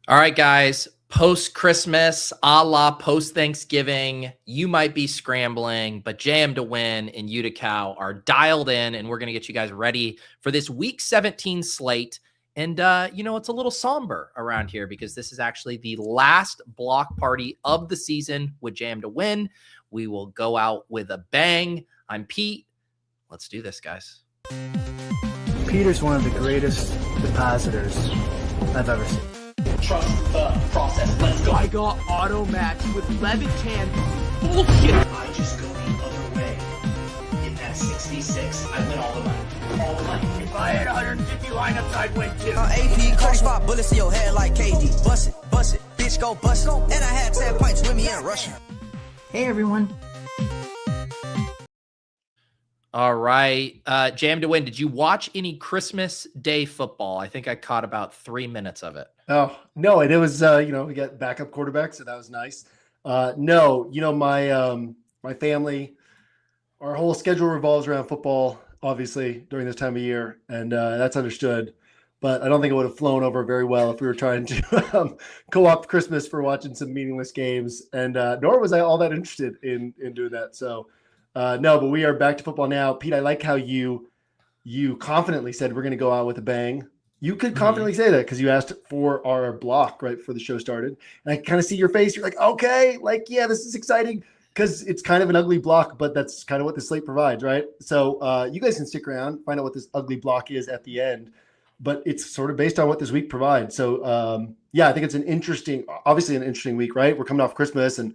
All right, guys, post-Christmas, a la post-Thanksgiving, you might be scrambling, but JMToWin and Youdacao are dialed in, and we're going to get you guys ready for this Week 17 slate. And, it's a little somber around here because this is actually the last block party of the season with JMToWin. We will go out with a bang. I'm Pete. Let's do this, guys. Peter's one of the greatest depositors I've ever seen. Trust the process. Let's go. I got auto match with Levitan. Bullshit. I just go the other way. In that 66, I win all the money. All the money. If I had 150 lineups, I'd win too. AP, close 5 bullets in your head like KD. Bust it, bitch, go bust it. And I had 10 pints with me in Russia. Hey, everyone. All right. JMToWin, did you watch any Christmas Day football? I think I caught about 3 minutes of it. Oh, no. And it was, we got backup quarterbacks, so that was nice. No, my family, our whole schedule revolves around football, obviously, during this time of year. And that's understood. But I don't think it would have flown over very well if we were trying to co-opt Christmas for watching some meaningless games. And nor was I all that interested in doing that. So, no, but we are back to football now. Pete, I like how you confidently said we're going to go out with a bang. You could confidently say that because you asked for our block right before the show started. And I kind of see your face. You're like, okay, yeah, this is exciting because it's kind of an ugly block, but that's kind of what the slate provides, right? So you guys can stick around, find out what this ugly block is at the end. But it's sort of based on what this week provides. So, I think it's obviously an interesting week, right? We're coming off Christmas and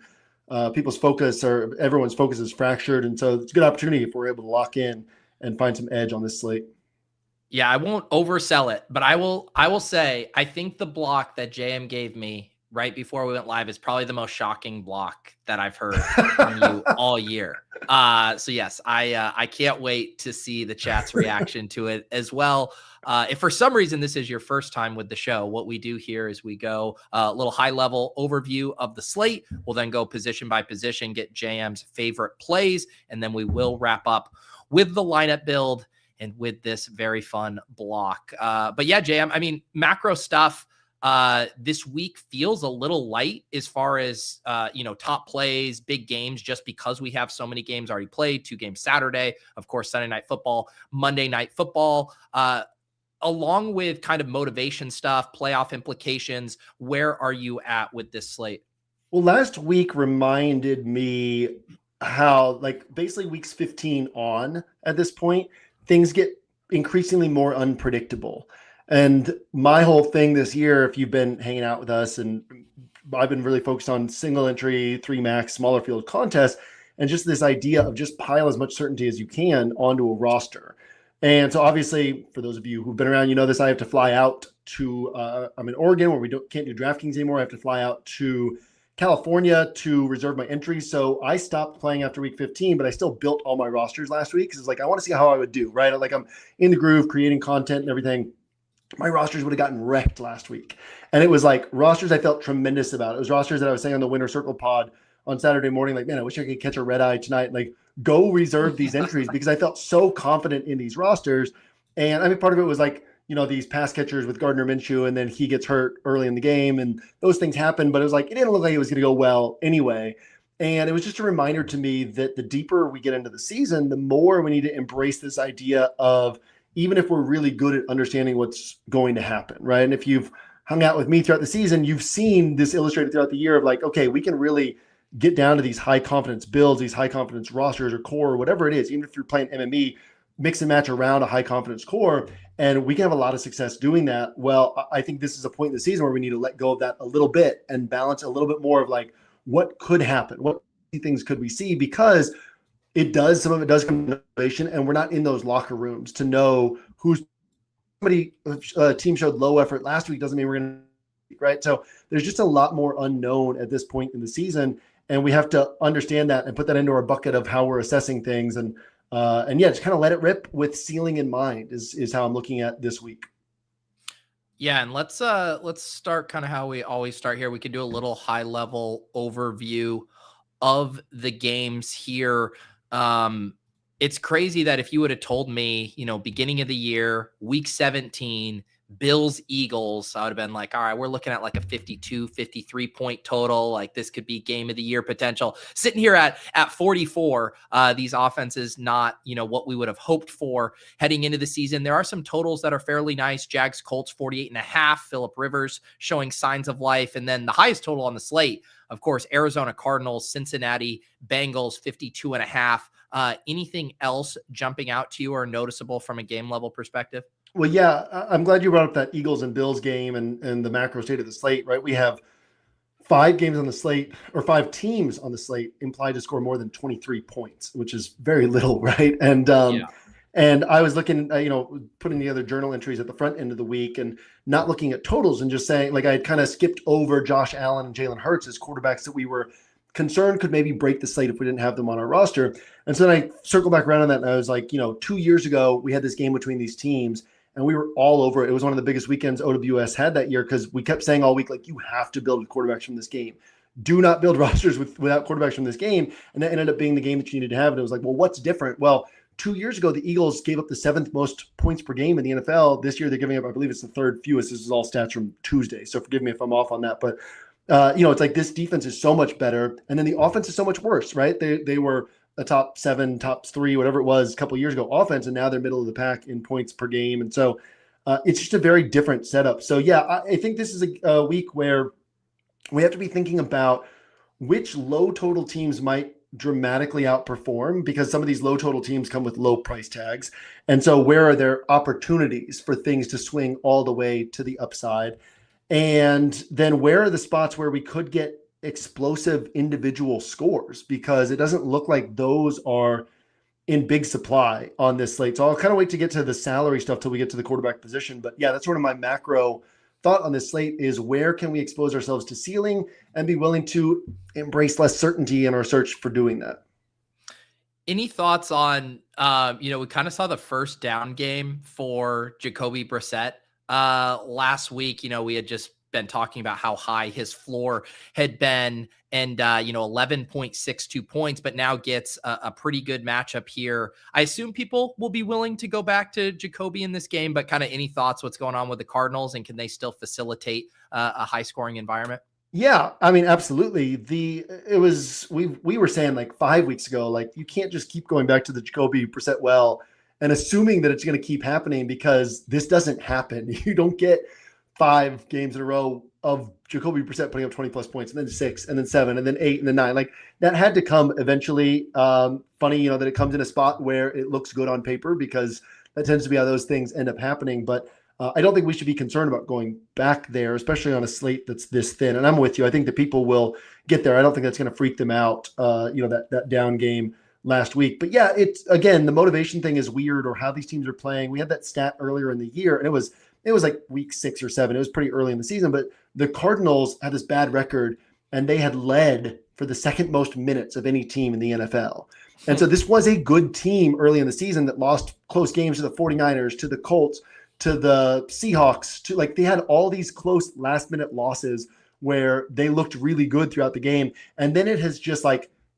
everyone's focus is fractured. And so it's a good opportunity if we're able to lock in and find some edge on this slate. Yeah, I won't oversell it, but I will say, I think the block that JM gave me right before we went live is probably the most shocking block that I've heard from you all year. So yes, I can't wait to see the chat's reaction to it as well. If for some reason this is your first time with the show, what we do here is we go a little high level overview of the slate. We'll then go position by position, get JM's favorite plays, and then we will wrap up with the lineup build and with this very fun block. But yeah, JM, I mean, macro stuff this week feels a little light as far as, top plays, big games, just because we have so many games already played, 2 games Saturday, of course, Sunday night football, Monday night football, along with kind of motivation stuff, playoff implications. Where are you at with this slate? Well, last week reminded me how basically weeks 15 on at this point, things get increasingly more unpredictable. And my whole thing this year, if you've been hanging out with us, and I've been really focused on single entry, 3 max, smaller field contests, and just this idea of just pile as much certainty as you can onto a roster. And so obviously, for those of you who've been around, you know this, I have to fly out to, I'm in Oregon where we can't do DraftKings anymore. I have to fly out to California to reserve my entries. So I stopped playing after week 15, but I still built all my rosters last week because it's I want to see how I would do, right? I'm in the groove, creating content and everything. My rosters would have gotten wrecked last week. And it was rosters I felt tremendous about. It was rosters that I was saying on the Winner Circle pod on Saturday morning, man, I wish I could catch a red eye tonight and go reserve these entries because I felt so confident in these rosters. And I mean, part of it was these pass catchers with Gardner Minshew, and then he gets hurt early in the game, and those things happen. But it was it didn't look like it was going to go well anyway. And it was just a reminder to me that the deeper we get into the season, the more we need to embrace this idea of even if we're really good at understanding what's going to happen, right? And if you've hung out with me throughout the season, you've seen this illustrated throughout the year of okay, we can really get down to these high confidence builds, these high confidence rosters or core, or whatever it is, even if you're playing MME, mix and match around a high confidence core, and we can have a lot of success doing that. Well, I think this is a point in the season where we need to let go of that a little bit and balance a little bit more of what could happen, what things could we see, because some of it does come to innovation, and we're not in those locker rooms to know who's somebody. Team showed low effort last week doesn't mean we're going to, right? So there's just a lot more unknown at this point in the season, and we have to understand that and put that into our bucket of how we're assessing things. And just kind of let it rip with ceiling in mind is how I'm looking at this week. Yeah, and let's start kind of how we always start here. We could do a little high level overview of the games here. It's crazy that if you would have told me, beginning of the year, week 17, Bills Eagles, I would have been like, all right, we're looking at like a 52, 53 point total. Like this could be game of the year potential. Sitting here at 44, these offenses not, what we would have hoped for heading into the season. There are some totals that are fairly nice. Jags Colts 48.5, Phillip Rivers showing signs of life. And then the highest total on the slate, of course, Arizona Cardinals, Cincinnati Bengals 52.5. Anything else jumping out to you or noticeable from a game level perspective? Well, yeah, I'm glad you brought up that Eagles and Bills game and the macro state of the slate, right? We have 5 games on the slate, or 5 teams on the slate implied to score more than 23 points, which is very little, right? And and I was looking, putting together journal entries at the front end of the week and not looking at totals and just saying, like, I had kind of skipped over Josh Allen and Jalen Hurts as quarterbacks that we were concerned could maybe break the slate if we didn't have them on our roster. And so then I circled back around on that, and I was like, 2 years ago, we had this game between these teams, and we were all over it. It was one of the biggest weekends OWS had that year because we kept saying all week, like, you have to build quarterbacks from this game. Do not build rosters without quarterbacks from this game. And that ended up being the game that you needed to have. And it was like, well, what's different? Well, 2 years ago, the Eagles gave up the 7th most points per game in the NFL. This year, they're giving up, I believe it's the 3rd fewest. This is all stats from Tuesday, so forgive me if I'm off on that. But, it's like this defense is so much better, and then the offense is so much worse, right? They were a top 7, top 3, whatever it was a couple of years ago offense, and now they're middle of the pack in points per game. And so it's just a very different setup. So, yeah, I think this is a week where we have to be thinking about which low total teams might dramatically outperform, because some of these low total teams come with low price tags. And so where are there opportunities for things to swing all the way to the upside? And then where are the spots where we could get explosive individual scores? Because it doesn't look like those are in big supply on this slate. So I'll kind of wait to get to the salary stuff till we get to the quarterback position. But yeah, that's sort of my macro thought on this slate, is where can we expose ourselves to ceiling and be willing to embrace less certainty in our search for doing that. Any thoughts on, we kind of saw the first down game for Jacoby Brissett last week. We had just been talking about how high his floor had been, and 11.62 points, but now gets a pretty good matchup here. I assume people will be willing to go back to Jacoby in this game, but kind of any thoughts what's going on with the Cardinals, and can they still facilitate a high scoring environment? Yeah, I mean, absolutely. We were saying like 5 weeks ago, like, you can't just keep going back to the Jacoby Brissett well and assuming that it's going to keep happening, because this doesn't happen. You don't get 5 games in a row of Jacoby Brissett putting up 20 plus points, and then 6, and then 7, and then 8, and then 9. Like, that had to come eventually. Funny, that it comes in a spot where it looks good on paper, because that tends to be how those things end up happening. But I don't think we should be concerned about going back there, especially on a slate that's this thin. And I'm with you. I think that people will get there. I don't think that's going to freak them out, that down game last week. But yeah, it's, again, the motivation thing is weird, or how these teams are playing. We had that stat earlier in the year, and it was like week 6 or 7. It was pretty early in the season, but the Cardinals had this bad record, and they had led for the 2nd most minutes of any team in the NFL. And so this was a good team early in the season that lost close games to the 49ers, to the Colts, to the Seahawks, they had all these close last minute losses where they looked really good throughout the game. And then it has just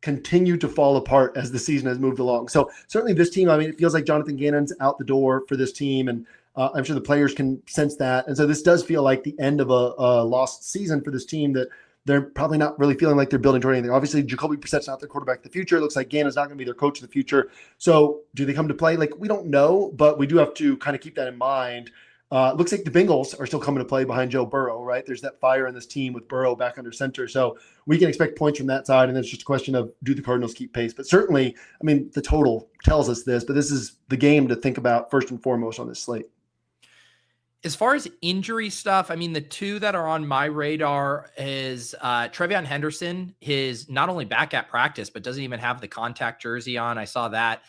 continued to fall apart as the season has moved along. So certainly this team, I mean, it feels like Jonathan Gannon's out the door for this team, and I'm sure the players can sense that. And so this does feel like the end of a lost season for this team, that they're probably not really feeling like they're building toward anything. Obviously, Jacoby Brissett's not their quarterback of the future. It looks like Gannon's not going to be their coach of the future. So do they come to play? We don't know, but we do have to kind of keep that in mind. Looks like the Bengals are still coming to play behind Joe Burrow, right? There's that fire in this team with Burrow back under center. So we can expect points from that side. And then it's just a question of, do the Cardinals keep pace? But certainly, I mean, the total tells us this, but this is the game to think about first and foremost on this slate. As far as injury stuff, I mean, the 2 that are on my radar is Trevion Henderson, his not only back at practice, but doesn't even have the contact jersey on. I saw that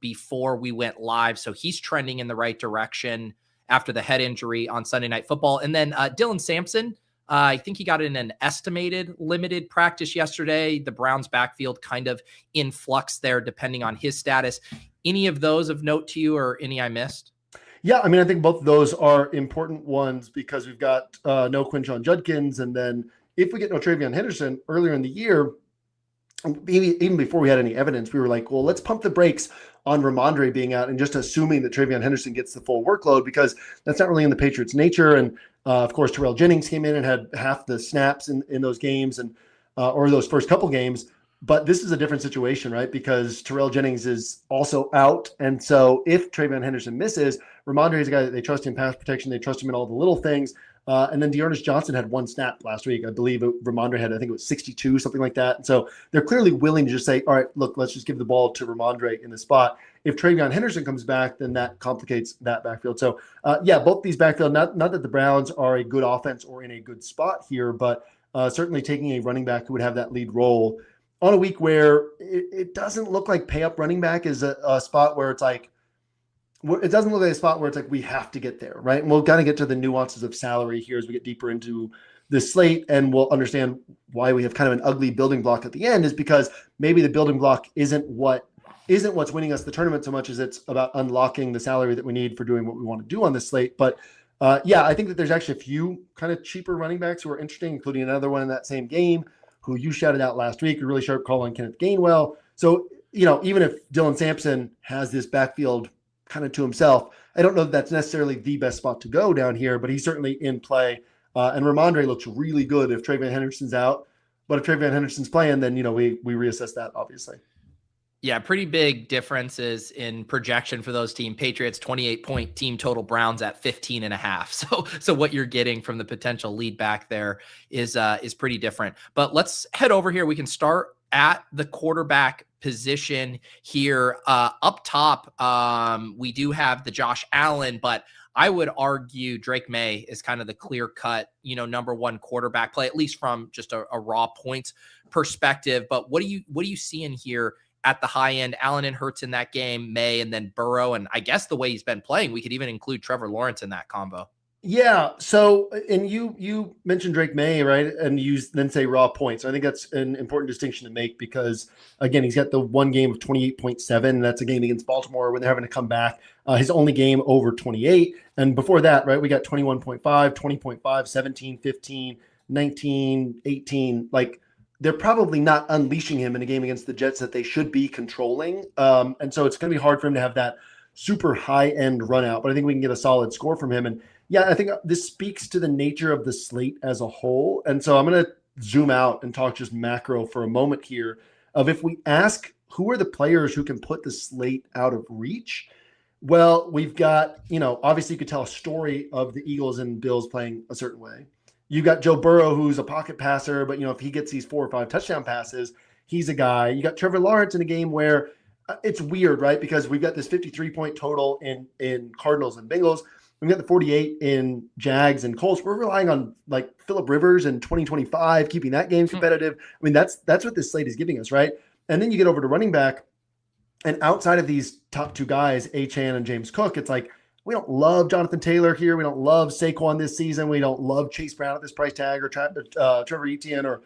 before we went live. So he's trending in the right direction after the head injury on Sunday Night Football. And then Dylan Sampson, I think he got in an estimated limited practice yesterday. The Browns backfield kind of in flux there, depending on his status. Any of those of note to you, or any I missed? Yeah, I mean, I think both of those are important ones, because we've got no Quinshon Judkins. And then if we get no Trevion Henderson earlier in the year, even before we had any evidence, we were like, well, let's pump the brakes on Ramondre being out and just assuming that Travion Henderson gets the full workload, because that's not really in the Patriots' nature. And of course, Terrell Jennings came in and had half the snaps in those games and or those first couple games. But this is a different situation, right? Because Terrell Jennings is also out. And so if Travion Henderson misses, Ramondre is a guy that they trust in pass protection. They trust him in all the little things. And then Dearness Johnson had one snap last week. I believe Ramondre had, I think it was 62, something like that. And so they're clearly willing to just say, all right, look, let's just give the ball to Ramondre in the spot. If Travion Henderson comes back, then that complicates that backfield. So, both these backfield, not that the Browns are a good offense or in a good spot here, but certainly taking a running back who would have that lead role on a week where it doesn't look like pay up running back is a spot where it's like, it doesn't look like a spot where it's like we have to get there, right? And we'll kind of get to the nuances of salary here as we get deeper into the slate, and we'll understand why we have kind of an ugly building block at the end, is because maybe the building block isn't what's winning us the tournament so much as it's about unlocking the salary that we need for doing what we want to do on this slate. But I think that there's actually a few kind of cheaper running backs who are interesting, including another one in that same game who you shouted out last week, a really sharp call on Kenneth Gainwell. So, even if Dylan Sampson has this backfield kind of to himself, I don't know that that's necessarily the best spot to go down here, but he's certainly in play. And Ramondre looks really good if Travion Henderson's out. But if Travion Henderson's playing, then, we reassess that, obviously. Yeah, pretty big differences in projection for those teams. Patriots 28-point team total, Browns at 15.5. So what you're getting from the potential lead back there is pretty different. But let's head over here. We can start at the quarterback position here. Up top, we do have the Josh Allen, but I would argue Drake May is kind of the clear-cut, number one quarterback play, at least from just a raw points perspective. But what do you see in here at the high end? Allen and Hurts in that game, May, and then Burrow. And I guess the way he's been playing, we could even include Trevor Lawrence in that combo. Yeah. So, and you mentioned Drake May, right? And you then say raw points. I think that's an important distinction to make because, again, he's got the one game of 28.7. That's a game against Baltimore when they're having to come back. His only game over 28. And before that, right, we got 21.5, 20.5, 17, 15, 19, 18. Like, they're probably not unleashing him in a game against the Jets that they should be controlling. And so it's going to be hard for him to have that super high-end run out. But I think we can get a solid score from him. And, yeah, I think this speaks to the nature of the slate as a whole. And so I'm going to zoom out and talk just macro for a moment here of if we ask who are the players who can put the slate out of reach, well, we've got, obviously you could tell a story of the Eagles and Bills playing a certain way. You got Joe Burrow, who's a pocket passer, but, if he gets these 4 or 5 touchdown passes, he's a guy. You got Trevor Lawrence in a game where it's weird, right? Because we've got this 53-point total in Cardinals and Bengals. We've got the 48 in Jags and Colts. We're relying on, like, Phillip Rivers in 2025, keeping that game competitive. I mean, that's what this slate is giving us, right? And then you get over to running back, and outside of these top 2 guys, Achane and James Cook, it's like, we don't love Jonathan Taylor here. We don't love Saquon this season. We don't love Chase Brown at this price tag or Trevor Etienne or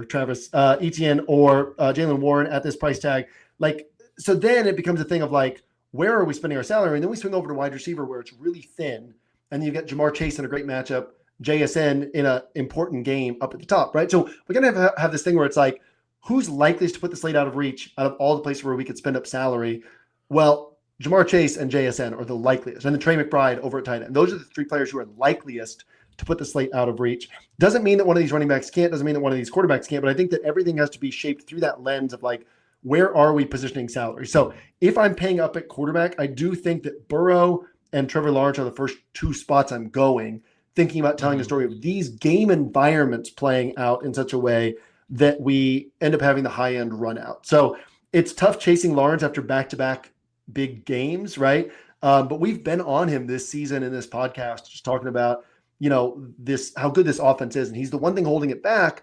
Travis Etienne or Jalen Warren at this price tag. Like, so then it becomes a thing of like, where are we spending our salary? And then we swing over to wide receiver where it's really thin. And then you get Jamar Chase in a great matchup, JSN in an important game up at the top, right? So we're going to have this thing where it's like, who's likeliest to put the slate out of reach out of all the places where we could spend up salary? Well, Jamar Chase and JSN are the likeliest. And then Trey McBride over at tight end. Those are the 3 players who are likeliest to put the slate out of reach. Doesn't mean that one of these running backs can't, doesn't mean that one of these quarterbacks can't, but I think that everything has to be shaped through that lens of like, where are we positioning salary? So if I'm paying up at quarterback, I do think that Burrow and Trevor Lawrence are the first 2 spots I'm going, thinking about telling a story of these game environments playing out in such a way that we end up having the high-end run out. So it's tough chasing Lawrence after back-to-back big games, right? But we've been on him this season in this podcast, just talking about, how good this offense is. And he's the one thing holding it back.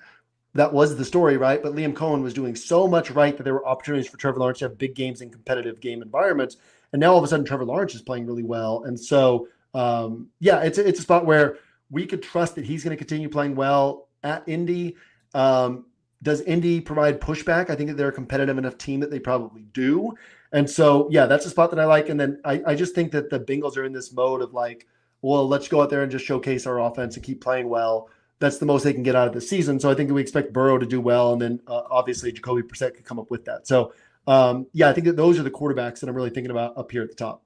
That was the story, right? But Liam Cohen was doing so much right that there were opportunities for Trevor Lawrence to have big games in competitive game environments. And now all of a sudden Trevor Lawrence is playing really well. And so, it's a spot where we could trust that he's going to continue playing well at Indy. Does Indy provide pushback? I think that they're a competitive enough team that they probably do. And so, that's a spot that I like. And then I just think that the Bengals are in this mode of like, well, let's go out there and just showcase our offense and keep playing well that's the most they can get out of the season. So I think that we expect Burrow to do well, and then obviously Jacoby Brissett could come up with that. So I think that those are the quarterbacks that I'm really thinking about up here at the top.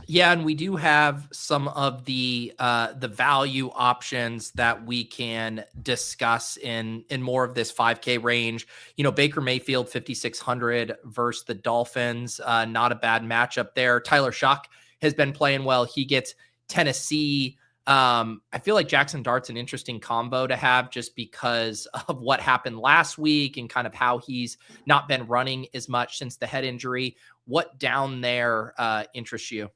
Yeah, and we do have some of the value options that we can discuss in more of this 5K range. Baker Mayfield 5,600 versus the Dolphins, not a bad matchup there. Tyler Shuck has been playing well. He gets Tennessee. I feel like Jackson Dart's an interesting combo to have just because of what happened last week and kind of how he's not been running as much since the head injury. What down there interests you?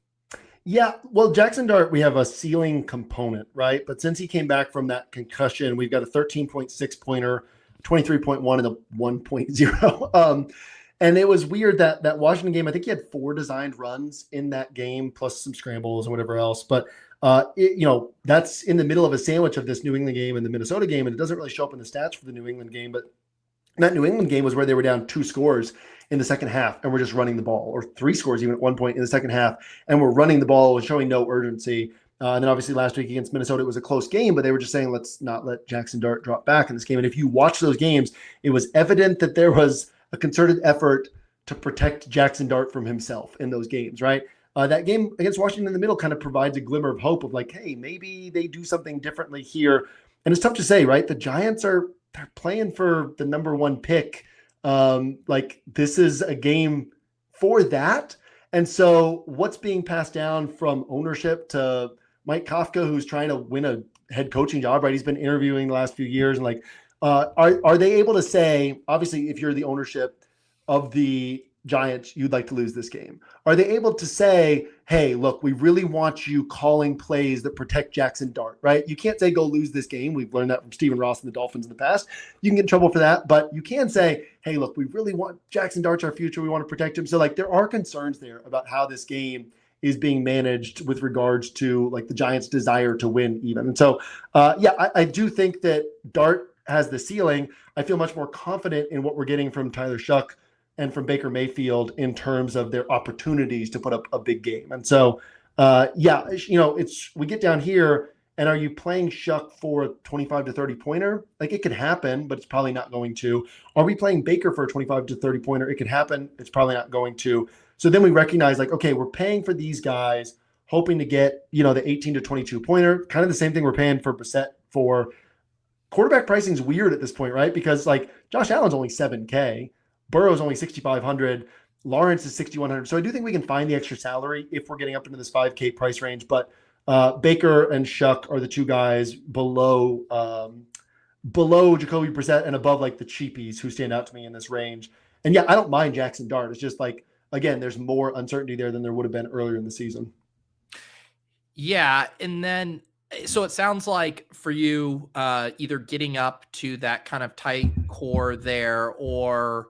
Yeah, well, Jackson Dart, we have a ceiling component, right? But since he came back from that concussion, we've got a 13.6 pointer, 23.1, and a 1.0. And it was weird that Washington game, I think he had 4 designed runs in that game, plus some scrambles and whatever else. But, that's in the middle of a sandwich of this New England game and the Minnesota game, and it doesn't really show up in the stats for the New England game. But that New England game was where they were down 2 scores in the second half, and we're just running the ball, or 3 scores even at one point in the second half, and we're running the ball and showing no urgency. And then obviously last week against Minnesota, it was a close game, but they were just saying, let's not let Jackson Dart drop back in this game. And if you watch those games, it was evident that there was a concerted effort to protect Jackson Dart from himself in those games, right? That game against Washington in the middle kind of provides a glimmer of hope of like, hey, maybe they do something differently here. And it's tough to say, right? The Giants they're playing for the number 1 pick. This is a game for that. And so what's being passed down from ownership to Mike Kafka, who's trying to win a head coaching job, right? He's been interviewing the last few years. And are they able to say, obviously, if you're the ownership of the Giants, you'd like to lose this game? Are they able to say, hey, look, we really want you calling plays that protect Jackson Dart, right? You can't say go lose this game. We've learned that from Stephen Ross and the Dolphins in the past. You can get in trouble for that, but you can say, hey, look, we really want Jackson Dart's our future. We want to protect him. So there are concerns there about how this game is being managed with regards to the Giants' desire to win even. And so, I do think that Dart has the ceiling. I feel much more confident in what we're getting from Tyler Shuck and from Baker Mayfield in terms of their opportunities to put up a big game. And so, we get down here, and are you playing Shuck for a 25 to 30 pointer? It could happen, but it's probably not going to. Are we playing Baker for a 25 to 30 pointer? It could happen. It's probably not going to. So then we recognize okay, we're paying for these guys, hoping to get, the 18 to 22 pointer, kind of the same thing we're paying for Brissett for. Quarterback pricing is weird at this point, right? Because Josh Allen's only $7K. Burrow's only 6,500. Lawrence is 6,100. So I do think we can find the extra salary if we're getting up into this 5K price range. But Baker and Shuck are the 2 guys below Jacoby Brissett and above the cheapies who stand out to me in this range. And I don't mind Jackson Dart. It's just again, there's more uncertainty there than there would have been earlier in the season. Yeah, and then so it sounds like for you, either getting up to that kind of tight core there, or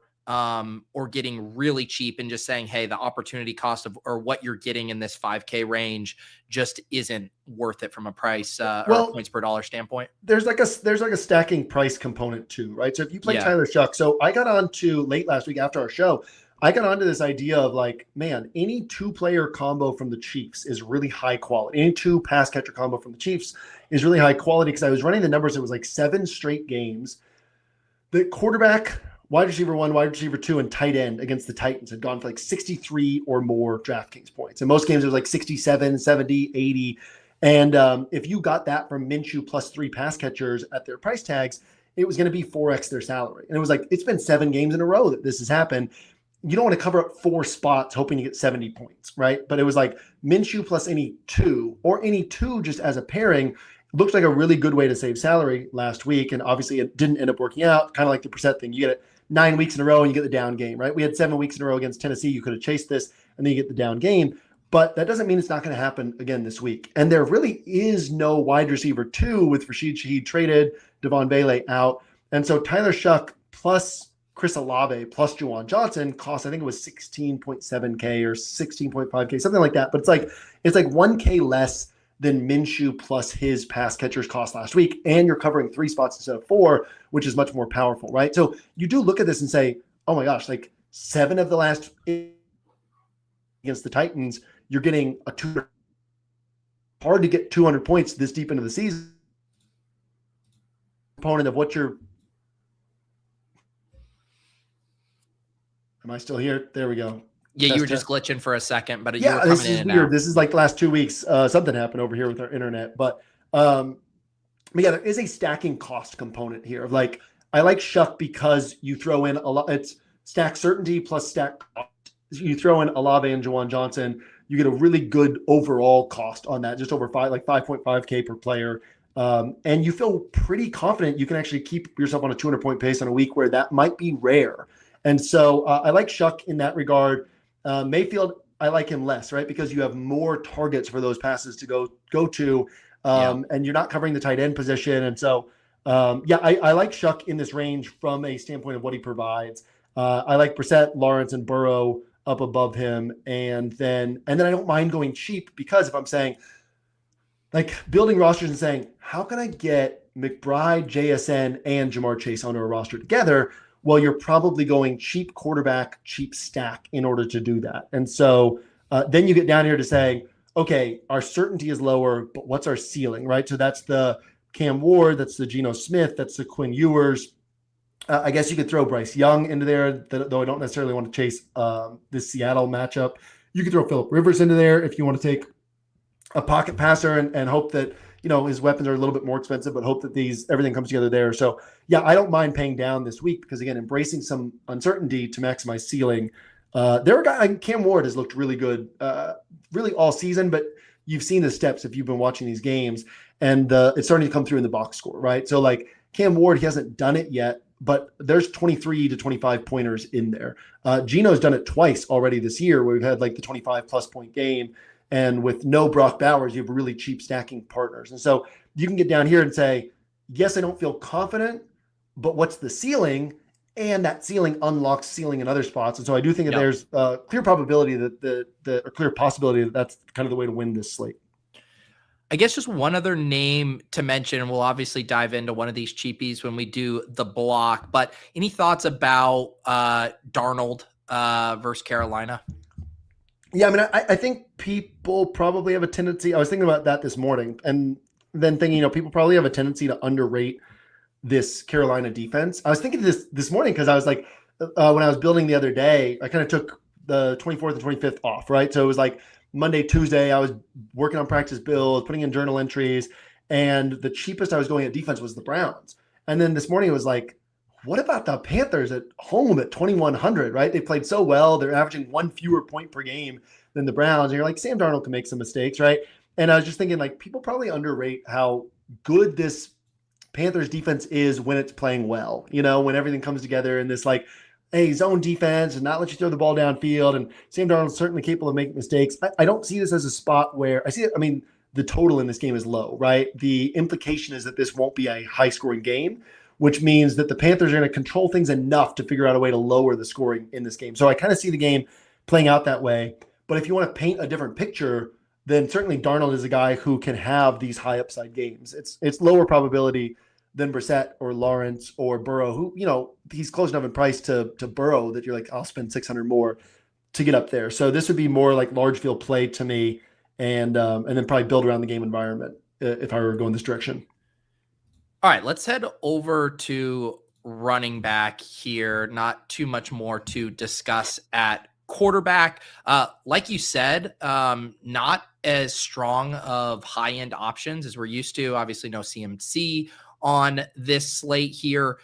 getting really cheap and just saying, hey, the opportunity cost of or what you're getting in this 5K range just isn't worth it from a price or points per dollar standpoint. There's a stacking price component too, right? So if you play Tyler Shuck, so I got on to late last week after our show, I got onto this idea of any 2-player combo from the Chiefs is really high quality. Any 2 pass catcher combo from the Chiefs is really high quality, because I was running the numbers. It was 7 straight games. The quarterback, wide receiver 1, wide receiver 2, and tight end against the Titans had gone for 63 or more DraftKings points. In most games, it was 67, 70, 80. And if you got that from Minshew plus 3 pass catchers at their price tags, it was going to be 4x their salary. And it was it's been 7 games in a row that this has happened. You don't want to cover up 4 spots hoping to get 70 points, right? But it was Minshew plus any 2, or any 2 just as a pairing. Looks like a really good way to save salary last week. And obviously it didn't end up working out, kind of like the Brissett thing. You get it 9 weeks in a row and you get the down game, right? We had 7 weeks in a row against Tennessee. You could have chased this and then you get the down game. But that doesn't mean it's not going to happen again this week. And there really is no wide receiver 2 with Rashid Shaheed traded, Devon Bailey out. And so Tyler Shuck plus Chris Olave plus Juwan Johnson cost, I think it was 16.7K or 16.5K, something like that. But it's 1K less than Minshew plus his pass catchers cost last week. And you're covering 3 spots instead of 4, which is much more powerful, right? So you do look at this and say, oh my gosh, 7 of the last against the Titans, you're getting a 200. Hard to get 200 points this deep into the season. component of what you're. Am I still here? There we go. Yeah, you were Test. just glitching for a second, but you Yeah, were coming this in is and weird. out. This is like the last 2 weeks. Something happened over here with our internet, but yeah, there is a stacking cost component here. Of like, I like Shuck because you throw in a lot. It's stack certainty plus stack cost. You throw in Olave and Juwan Johnson, you get a really good overall cost on that, just over 5.5K per player. And you feel pretty confident you can actually keep yourself on a 200-point pace on a week where that might be rare. And so I like Shuck in that regard. Mayfield, I like him less, right? Because you have more targets for those passes to go to, and you're not covering the tight end position. And so, I like Shuck in this range from a standpoint of what he provides. I like Brissett, Lawrence, and Burrow up above him. And then I don't mind going cheap, because if I'm saying, like, building rosters and saying, how can I get McBride, JSN, and Jamar Chase onto a roster together? Well, you're probably going cheap quarterback, cheap stack in order to do that. And so then you get down here to saying, okay, our certainty is lower, but what's our ceiling, right? So that's the Cam Ward, that's the Geno Smith, that's the Quinn Ewers. I guess you could throw Bryce Young into there, though I don't necessarily want to chase this Seattle matchup. You could throw Phillip Rivers into there if you want to take a pocket passer and hope that, his weapons are a little bit more expensive, but hope that everything comes together there. So yeah, I don't mind paying down this week, because again, embracing some uncertainty to maximize ceiling. There are guys, Cam Ward has looked really good, really all season, but you've seen the steps if you've been watching these games, and it's starting to come through in the box score, right? So like Cam Ward, he hasn't done it yet, but there's 23 to 25 pointers in there. Geno's done it twice already this year, where we've had like the 25 plus point game. And with no Brock Bowers, you have really cheap stacking partners. And so you can get down here and say, yes, I don't feel confident, but what's the ceiling? And that ceiling unlocks ceiling in other spots. And so I do think that there's a clear probability or clear possibility that that's kind of the way to win this slate. I guess just one other name to mention, and we'll obviously dive into one of these cheapies when we do the block, but any thoughts about Darnold versus Carolina? Yeah, I mean, I think people probably have a tendency. I was thinking about that this morning, and then thinking, people probably have a tendency to underrate this Carolina defense. I was thinking this morning because I was like, when I was building the other day, I kind of took the 24th and 25th off, right? So it was like Monday, Tuesday, I was working on practice builds, putting in journal entries, and the cheapest I was going at defense was the Browns. And then this morning it was like, what about the Panthers at home at 2,100, right? They played so well. They're averaging one fewer point per game than the Browns. And you're like, Sam Darnold can make some mistakes, right? And I was just thinking, like, people probably underrate how good this Panthers defense is when it's playing well, when everything comes together in this, like, hey, zone defense and not let you throw the ball downfield. And Sam Darnold's certainly capable of making mistakes. I don't see this as a spot where I see it. I mean, the total in this game is low, right? The implication is that this won't be a high scoring game, which means that the Panthers are going to control things enough to figure out a way to lower the scoring in this game. So I kind of see the game playing out that way. But if you want to paint a different picture, then certainly Darnold is a guy who can have these high upside games. It's lower probability than Brissett or Lawrence or Burrow, who, he's close enough in price to Burrow that you're like, I'll spend 600 more to get up there. So this would be more like large field play to me, and then probably build around the game environment if I were going this direction. All right, let's head over to running back here. Not too much more to discuss at quarterback. Like you said, not as strong of high-end options as we're used to. Obviously, no CMC on this slate here.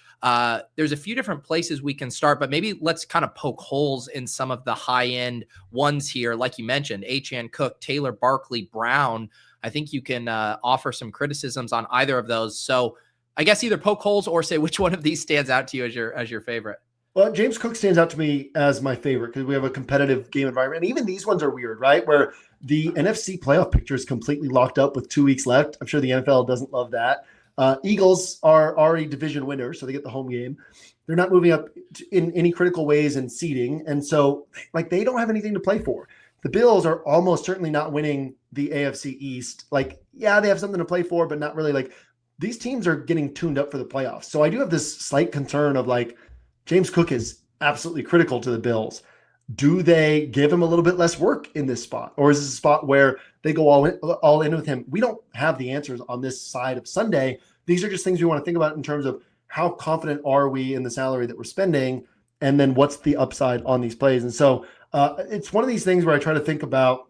There's a few different places we can start, but maybe let's kind of poke holes in some of the high-end ones here. Like you mentioned, Achane, Cook, Taylor, Barkley, Brown. I think you can offer some criticisms on either of those. So I guess either poke holes or say which one of these stands out to you as your favorite. Well, James Cook stands out to me as my favorite because we have a competitive game environment. And even these ones are weird, right? Where the NFC playoff picture is completely locked up with 2 weeks left. I'm sure the NFL doesn't love that. Eagles are already division winners, so they get the home game. They're not moving up in any critical ways in seeding. And so, like, they don't have anything to play for. The Bills are almost certainly not winning the AFC East. Like, yeah, they have something to play for, but not really. Like, these teams are getting tuned up for the playoffs. So I do have this slight concern of, like, James Cook is absolutely critical to the Bills. Do they give him a little bit less work in this spot? Or is this a spot where they go all in with him. We don't have the answers on this side of Sunday. These are just things we want to think about in terms of how confident are we in the salary that we're spending, and then what's the upside on these plays. And so it's one of these things where I try to think about,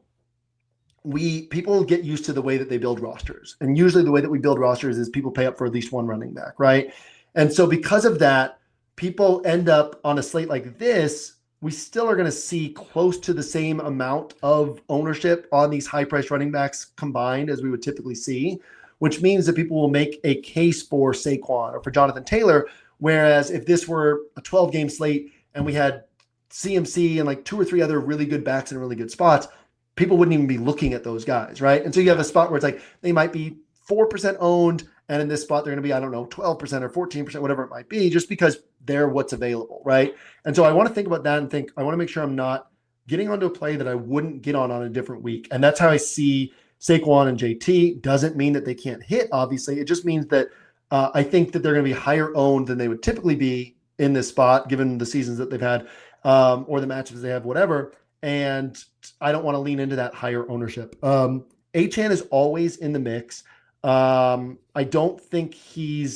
people get used to the way that they build rosters. And usually the way that we build rosters is people pay up for at least one running back, right? And so because of that, people end up on a slate like this, we still are going to see close to the same amount of ownership on these high-priced running backs combined as we would typically see, which means that people will make a case for Saquon or for Jonathan Taylor. Whereas if this were a 12-game slate and we had CMC and like 2 or 3 other really good backs in really good spots, people wouldn't even be looking at those guys, right? And so you have a spot where it's like they might be 4% owned, and in this spot they're going to be, 12% or 14%, whatever it might be, just because they're what's available, right? And so I want to think about that and think, I want to make sure I'm not getting onto a play that I wouldn't get on a different week. And that's how I see Saquon and JT. Doesn't mean that they can't hit, obviously. It just means that I think that they're going to be higher owned than they would typically be in this spot, given the seasons that they've had or the matchups they have, whatever. And I don't want to lean into that higher ownership. Achane is always in the mix. I don't think he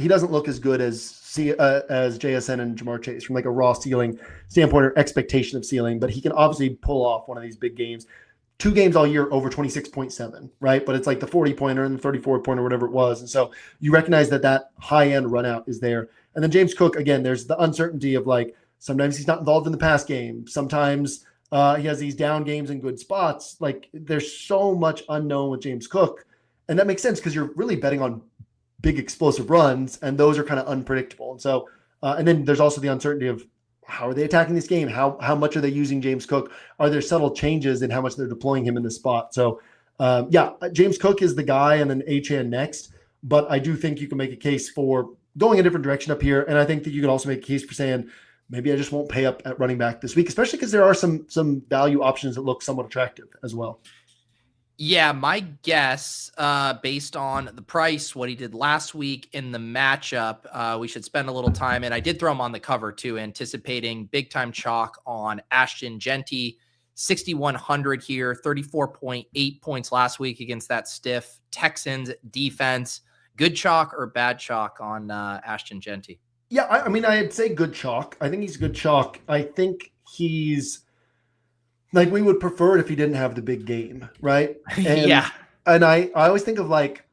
doesn't look as good as JSN and Jamar Chase from like a raw ceiling standpoint or expectation of ceiling, but he can obviously pull off one of these big games. 2 games all year over 26.7, right? But it's like the 40-pointer and the 34-pointer, whatever it was. And so you recognize that high-end run out is there. And then James Cook, again, there's the uncertainty of like, sometimes he's not involved in the pass game. Sometimes he has these down games in good spots. Like there's so much unknown with James Cook. And that makes sense because you're really betting on big explosive runs, and those are kind of unpredictable. And so, and then there's also the uncertainty of how are they attacking this game? How much are they using James Cook? Are there subtle changes in how much they're deploying him in this spot? So, James Cook is the guy, and then Achane next. But I do think you can make a case for going a different direction up here, and I think that you can also make a case for saying maybe I just won't pay up at running back this week, especially because there are some value options that look somewhat attractive as well. Yeah, my guess, based on the price, what he did last week in the matchup, we should spend a little time. And I did throw him on the cover too, anticipating big time chalk on Ashton Jeanty, 6,100 here, 34.8 points last week against that stiff Texans defense. Good chalk or bad chalk on Ashton Jeanty? Yeah, I mean, I'd say good chalk. I think he's good chalk. I think he's like, we would prefer it if he didn't have the big game, right? And, yeah. And I always think of like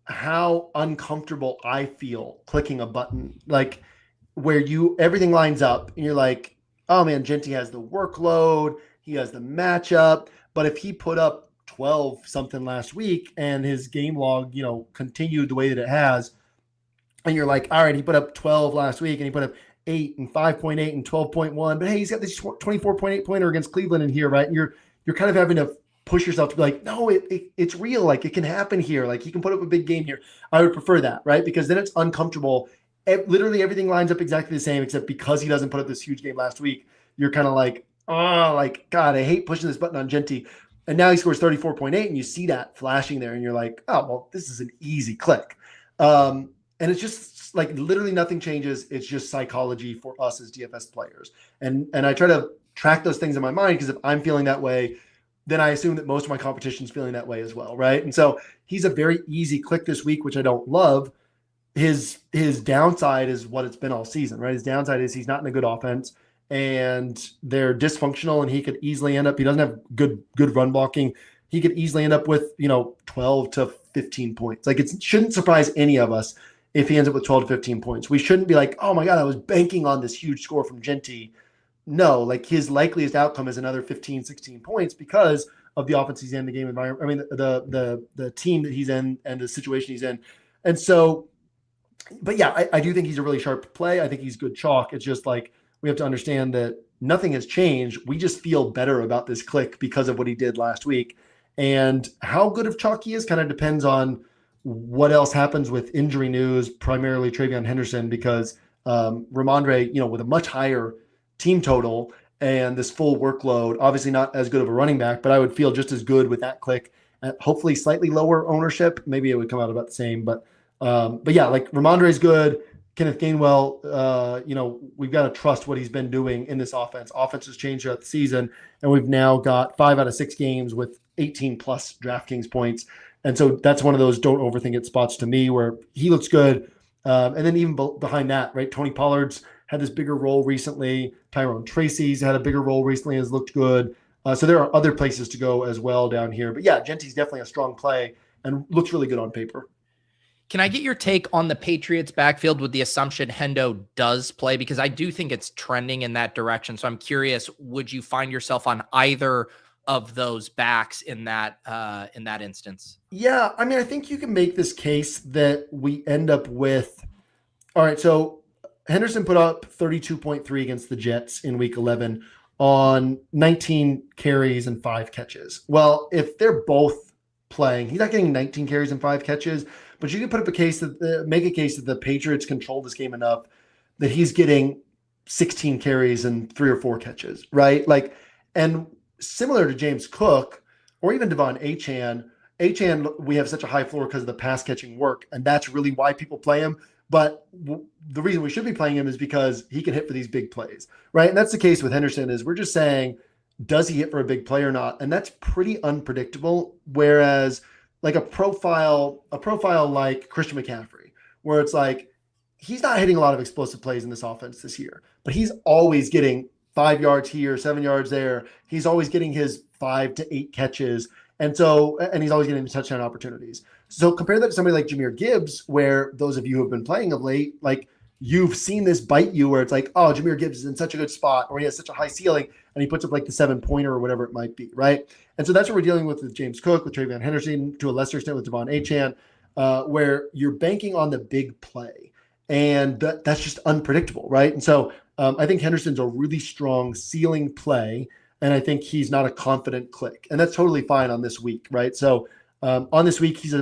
how uncomfortable I feel clicking a button, like where everything lines up and you're like, oh man, Jeanty has the workload, he has the matchup. But if he put up 12 something last week and his game log, continued the way that it has, and you're like, all right, he put up 12 last week and he put up 8 and 5.8 and 12.1, but hey, he's got this 24.8 pointer against Cleveland in here, right? And you're kind of having to push yourself to be like, no, it's real. Like it can happen here. Like he can put up a big game here. I would prefer that, right? Because then it's uncomfortable. Literally everything lines up exactly the same, except because he doesn't put up this huge game last week, you're kind of like, oh, like, God, I hate pushing this button on Jeanty. And now he scores 34.8 and you see that flashing there and you're like, oh, well, this is an easy click. And it's just like literally nothing changes. It's just psychology for us as DFS players. And I try to track those things in my mind because if I'm feeling that way, then I assume that most of my competition is feeling that way as well, right? And so he's a very easy click this week, which I don't love. His downside is what it's been all season, right? His downside is he's not in a good offense and they're dysfunctional and he could easily end up, he doesn't have good run blocking. He could easily end up with, 12 to 15 points. Like it shouldn't surprise any of us if he ends up with 12 to 15 points. We shouldn't be like, oh my God, I was banking on this huge score from Jeanty. No, like his likeliest outcome is another 15, 16 points because of the offense he's in, the game environment. I mean, the team that he's in and the situation he's in. And so, but yeah, I do think he's a really sharp play. I think he's good chalk. It's just like, we have to understand that nothing has changed. We just feel better about this click because of what he did last week. And how good of chalk he is kind of depends on what else happens with injury news, primarily Travion Henderson, because Ramondre, with a much higher team total and this full workload, obviously not as good of a running back, but I would feel just as good with that click at hopefully slightly lower ownership. Maybe it would come out about the same, but yeah, like Ramondre is good. Kenneth Gainwell, we've got to trust what he's been doing in this offense. Offense has changed throughout the season, and we've now got 5 out of 6 games with 18 plus DraftKings points. And so that's one of those don't overthink it spots to me where he looks good. And then even behind that, right? Tony Pollard's had this bigger role recently. Tyrone Tracy's had a bigger role recently, has looked good. So there are other places to go as well down here. But yeah, Jeanty's definitely a strong play and looks really good on paper. Can I get your take on the Patriots backfield with the assumption Hendo does play? Because I do think it's trending in that direction. So I'm curious, would you find yourself on either of those backs in that instance? Yeah, I mean, I think you can make this case that we end up with, all right, so Henderson put up 32.3 against the Jets in week 11 on 19 carries and 5 catches. Well, if they're both playing, he's not getting 19 carries and 5 catches, but you can put up a case that make a case that the Patriots control this game enough that he's getting 16 carries and 3 or 4 catches, right? Like, and similar to James Cook or even Devon Achane, we have such a high floor because of the pass catching work, and that's really why people play him. But the reason we should be playing him is because he can hit for these big plays, right? And that's the case with Henderson is we're just saying, does he hit for a big play or not? And that's pretty unpredictable. Whereas like a profile like Christian McCaffrey, where it's like, he's not hitting a lot of explosive plays in this offense this year, but he's always getting 5 yards here, 7 yards there. He's always getting his 5 to 8 catches. And he's always getting touchdown opportunities. So compare that to somebody like Jahmyr Gibbs, where those of you who have been playing of late, like you've seen this bite you where it's like, oh, Jahmyr Gibbs is in such a good spot, or he has such a high ceiling, and he puts up like the 7-pointer or whatever it might be, right? And so that's what we're dealing with James Cook, with Travion Henderson, to a lesser extent with Devon Achane, where you're banking on the big play. And that's just unpredictable, right? And so I think Henderson's a really strong ceiling play, and I think he's not a confident click. And that's totally fine on this week, right? So on this week, he's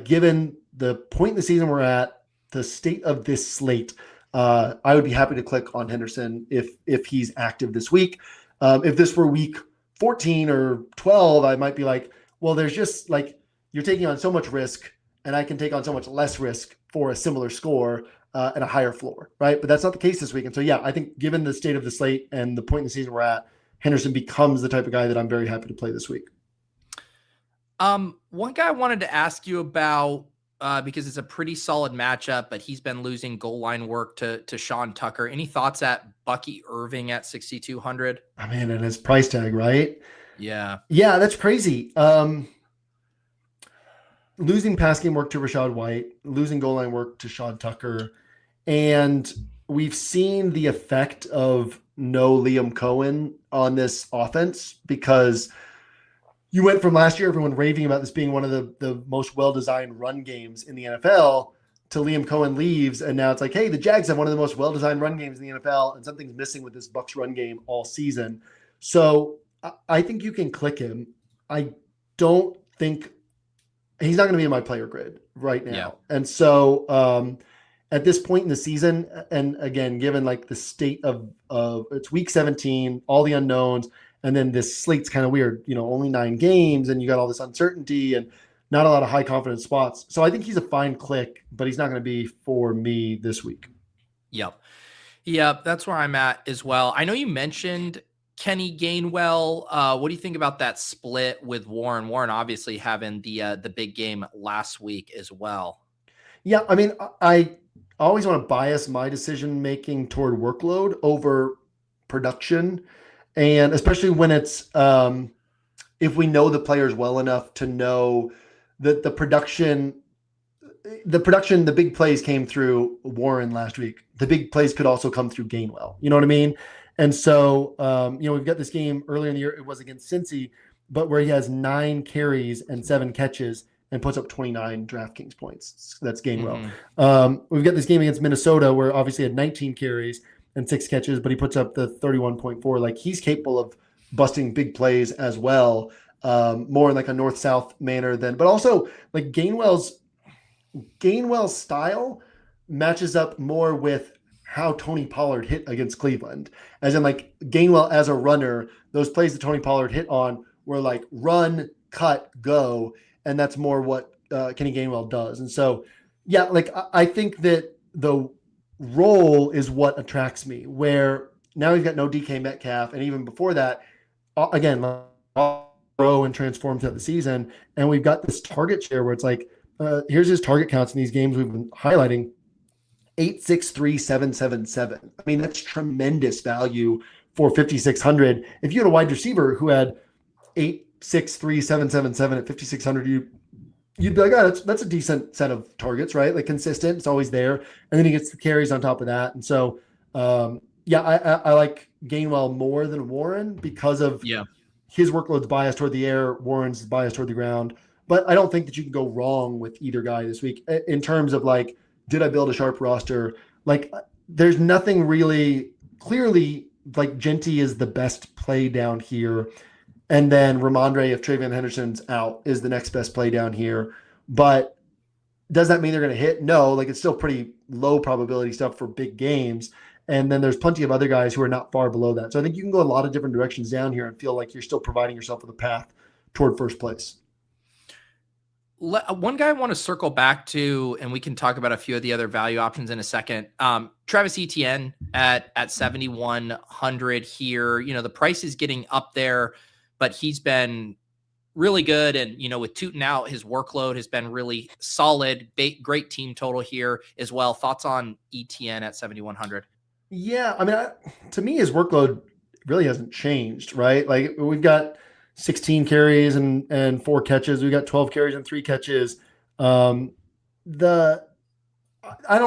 given the point in the season we're at, the state of this slate, I would be happy to click on Henderson if he's active this week. If this were week 14 or 12, I might be like, well, there's just like, you're taking on so much risk, and I can take on so much less risk for a similar score and a higher floor, right? But that's not the case this week. And so, yeah, I think given the state of the slate and the point in the season we're at, Henderson becomes the type of guy that I'm very happy to play this week. One guy I wanted to ask you about, because it's a pretty solid matchup, but he's been losing goal line work to Sean Tucker. Any thoughts at Bucky Irving at 6,200? I mean, and his price tag, right? Yeah. Yeah, that's crazy. Losing pass game work to Rachaad White, losing goal line work to Sean Tucker. And we've seen the effect of no Liam Cohen on this offense, because you went from last year, everyone raving about this being one of the most well-designed run games in the NFL, to Liam Cohen leaves. And now it's like, hey, the Jags have one of the most well-designed run games in the NFL, and something's missing with this Bucs run game all season. So I think you can click him. I don't think he's not going to be in my player grid right now. Yeah. And so at this point in the season, and again, given like the state of it's week 17, all the unknowns, and then this slate's kind of weird, only 9 games, and you got all this uncertainty and not a lot of high confidence spots. So I think he's a fine click, but he's not going to be for me this week. Yep. That's where I'm at as well. I know you mentioned Kenny Gainwell. What do you think about that split with Warren? Warren obviously having the big game last week as well. Yeah, I mean, I always want to bias my decision making toward workload over production, and especially when it's if we know the players well enough to know that the big plays came through Warren last week. The big plays could also come through Gainwell. You know what I mean? And so, we've got this game earlier in the year. It was against Cincy, but where he has 9 carries and 7 catches and puts up 29 DraftKings points. That's Gainwell. Mm-hmm. We've got this game against Minnesota where obviously he had 19 carries and 6 catches, but he puts up the 31.4. Like, he's capable of busting big plays as well, more in like a north-south manner but also like Gainwell's style matches up more with how Tony Pollard hit against Cleveland. As in, like, Gainwell as a runner, those plays that Tony Pollard hit on were like run, cut, go. And that's more what Kenny Gainwell does. And so, yeah, like I think that the role is what attracts me, where now we've got no DK Metcalf. And even before that, again, all grow and transform throughout the season. And we've got this target share where it's like, here's his target counts in these games we've been highlighting: 8, 6, 3, 7, 7, 7. I mean, that's tremendous value for 5,600. If you had a wide receiver who had 8, 6, 3, 7, 7, 7 at 5,600, you'd be like, oh, that's a decent set of targets, right? Like consistent, it's always there. And then he gets the carries on top of that. And so, I like Gainwell more than Warren because of his workload's biased toward the air, Warren's biased toward the ground. But I don't think that you can go wrong with either guy this week in terms of like, did I build a sharp roster? Like, there's nothing really clearly like Jeanty is the best play down here. And then Ramondre, if Travion Henderson's out, is the next best play down here. But does that mean they're going to hit? No, like it's still pretty low probability stuff for big games. And then there's plenty of other guys who are not far below that. So I think you can go a lot of different directions down here and feel like you're still providing yourself with a path toward first place. One guy I want to circle back to, and we can talk about a few of the other value options in a second. Travis Etienne at 7,100 here. You know, the price is getting up there, but he's been really good. And, you know, with Tootin out, his workload has been really solid. Great team total here as well. Thoughts on Etienne at 7,100? Yeah, I mean, to me, his workload really hasn't changed, right? Like we've got 16 carries and 4 catches. We got 12 carries and 3 catches. I don't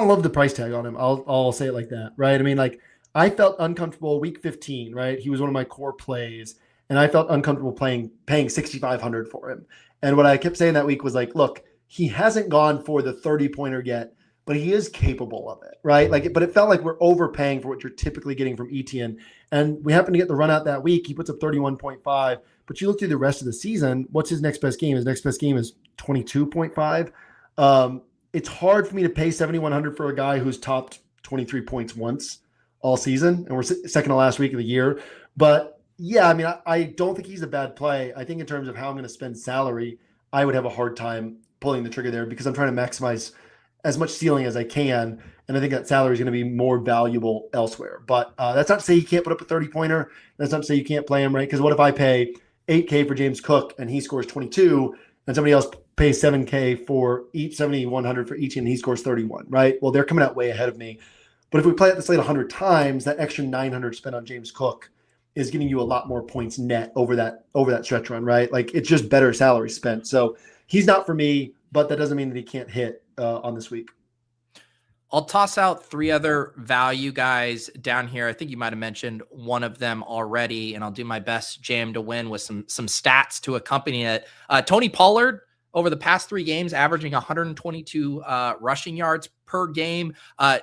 love the price tag on him. I'll say it like that, right? I mean, like I felt uncomfortable week 15, right? He was one of my core plays, and I felt uncomfortable paying 6,500 for him. And what I kept saying that week was like, look, he hasn't gone for the 30-pointer yet, but he is capable of it, right? Like, but it felt like we're overpaying for what you're typically getting from Etienne. And we happened to get the run out that week. He puts up 31.5. But you look through the rest of the season, what's his next best game? His next best game is 22.5. It's hard for me to pay 7,100 for a guy who's topped 23 points once all season, and we're second to last week of the year. But yeah, I mean, I don't think he's a bad play. I think in terms of how I'm going to spend salary, I would have a hard time pulling the trigger there because I'm trying to maximize as much ceiling as I can. And I think that salary is going to be more valuable elsewhere. But that's not to say you can't put up a 30-pointer. That's not to say you can't play him, right? Because what if I pay $8K for James Cook and he scores 22 and somebody else pays $7K for each 7,100 for each and he scores 31, right? Well, they're coming out way ahead of me. But if we play at the slate 100 times, that extra 900 spent on James Cook is getting you a lot more points net over that stretch run, right? Like it's just better salary spent. So he's not for me, but that doesn't mean that he can't hit on this week. I'll toss out 3 other value guys down here. I think you might have mentioned one of them already, and I'll do my best JMToWin with some stats to accompany it. Tony Pollard over the past 3 games, averaging 122 rushing yards per game.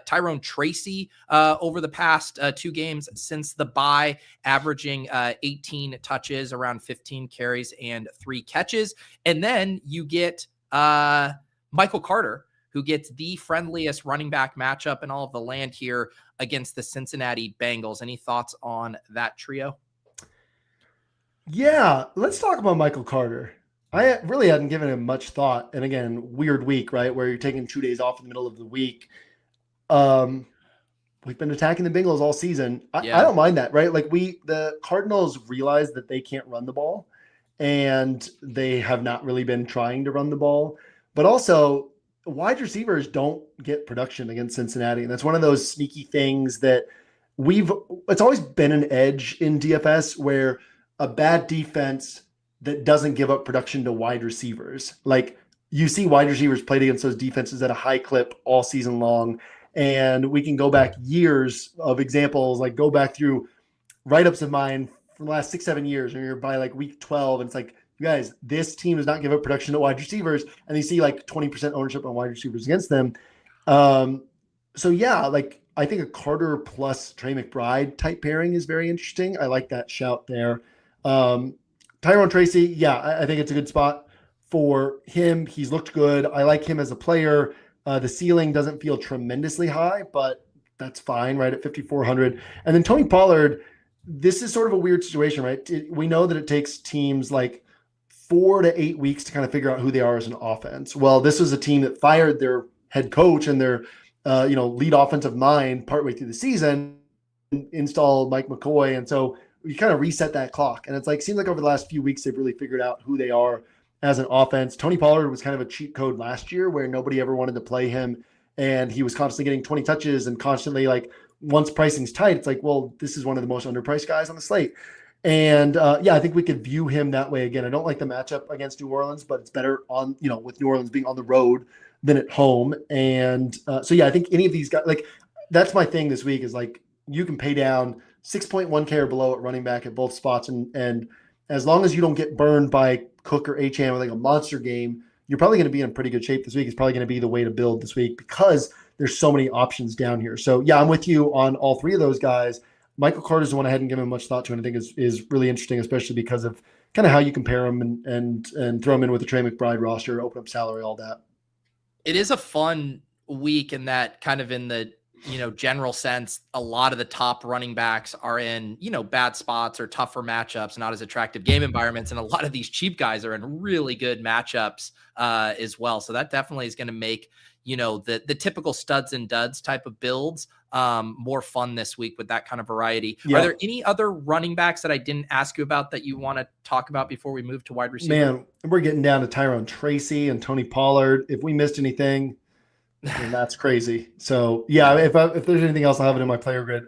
Tyrone Tracy over the past 2 games since the bye, averaging 18 touches, around 15 carries, and 3 catches. And then you get Michael Carter, who gets the friendliest running back matchup in all of the land here against the Cincinnati Bengals. Any thoughts on that trio? Yeah, let's talk about Michael Carter. I really hadn't given him much thought. And again, weird week, right? Where you're taking 2 days off in the middle of the week. We've been attacking the Bengals all season. I don't mind that, right? Like the Cardinals realize that they can't run the ball, and they have not really been trying to run the ball. But also, wide receivers don't get production against Cincinnati. And that's one of those sneaky things that it's always been an edge in DFS where a bad defense that doesn't give up production to wide receivers. Like you see wide receivers played against those defenses at a high clip all season long. And we can go back years of examples, like go back through write-ups of mine from the last 6-7 years, and you're by like week 12. And it's like, you guys, this team does not give up production to wide receivers, and they see like 20% ownership on wide receivers against them. So yeah, like I think a Carter plus Trey McBride type pairing is very interesting. I like that shout there. Tyrone Tracy, yeah, I think it's a good spot for him. He's looked good. I like him as a player. The ceiling doesn't feel tremendously high, but that's fine, right, at 5,400. And then Tony Pollard, this is sort of a weird situation, right? We know that it takes teams like 4 to 8 weeks to kind of figure out who they are as an offense. Well, this was a team that fired their head coach and their lead offensive mind partway through the season, installed Mike McCoy. And so you kind of reset that clock. And it's like, seems like over the last few weeks, they've really figured out who they are as an offense. Tony Pollard was kind of a cheat code last year where nobody ever wanted to play him. And he was constantly getting 20 touches and constantly, like, once pricing's tight, it's like, well, this is one of the most underpriced guys on the slate. And I think we could view him that way again. I don't like the matchup against New Orleans, but it's better on, with New Orleans being on the road than at home. And I think any of these guys, like, that's my thing this week is, like, you can pay down 6.1K or below at running back at both spots. And as long as you don't get burned by Cook or Achane with like a monster game, you're probably going to be in pretty good shape this week. It's probably going to be the way to build this week because there's so many options down here. So yeah, I'm with you on all three of those guys. Michael Carter's the one I hadn't given much thought to, and I think is really interesting, especially because of kind of how you compare him and throw him in with the Trey McBride roster, open up salary, all that. It is a fun week in that kind of in the, general sense, a lot of the top running backs are in, bad spots or tougher matchups, not as attractive game environments. And a lot of these cheap guys are in really good matchups as well. So that definitely is going to make, the typical studs and duds type of builds more fun this week with that kind of variety. Yeah. Are there any other running backs that I didn't ask you about that you want to talk about before we move to wide receiver? Man, we're getting down to Tyrone Tracy and Tony Pollard. If we missed anything, then that's crazy. So yeah, if there's anything else, I'll have it in my player grid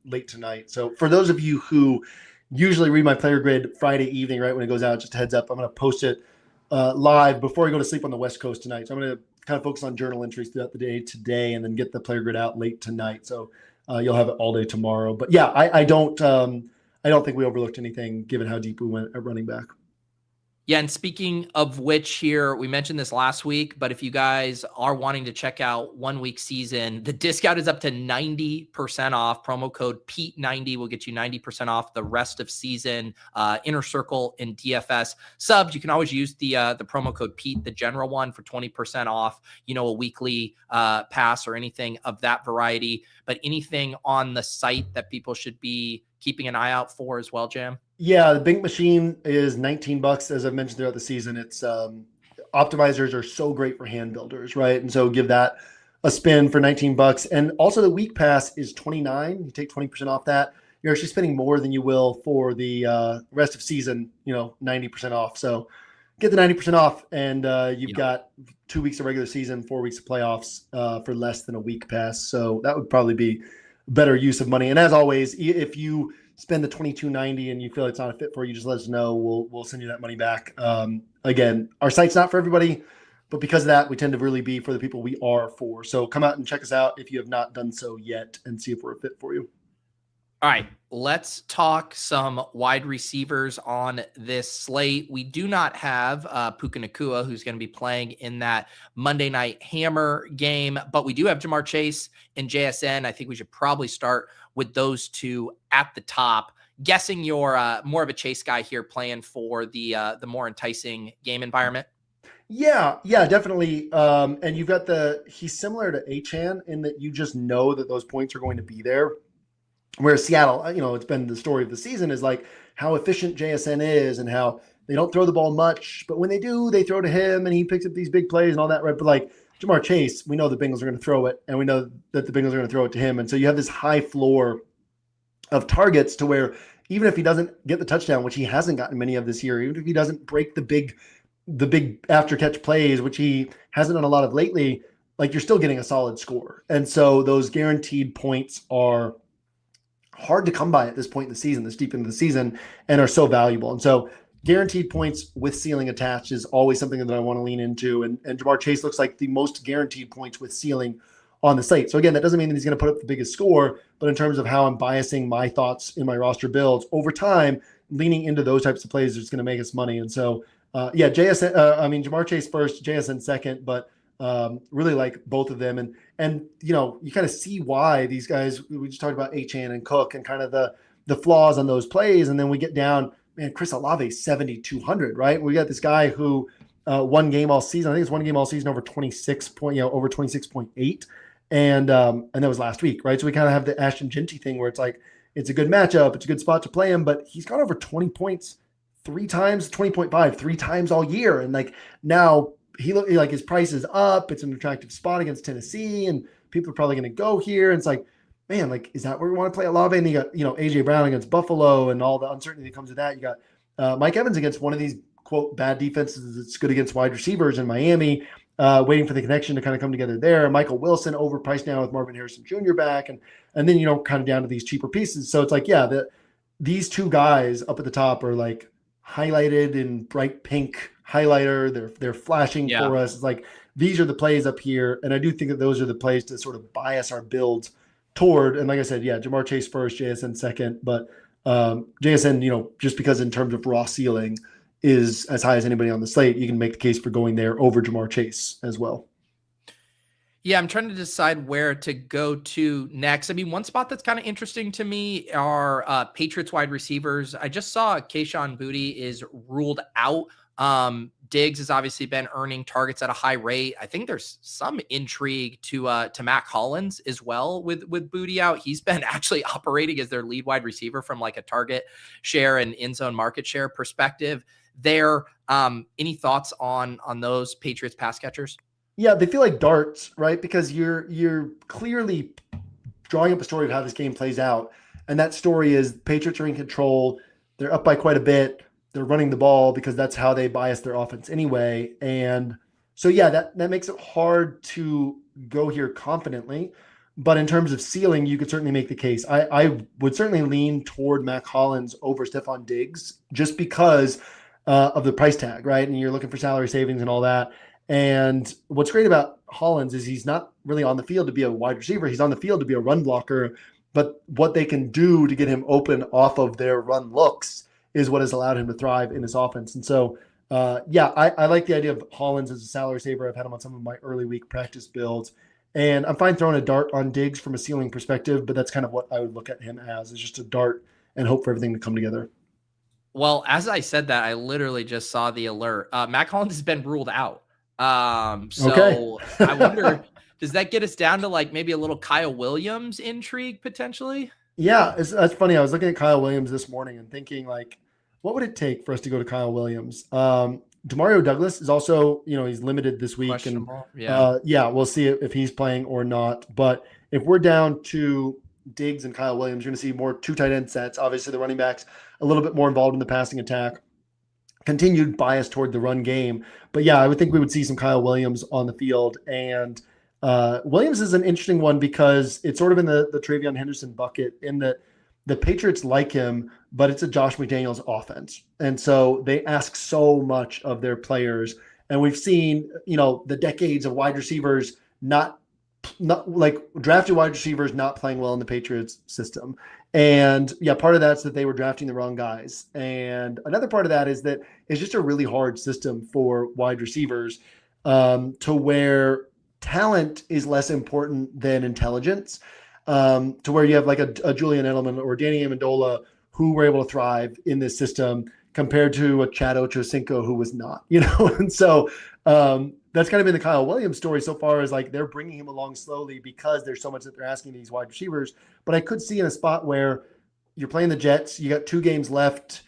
late tonight. So for those of you who usually read my player grid Friday evening, right when it goes out, just a heads up, I'm going to post it live before I go to sleep on the West Coast tonight. So I'm going to kind of focus on journal entries throughout the day today and then get the player grid out late tonight. So you'll have it all day tomorrow. But yeah, I don't think we overlooked anything given how deep we went at running back. Yeah, and speaking of which here, we mentioned this last week, but if you guys are wanting to check out 1 week season, the discount is up to 90% off. Promo code PETE90 will get you 90% off the rest of season, Inner Circle and DFS subs. You can always use the promo code PETE, the general one, for 20% off, a weekly pass or anything of that variety. But anything on the site that people should be keeping an eye out for as well, Jam? Yeah, the Bink Machine is $19, as I've mentioned throughout the season. It's optimizers are so great for hand builders, right? And so give that a spin for $19. And also the week pass is $29. You take 20% off that. You're actually spending more than you will for the rest of season, 90% off. So get the 90% off, and you've got 2 weeks of regular season, 4 weeks of playoffs for less than a week pass. So that would probably be better use of money. And as always, if you spend the $22.90 and you feel it's not a fit for you, just let us know. We'll send you that money back. Again, our site's not for everybody, but because of that, we tend to really be for the people we are for. So come out and check us out if you have not done so yet and see if we're a fit for you. All right, let's talk some wide receivers on this slate. We do not have Puka Nacua, who's going to be playing in that Monday Night Hammer game, but we do have Jamar Chase and JSN. I think we should probably start with those two at the top. Guessing you're more of a Chase guy here, playing for the more enticing game environment. Yeah, definitely. And you've got he's similar to Achane in that you just know that those points are going to be there. Whereas Seattle, it's been the story of the season is like how efficient JSN is and how they don't throw the ball much, but when they do, they throw to him and he picks up these big plays and all that, right? But like Jamar Chase, we know the Bengals are going to throw it, and we know that the Bengals are going to throw it to him. And so you have this high floor of targets to where even if he doesn't get the touchdown, which he hasn't gotten many of this year, even if he doesn't break the big after catch plays, which he hasn't done a lot of lately, like you're still getting a solid score. And so those guaranteed points are hard to come by at this point in the season, this deep into the season, and are so valuable. And so guaranteed points with ceiling attached is always something that I want to lean into. And Jamar Chase looks like the most guaranteed points with ceiling on the slate. So again, that doesn't mean that he's going to put up the biggest score, but in terms of how I'm biasing my thoughts in my roster builds over time, leaning into those types of plays is going to make us money. And so, Jamar Chase first, JSN second, but really like both of them. And you kind of see why these guys, we just talked about Achane and Cook and kind of the flaws on those plays. And then we get down, man, Chris Olave 7,200, right? We got this guy who one game all season. I think it's one game all season over 26.8. And that was last week, right? So we kind of have the Ashton Jeanty thing where it's like, it's a good matchup. It's a good spot to play him, but he's got over 20 points 3 times, 20.5, 3 times all year. And like now, he look like his price is up. It's an attractive spot against Tennessee, and people are probably going to go here. And it's like, man, like, is that where we want to play Olave? And you got, AJ Brown against Buffalo and all the uncertainty that comes with that. You got Mike Evans against one of these quote bad defenses that's good against wide receivers in Miami, waiting for the connection to kind of come together there. Michael Wilson overpriced now with Marvin Harrison Jr. back, and then kind of down to these cheaper pieces. So it's like, yeah, these two guys up at the top are like highlighted in bright pink highlighter. They're flashing for us. It's like these are the plays up here, and I do think that those are the plays to sort of bias our builds toward. And like I said, yeah, Jamar Chase first, JSN second, but JSN, just because in terms of raw ceiling is as high as anybody on the slate, you can make the case for going there over Jamar Chase as well. Yeah, I'm trying to decide where to go to next. I mean, one spot that's kind of interesting to me are Patriots wide receivers. I just saw Kayshon Boutte is ruled out. Diggs has obviously been earning targets at a high rate. I think there's some intrigue to Matt Collins as well with Boutte out. He's been actually operating as their lead wide receiver from like a target share and in zone market share perspective there. Any thoughts on those Patriots pass catchers? Yeah, they feel like darts, right? Because you're clearly drawing up a story of how this game plays out. And that story is Patriots are in control. They're up by quite a bit. They're running the ball because that's how they bias their offense anyway. And so, yeah, that makes it hard to go here confidently. But in terms of ceiling, you could certainly make the case. I would certainly lean toward Matt Collins over Stephon Diggs just because of the price tag, right? And you're looking for salary savings and all that. And what's great about Hollins is he's not really on the field to be a wide receiver. He's on the field to be a run blocker. But what they can do to get him open off of their run looks is what has allowed him to thrive in his offense. And so, I like the idea of Hollins as a salary saver. I've had him on some of my early week practice builds. And I'm fine throwing a dart on Diggs from a ceiling perspective, but that's kind of what I would look at him as, is just a dart and hope for everything to come together. Well, as I said that, I literally just saw the alert. Matt Collins has been ruled out. So I wonder, does that get us down to like maybe a little Kyle Williams intrigue potentially? Yeah, that's funny. I was looking at Kyle Williams this morning and thinking like, what would it take for us to go to Kyle Williams? Demario Douglas is also, he's limited this week, and we'll see if he's playing or not. But if we're down to Diggs and Kyle Williams, you're going to see more 2 tight end sets. Obviously, the running backs a little bit more involved in the passing attack. Continued bias toward the run game. But yeah, I would think we would see some Kyle Williams on the field. And Williams is an interesting one because it's sort of in the Travion Henderson bucket in that the Patriots like him, but it's a Josh McDaniels offense. And so they ask so much of their players. And we've seen, the decades of wide receivers not like drafted wide receivers not playing well in the Patriots system. And yeah, part of that's that they were drafting the wrong guys. And another part of that is that it's just a really hard system for wide receivers to where talent is less important than intelligence, to where you have like a Julian Edelman or Danny Amendola who were able to thrive in this system compared to a Chad Ochocinco who was not, and so that's kind of been the Kyle Williams story so far, is like they're bringing him along slowly because there's so much that they're asking these wide receivers. But I could see in a spot where you're playing the Jets, you got 2 games left,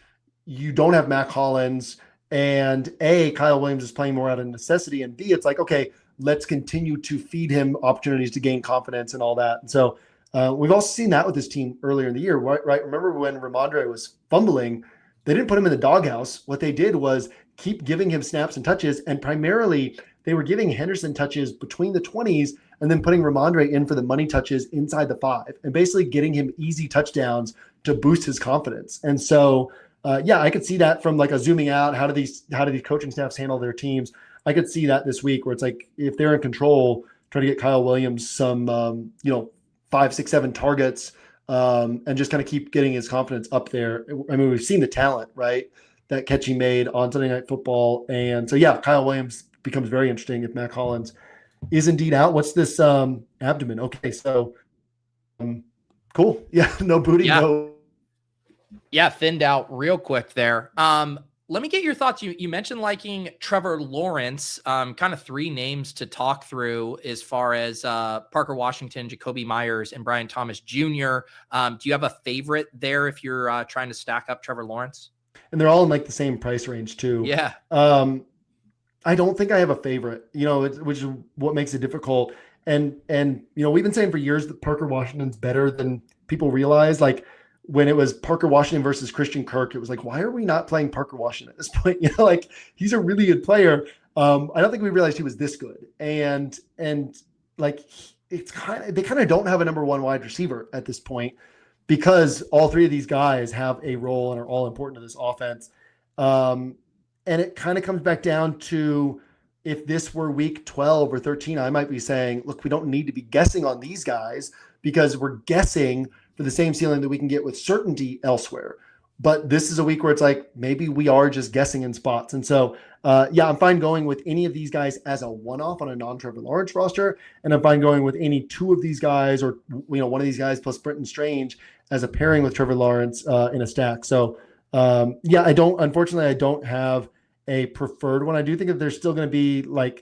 you don't have Matt Collins, and A, Kyle Williams is playing more out of necessity, and B, it's like, okay, let's continue to feed him opportunities to gain confidence and all that. And so we've also seen that with this team earlier in the year, right? Remember when Ramondre was fumbling, they didn't put him in the doghouse. What they did was keep giving him snaps and touches, and primarily they were giving Henderson touches between the 20s and then putting Ramondre in for the money touches inside the 5 and basically getting him easy touchdowns to boost his confidence. And so, I could see that from like a zooming out. How do these coaching staffs handle their teams? I could see that this week where it's like, if they're in control, try to get Kyle Williams some, 5, 6, 7 targets and just kind of keep getting his confidence up there. I mean, we've seen the talent, right, that Ketchy made on Sunday Night Football. And so, yeah, Kyle Williams becomes very interesting if Matt Collins is indeed out. What's this abdomen? Okay, so cool. Yeah, no Boutte. Yeah. No. Yeah, thinned out real quick there. Let me get your thoughts. You mentioned liking Trevor Lawrence, kind of 3 names to talk through as far as Parker Washington, Jacoby Myers, and Brian Thomas Jr. Do you have a favorite there if you're trying to stack up Trevor Lawrence? And they're all in like the same price range too. Yeah. I don't think I have a favorite, which is what makes it difficult. And we've been saying for years that Parker Washington's better than people realize. Like when it was Parker Washington versus Christian Kirk, it was like, why are we not playing Parker Washington at this point? Like he's a really good player. I don't think we realized he was this good. And like they kind of don't have a number one wide receiver at this point because all three of these guys have a role and are all important to this offense. And it kind of comes back down to if this were week 12 or 13, I might be saying, look, we don't need to be guessing on these guys because we're guessing for the same ceiling that we can get with certainty elsewhere. But this is a week where it's like, maybe we are just guessing in spots. And so, I'm fine going with any of these guys as a one-off on a non-Trevor Lawrence roster. And I'm fine going with any two of these guys or, one of these guys plus Brenton Strange as a pairing with Trevor Lawrence in a stack. So, I don't have a preferred one. I do think that there's still going to be we're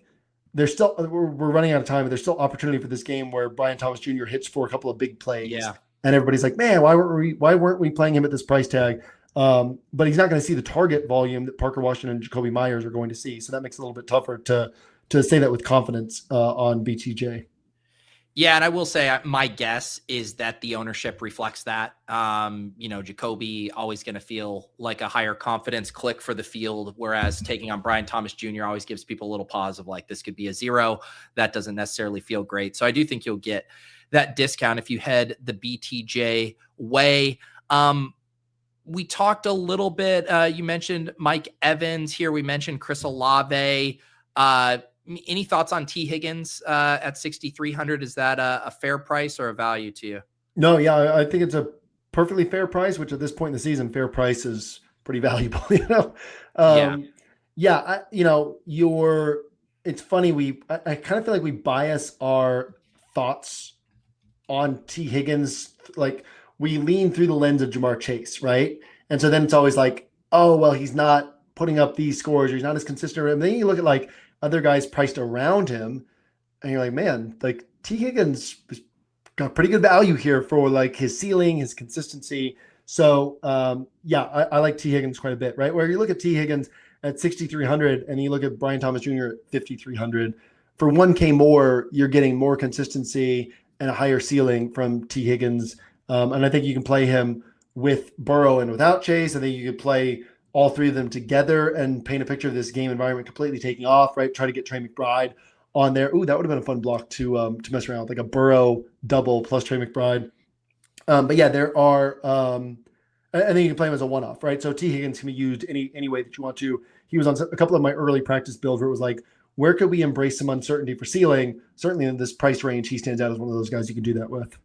running out of time, but there's still opportunity for this game where Brian Thomas Jr. hits for a couple of big plays. Yeah. And everybody's like, man, why weren't we playing him at this price tag? But he's not going to see the target volume that Parker Washington and Jacoby Myers are going to see. So that makes it a little bit tougher to say that with confidence on BTJ. Yeah, and I will say my guess is that the ownership reflects that. Jacoby always going to feel like a higher confidence click for the field, whereas taking on Brian Thomas Jr. always gives people a little pause of like, this could be a 0. That doesn't necessarily feel great. So I do think you'll get that discount if you head the BTJ way. We talked a little bit. You mentioned Mike Evans here. We mentioned Chris Olave. Any thoughts on T. Higgins at 6,300? Is that a fair price or a value to you? No, yeah, I think it's a perfectly fair price, which at this point in the season, fair price is pretty valuable. It's funny. I kind of feel like we bias our thoughts on T. Higgins. Like we lean through the lens of Jamar Chase, right? And so then it's always like, oh, well, he's not putting up these scores or he's not as consistent. And then you look at like other guys priced around him and you're like, man, like T. Higgins got pretty good value here for like his ceiling, his consistency. So I like T. Higgins quite a bit, right? Where you look at T. Higgins at 6,300 and you look at Brian Thomas Jr. at 5,300 for 1K more, you're getting more consistency and a higher ceiling from T. Higgins. And I think you can play him with Burrow and without Chase. I think you could play all three of them together and paint a picture of this game environment completely taking off, right? Try to get Trey McBride on there. Ooh, that would have been a fun block to mess around with, like a Burrow double plus Trey McBride. There are, and then you can play him as a one-off, right? So T. Higgins can be used any way that you want to. He was on a couple of my early practice builds where it was like, where could we embrace some uncertainty for ceiling? Certainly in this price range, he stands out as one of those guys you can do that with.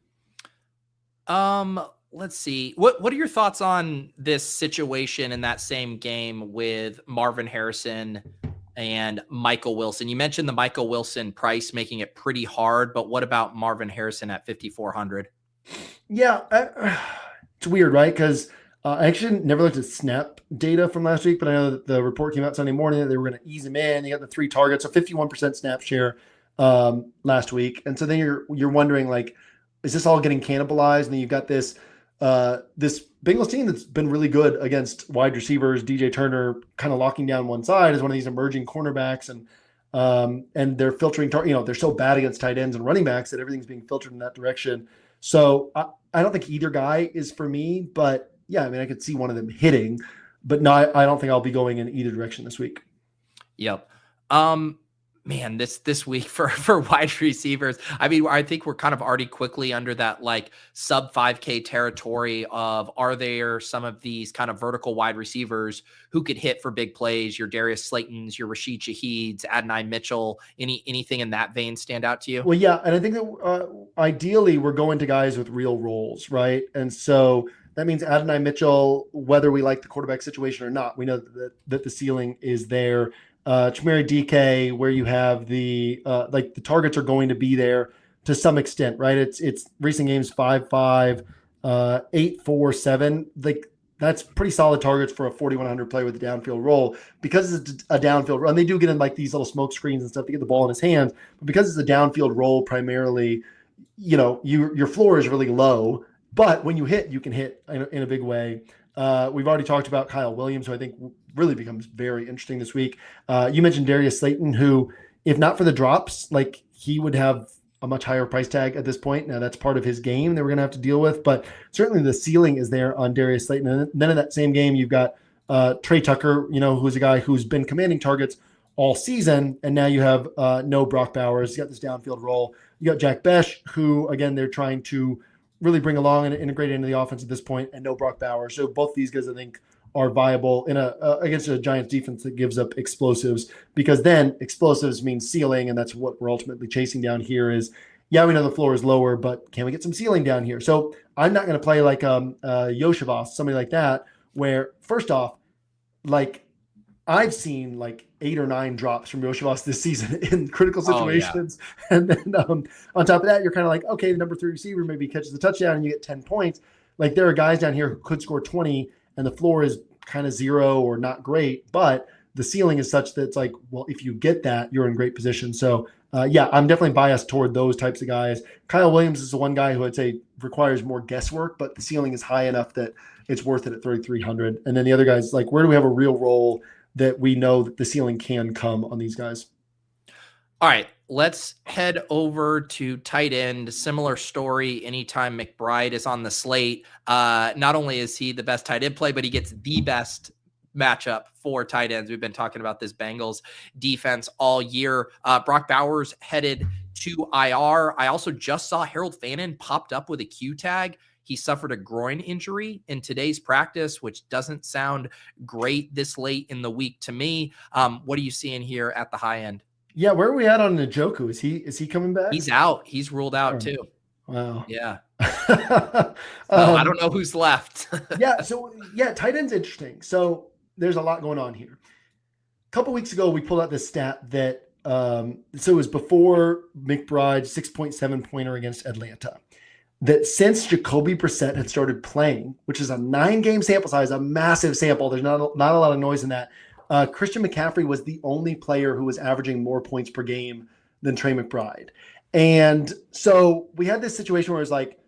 Let's see. What are your thoughts on this situation in that same game with Marvin Harrison and Michael Wilson? You mentioned the Michael Wilson price making it pretty hard, but what about Marvin Harrison at 5,400? Yeah, it's weird, right? Because I actually never looked at snap data from last week, but I know that the report came out Sunday morning that they were going to ease him in. They got the 3 targets, so 51% snap share last week. And so then you're wondering, like, is this all getting cannibalized? And then you've got this Bengals team that's been really good against wide receivers. DJ Turner kind of locking down one side as one of these emerging cornerbacks, and they're filtering. They're so bad against tight ends and running backs that everything's being filtered in that direction. So I don't think either guy is for me, but yeah, I mean, I could see one of them hitting, but no, I don't think I'll be going in either direction this week. Yep. Man, this week for wide receivers, I mean, I think we're kind of already quickly under that like sub 5K territory of, are there some of these kind of vertical wide receivers who could hit for big plays? Your Darius Slaytons, your Rashid Shaheeds, Adonai Mitchell, anything in that vein stand out to you? Well, yeah. And I think that ideally we're going to guys with real roles, right? And so that means Adonai Mitchell, whether we like the quarterback situation or not, we know that the ceiling is there. Chimere DK, where you have the targets are going to be there to some extent, right? It's recent games 5-5, 8-4-7. Like that's pretty solid targets for a 4,100 play with a downfield roll because it's a downfield run. They do get in like these little smoke screens and stuff to get the ball in his hands, but because it's a downfield roll primarily, your floor is really low. But when you hit, you can hit in a big way. We've already talked about Kyle Williams, who I think really becomes very interesting this week. You mentioned Darius Slayton, who, if not for the drops, like he would have a much higher price tag at this point. Now that's part of his game that we're going to have to deal with, but certainly the ceiling is there on Darius Slayton. And then in that same game, you've got Trey Tucker, who's a guy who's been commanding targets all season. And now you have no Brock Bowers. You got this downfield role. You got Jack Besh, who, again, they're trying to really bring along and integrate into the offense at this point, and no Brock Bowers. So both these guys, I think, are viable in against a Giants defense that gives up explosives, because then explosives means ceiling, and that's what we're ultimately chasing down here is, yeah, we know the floor is lower, but can we get some ceiling down here? So I'm not going to play like Yoshivas, somebody like that, where first off, like I've seen like 8 or 9 drops from Yoshivas this season in critical situations. Oh, yeah. And then on top of that, you're kind of like, okay, the number 3 receiver maybe catches the touchdown and you get 10 points. Like there are guys down here who could score 20 and the floor is kind of 0 or not great, but the ceiling is such that it's like, well, if you get that, you're in great position. So yeah, I'm definitely biased toward those types of guys. Kyle Williams is the one guy who I'd say requires more guesswork, but the ceiling is high enough that it's worth it at 3,300. And then the other guys, like, where do we have a real role that we know that the ceiling can come on these guys? All right, let's head over to tight end. Similar story. Anytime McBride is on the slate, not only is he the best tight end play, but he gets the best matchup for tight ends. We've been talking about this Bengals defense all year. Brock Bowers headed to IR. I also just saw Harold Fannin popped up with a Q tag. He suffered a groin injury in today's practice, which doesn't sound great this late in the week to me. What are you seeing here at the high end? Yeah, where are we at on Njoku? Is he coming back? He's out. He's ruled out too. Wow. Yeah. I don't know who's left. Tight end's interesting. So there's a lot going on here. A couple weeks ago, we pulled out this stat that so it was before McBride's 6.7 pointer against Atlanta, that since Jacoby Brissett had started playing, which is a 9-game sample size, a massive sample, there's not a lot of noise in that, Christian McCaffrey was the only player who was averaging more points per game than Trey McBride. And so we had this situation where it's like,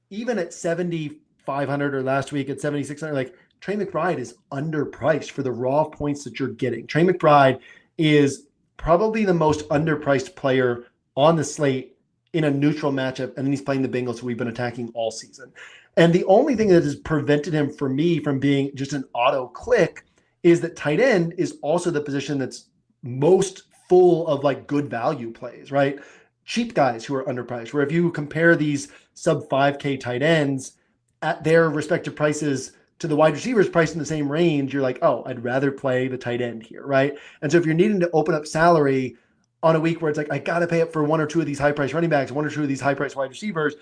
even at 7,500 or last week at 7,600, like Trey McBride is underpriced for the raw points that you're getting. Trey McBride is probably the most underpriced player on the slate in a neutral matchup, and then he's playing the Bengals, who we've been attacking all season. And the only thing that has prevented him from me from being just an auto click is that tight end is also the position that's most full of like good value plays, right? Cheap guys who are underpriced, where if you compare these sub 5K tight ends at their respective prices to the wide receivers priced in the same range, you're like, oh, I'd rather play the tight end here, right? And so if you're needing to open up salary on a week where it's like, I got to pay up for 1 or 2 of these high price running backs, 1 or 2 of these high price wide receivers,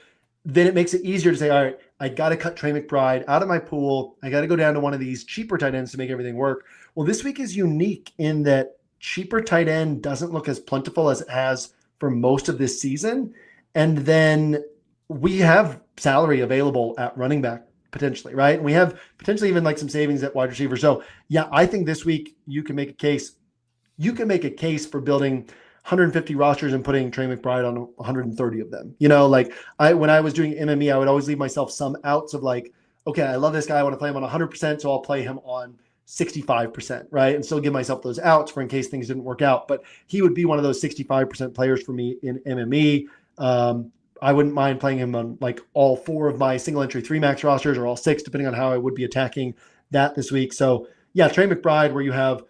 then it makes it easier to say, all right, I got to cut Trey McBride out of my pool. I got to go down to one of these cheaper tight ends to make everything work. Well, this week is unique in that cheaper tight end doesn't look as plentiful as it has for most of this season. And then we have salary available at running back potentially, right? And we have potentially even like some savings at wide receiver. So yeah, I think this week you can make a case. You can make a case for building 150 rosters and putting Trey McBride on 130 of them. Like when I was doing MME, I would always leave myself some outs of like, okay, I love this guy. I want to play him on 100%. So I'll play him on 65%, right? And still give myself those outs for in case things didn't work out. But he would be one of those 65% players for me in MME. I wouldn't mind playing him on like all 4 of my single entry 3 max rosters, or all 6, depending on how I would be attacking that this week. So yeah, Trey McBride, where you have,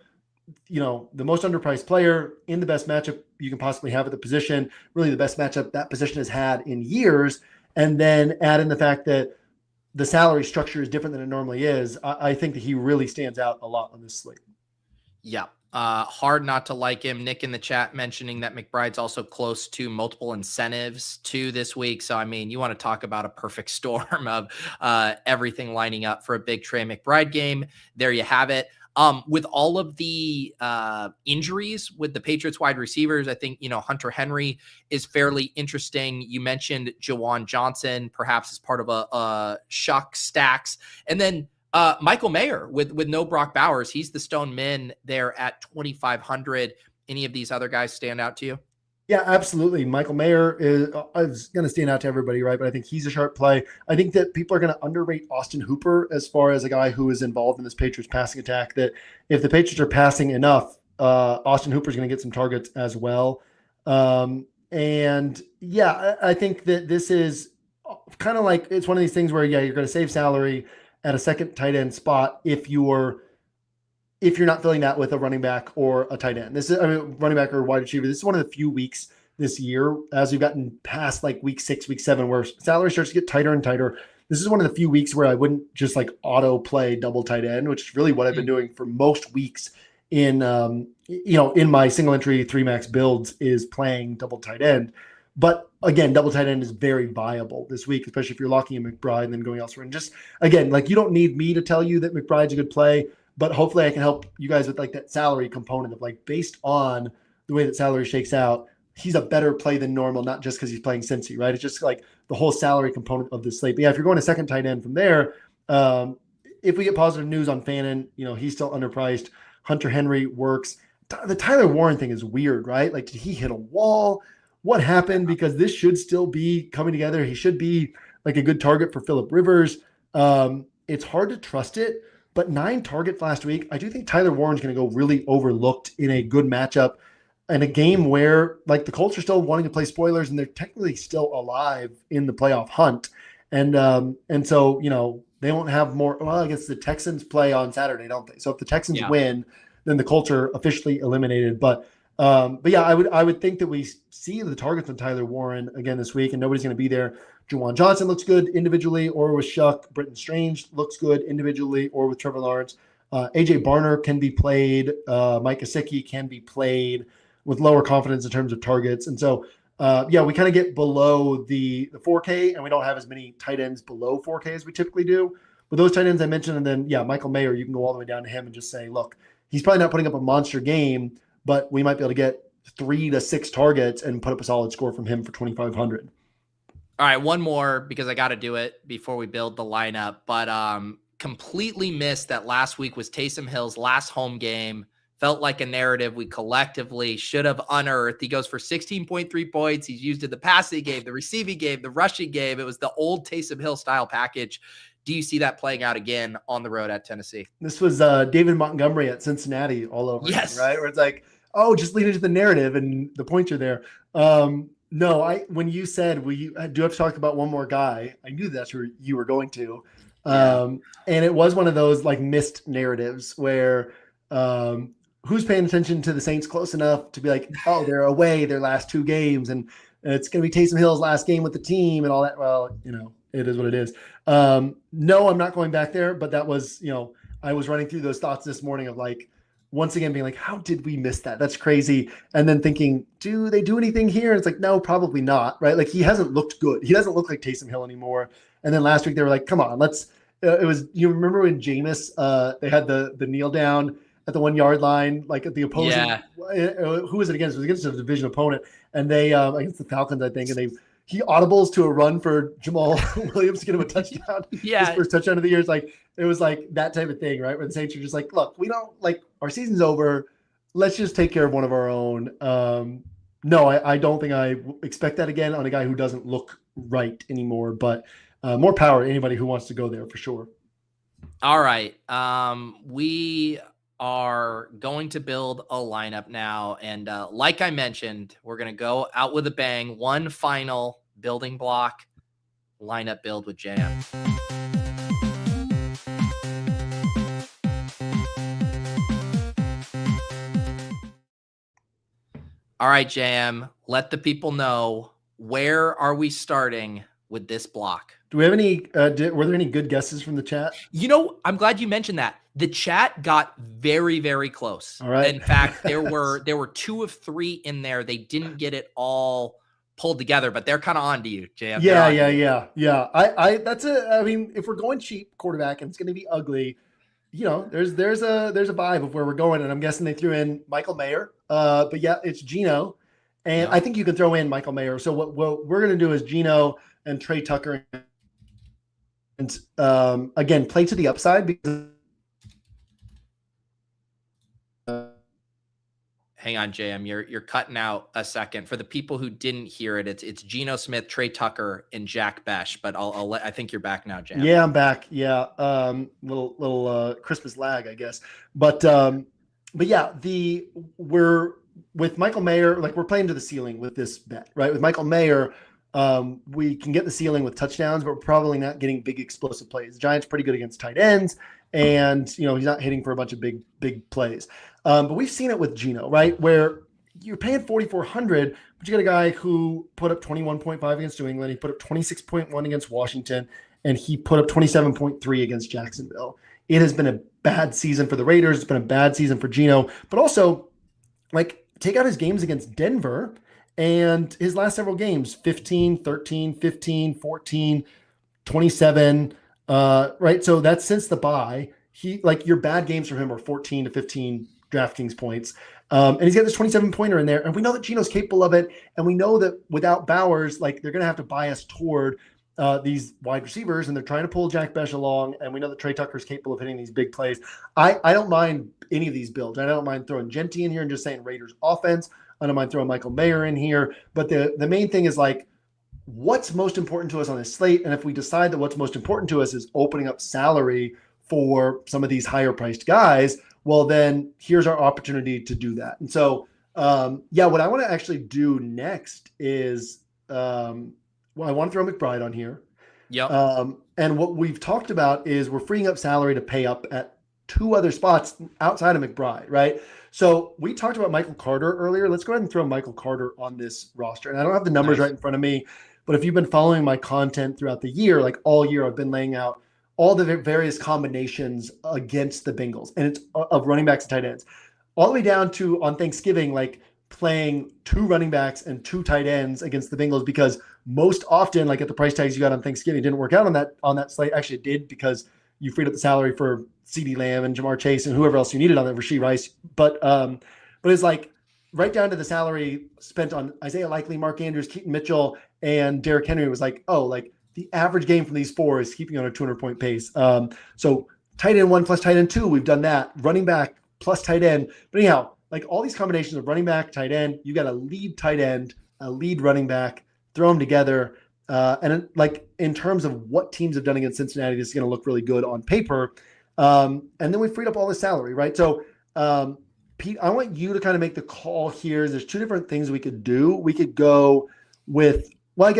the most underpriced player in the best matchup you can possibly have at the position, really the best matchup that position has had in years. And then add in the fact that the salary structure is different than it normally is. I think that he really stands out a lot on this slate. Yeah. Hard not to like him. Nick in the chat mentioning that McBride's also close to multiple incentives too this week. So, I mean, you want to talk about a perfect storm of everything lining up for a big Trey McBride game. There you have it. With all of the injuries with the Patriots wide receivers, I think, Hunter Henry is fairly interesting. You mentioned Jawan Johnson, perhaps as part of a Shuck stacks. And then Michael Mayer with no Brock Bowers. He's the stone min there at 2,500. Any of these other guys stand out to you? Yeah, absolutely. Michael Mayer is going to stand out to everybody, right? But I think he's a sharp play. I think that people are going to underrate Austin Hooper as far as a guy who is involved in this Patriots passing attack. That if the Patriots are passing enough, Austin Hooper is going to get some targets as well. And yeah, I think that this is kind of like it's one of these things where you're going to save salary at a second tight end spot if you're not filling that with a running back or a tight end. This is running back or wide receiver. This is one of the few weeks this year as we've gotten past like week 6, week 7, where salary starts to get tighter and tighter. This is one of the few weeks where I wouldn't just like auto play double tight end, which is really what I've been doing for most weeks in my single entry 3 max builds is playing double tight end. But again, double tight end is very viable this week, especially if you're locking in McBride and then going elsewhere. And just again, like you don't need me to tell you that McBride's a good play. But hopefully I can help you guys with like that salary component of like based on the way that salary shakes out, he's a better play than normal, not just because he's playing Cincy, right? It's just like the whole salary component of this slate. But yeah, if you're going a second tight end from there, if we get positive news on Fannin, he's still underpriced. Hunter Henry works. The Tyler Warren thing is weird, right? Like, did he hit a wall? What happened? Because this should still be coming together. He should be like a good target for Phillip Rivers. It's hard to trust it. But 9 targets last week, I do think Tyler Warren's going to go really overlooked in a good matchup and a game where like the Colts are still wanting to play spoilers and they're technically still alive in the playoff hunt. And so, they won't have more. Well, I guess the Texans play on Saturday, don't they? So if the Texans win, then the Colts are officially eliminated. But yeah, I would think that we see the targets on Tyler Warren again this week and nobody's going to be there. Juwan Johnson looks good individually or with Shuck. Britton Strange looks good individually or with Trevor Lawrence. AJ Barner can be played. Mike Gesicki can be played with lower confidence in terms of targets. And so, we kind of get below the 4K and we don't have as many tight ends below 4K as we typically do. But those tight ends I mentioned, and then, Michael Mayer, you can go all the way down to him and just say, look, he's probably not putting up a monster game, but we might be able to get 3 to 6 targets and put up a solid score from him for 2,500. All right, one more because I got to do it before we build the lineup. But completely missed that last week was Taysom Hill's last home game. Felt like a narrative we collectively should have unearthed. He goes for 16.3 points. He's used in the passing game, the receiving game, the rushing game. It was the old Taysom Hill style package. Do you see that playing out again on the road at Tennessee? This was David Montgomery at Cincinnati all over again, right? Where it's like, oh, just lean into the narrative and the points are there. No, when you said we do have to talk about one more guy, I knew that's where you were going to. And it was one of those like missed narratives where who's paying attention to the Saints close enough to be like, oh, they're away their last 2 games and it's going to be Taysom Hill's last game with the team and all that. Well, it is what it is. No, I'm not going back there, but that was, I was running through those thoughts this morning of like, once again, being like, how did we miss that? That's crazy. And then thinking, do they do anything here? And it's like, no, probably not. Right. Like he hasn't looked good. He doesn't look like Taysom Hill anymore. And then last week they were like, come on, it was, you remember when Jameis, they had the kneel down at the 1 yard line, like at the opposing, who was it against? It was against a division opponent. And they, against the Falcons, I think. And he audibles to a run for Jamal Williams to get him a touchdown. His first touchdown of the year. It's like, it was like that type of thing, right? Where the Saints are just like, look, we don't like our season's over. Let's just take care of one of our own. No, I don't think I expect that again on a guy who doesn't look right anymore, but more power to anybody who wants to go there for sure. All right. We are going to build a lineup now. And like I mentioned, we're going to go out with a bang. One final building block, lineup build with Jam. All right, Jam, let the people know, where are we starting with this block? Do we have any, were there any good guesses from the chat? I'm glad you mentioned that. The chat got very, very close. All right. In fact, there were 2 of 3 in there. They didn't get it all pulled together, but they're kind of on to you, Jam. Yeah. I mean, if we're going cheap quarterback and it's going to be ugly, there's a vibe of where we're going. And I'm guessing they threw in Michael Mayer. But yeah, it's Geno. And I think you can throw in Michael Mayer. So what we're going to do is Geno and Trey Tucker. And again, play to the upside because Hang on, JM. You're cutting out a second. For the people who didn't hear it, it's Geno Smith, Trey Tucker, and Jack Besh. But I think you're back now, JM. Yeah, I'm back. Yeah, little Christmas lag, I guess. But yeah, we're with Michael Mayer, like we're playing to the ceiling with this bet, right? With Michael Mayer, we can get the ceiling with touchdowns, but we're probably not getting big explosive plays. The Giants pretty good against tight ends, and he's not hitting for a bunch of big plays. But we've seen it with Geno, right? Where you're paying $4,400, but you got a guy who put up 21.5 against New England. He put up 26.1 against Washington, and he put up 27.3 against Jacksonville. It has been a bad season for the Raiders. It's been a bad season for Geno, but also like take out his games against Denver and his last several games, 15, 13, 15, 14, 27, right? So that's since the bye. Your bad games for him are 14 to 15 DraftKings points. And he's got this 27-pointer in there. And we know that Geno's capable of it. And we know that without Bowers, like they're going to have to bias toward these wide receivers, and they're trying to pull Jack Besh along. And we know that Trey Tucker is capable of hitting these big plays. I don't mind any of these builds. I don't mind throwing Jeanty in here and just saying Raiders offense. I don't mind throwing Michael Mayer in here. But the main thing is like, what's most important to us on this slate? And if we decide that what's most important to us is opening up salary for some of these higher priced guys, well, then here's our opportunity to do that. And so, what I want to actually do next is, I want to throw McBride on here. Yep. And what we've talked about is we're freeing up salary to pay up at two other spots outside of McBride, right? So we talked about Michael Carter earlier. Let's go ahead and throw Michael Carter on this roster. And I don't have the numbers right in front of me, but if you've been following my content throughout the year, like all year, I've been laying out all the various combinations against the Bengals, and it's of running backs and tight ends, all the way down to on Thanksgiving, like playing two running backs and two tight ends against the Bengals, because most often, like at the price tags you got on Thanksgiving, it didn't work out on that slate. Actually, it did, because you freed up the salary for CeeDee Lamb and Jamar Chase and whoever else you needed on there, Rashee Rice. But it's like right down to the salary spent on Isaiah Likely, Mark Andrews, Keaton Mitchell, and Derrick Henry. Was like, the average game from these four is keeping on a 200-point pace. So tight end 1 plus tight end 2, we've done that. Running back plus tight end. But anyhow, like all these combinations of running back, tight end, you got a lead tight end, a lead running back, throw them together. And like in terms of what teams have done against Cincinnati, this is going to look really good on paper. And then we freed up all the salary, right? So Pete, I want you to kind of make the call here. There's two different things we could do. We could go with, let's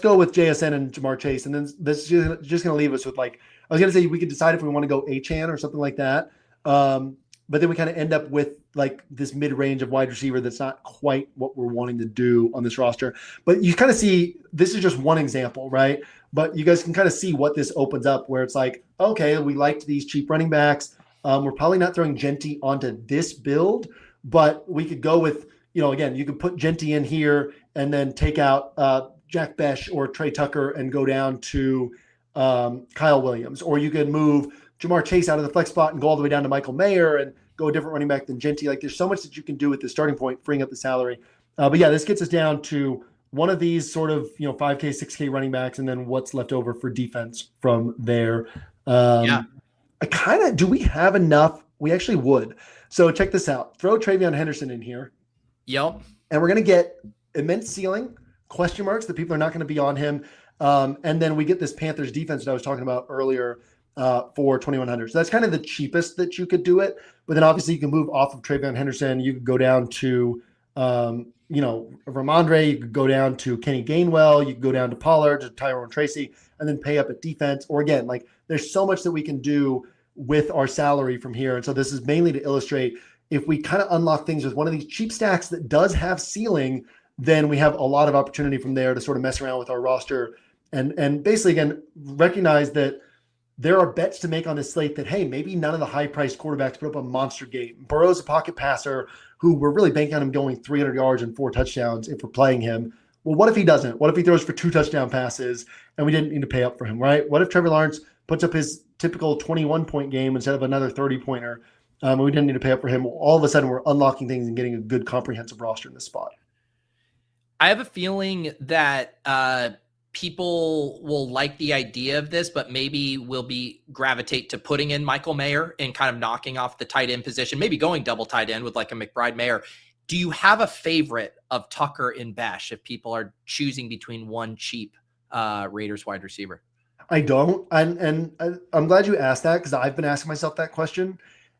go with JSN and Jamar Chase. And then this is just going to leave us with like, I was going to say we could decide if we want to go Achane or something like that. But then we kind of end up with like this mid-range of wide receiver that's not quite what we're wanting to do on this roster. But you kind of see, this is just one example, right? But you guys can kind of see what this opens up, where it's like, okay, we liked these cheap running backs. We're probably not throwing Jeanty onto this build, but we could go with, again, you could put Jeanty in here and then take out Jack Besh or Trey Tucker and go down to Kyle Williams. Or you could move Jamar Chase out of the flex spot and go all the way down to Michael Mayer and go a different running back than Jeanty. Like there's so much that you can do with the starting point, freeing up the salary. But yeah, this gets us down to one of these sort of, 5K, 6K running backs, and then what's left over for defense from there. Do we have enough? We actually would. So check this out. Throw Travion Henderson in here. Yep. And we're going to get immense ceiling, question marks, that people are not going to be on him. And then we get this Panthers defense that I was talking about earlier for 2,100. So that's kind of the cheapest that you could do it. But then obviously you can move off of Travion Henderson. You could go down to, Ramondre. You could go down to Kenny Gainwell. You could go down to Pollard, to Tyrone Tracy, and then pay up at defense. Or again, like there's so much that we can do with our salary from here. And so this is mainly to illustrate, if we kind of unlock things with one of these cheap stacks that does have ceiling, then we have a lot of opportunity from there to sort of mess around with our roster and basically, again, recognize that there are bets to make on this slate that, hey, maybe none of the high-priced quarterbacks put up a monster game. Burrow's a pocket passer who we're really banking on him going 300 yards and 4 touchdowns if we're playing him. Well, what if he doesn't? What if he throws for 2 touchdown passes and we didn't need to pay up for him, right? What if Trevor Lawrence puts up his typical 21-point game instead of another 30-pointer and we didn't need to pay up for him? All of a sudden, we're unlocking things and getting a good comprehensive roster in this spot. I have a feeling that people will like the idea of this, but maybe will gravitate to putting in Michael Mayer and kind of knocking off the tight end position, maybe going double tight end with like a McBride Mayer. Do you have a favorite of Tucker and Besh if people are choosing between one cheap Raiders wide receiver? I don't. And I'm glad you asked that, because I've been asking myself that question.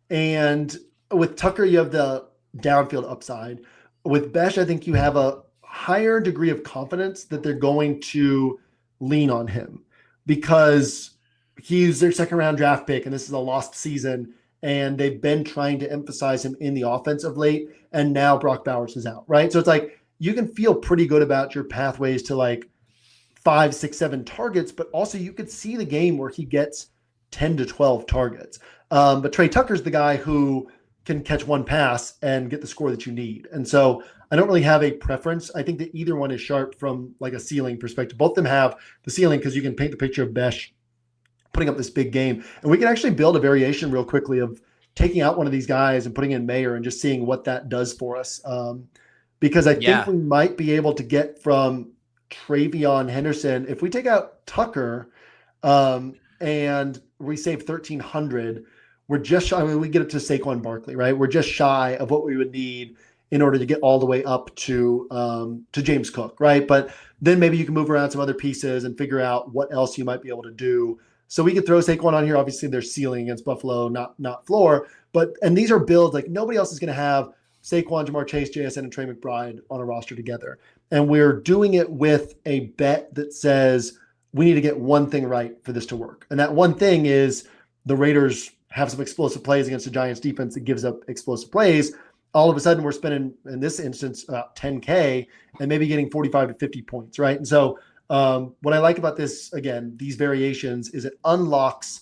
And with Tucker, you have the downfield upside. With Besh, I think you have a higher degree of confidence that they're going to lean on him, because he's their second round draft pick and this is a lost season, and they've been trying to emphasize him in the offense of late, and now Brock Bowers is out, right? So it's like you can feel pretty good about your pathways to like 5, 6, 7 targets, but also you could see the game where he gets 10 to 12 targets. But Trey Tucker's the guy who can catch one pass and get the score that you need. And so I don't really have a preference. I think that either one is sharp from like a ceiling perspective. Both of them have the ceiling, because you can paint the picture of Besh putting up this big game. And we can actually build a variation real quickly of taking out one of these guys and putting in Mayer and just seeing what that does for us. Because I think we might be able to get from Travion Henderson, if we take out Tucker and we save 1,300, we're just shy. I mean, we get it to Saquon Barkley, right? We're just shy of what we would need in order to get all the way up to James Cook, right? But then maybe you can move around some other pieces and figure out what else you might be able to do. So we could throw Saquon on here. Obviously, their ceiling against Buffalo, not floor. And these are builds like nobody else is going to have Saquon, Jamar Chase, JSN, and Trey McBride on a roster together. And we're doing it with a bet that says we need to get one thing right for this to work. And that one thing is the Raiders have some explosive plays against the Giants defense that gives up explosive plays. All of a sudden we're spending, in this instance, about 10K and maybe getting 45 to 50 points, right? And so what I like about this, again, these variations, is it unlocks,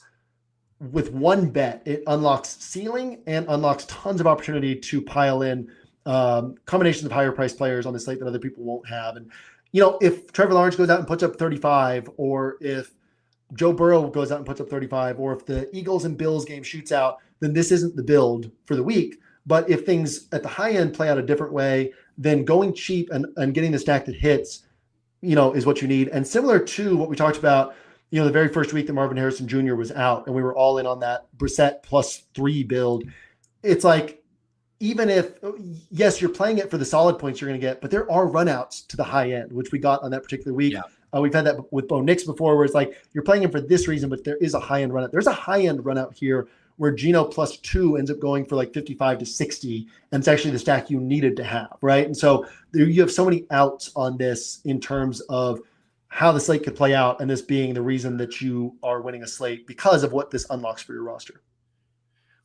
with one bet, it unlocks ceiling and unlocks tons of opportunity to pile in combinations of higher priced players on the slate that other people won't have. And, if Trevor Lawrence goes out and puts up 35, or if Joe Burrow goes out and puts up 35, or if the Eagles and Bills game shoots out, then this isn't the build for the week. But if things at the high end play out a different way, then going cheap and getting the stack that hits, is what you need. And similar to what we talked about, the very first week that Marvin Harrison Jr. was out and we were all in on that Brissett +3 build, it's like, even if, yes, you're playing it for the solid points you're going to get, but there are runouts to the high end, which we got on that particular week. Yeah. We've had that with Bo Nix before, where it's like you're playing him for this reason, but there is a high end runout. There's a high end runout here where Geno +2 ends up going for like 55 to 60, and it's actually the stack you needed to have, right? And so you have so many outs on this in terms of how the slate could play out, and this being the reason that you are winning a slate because of what this unlocks for your roster.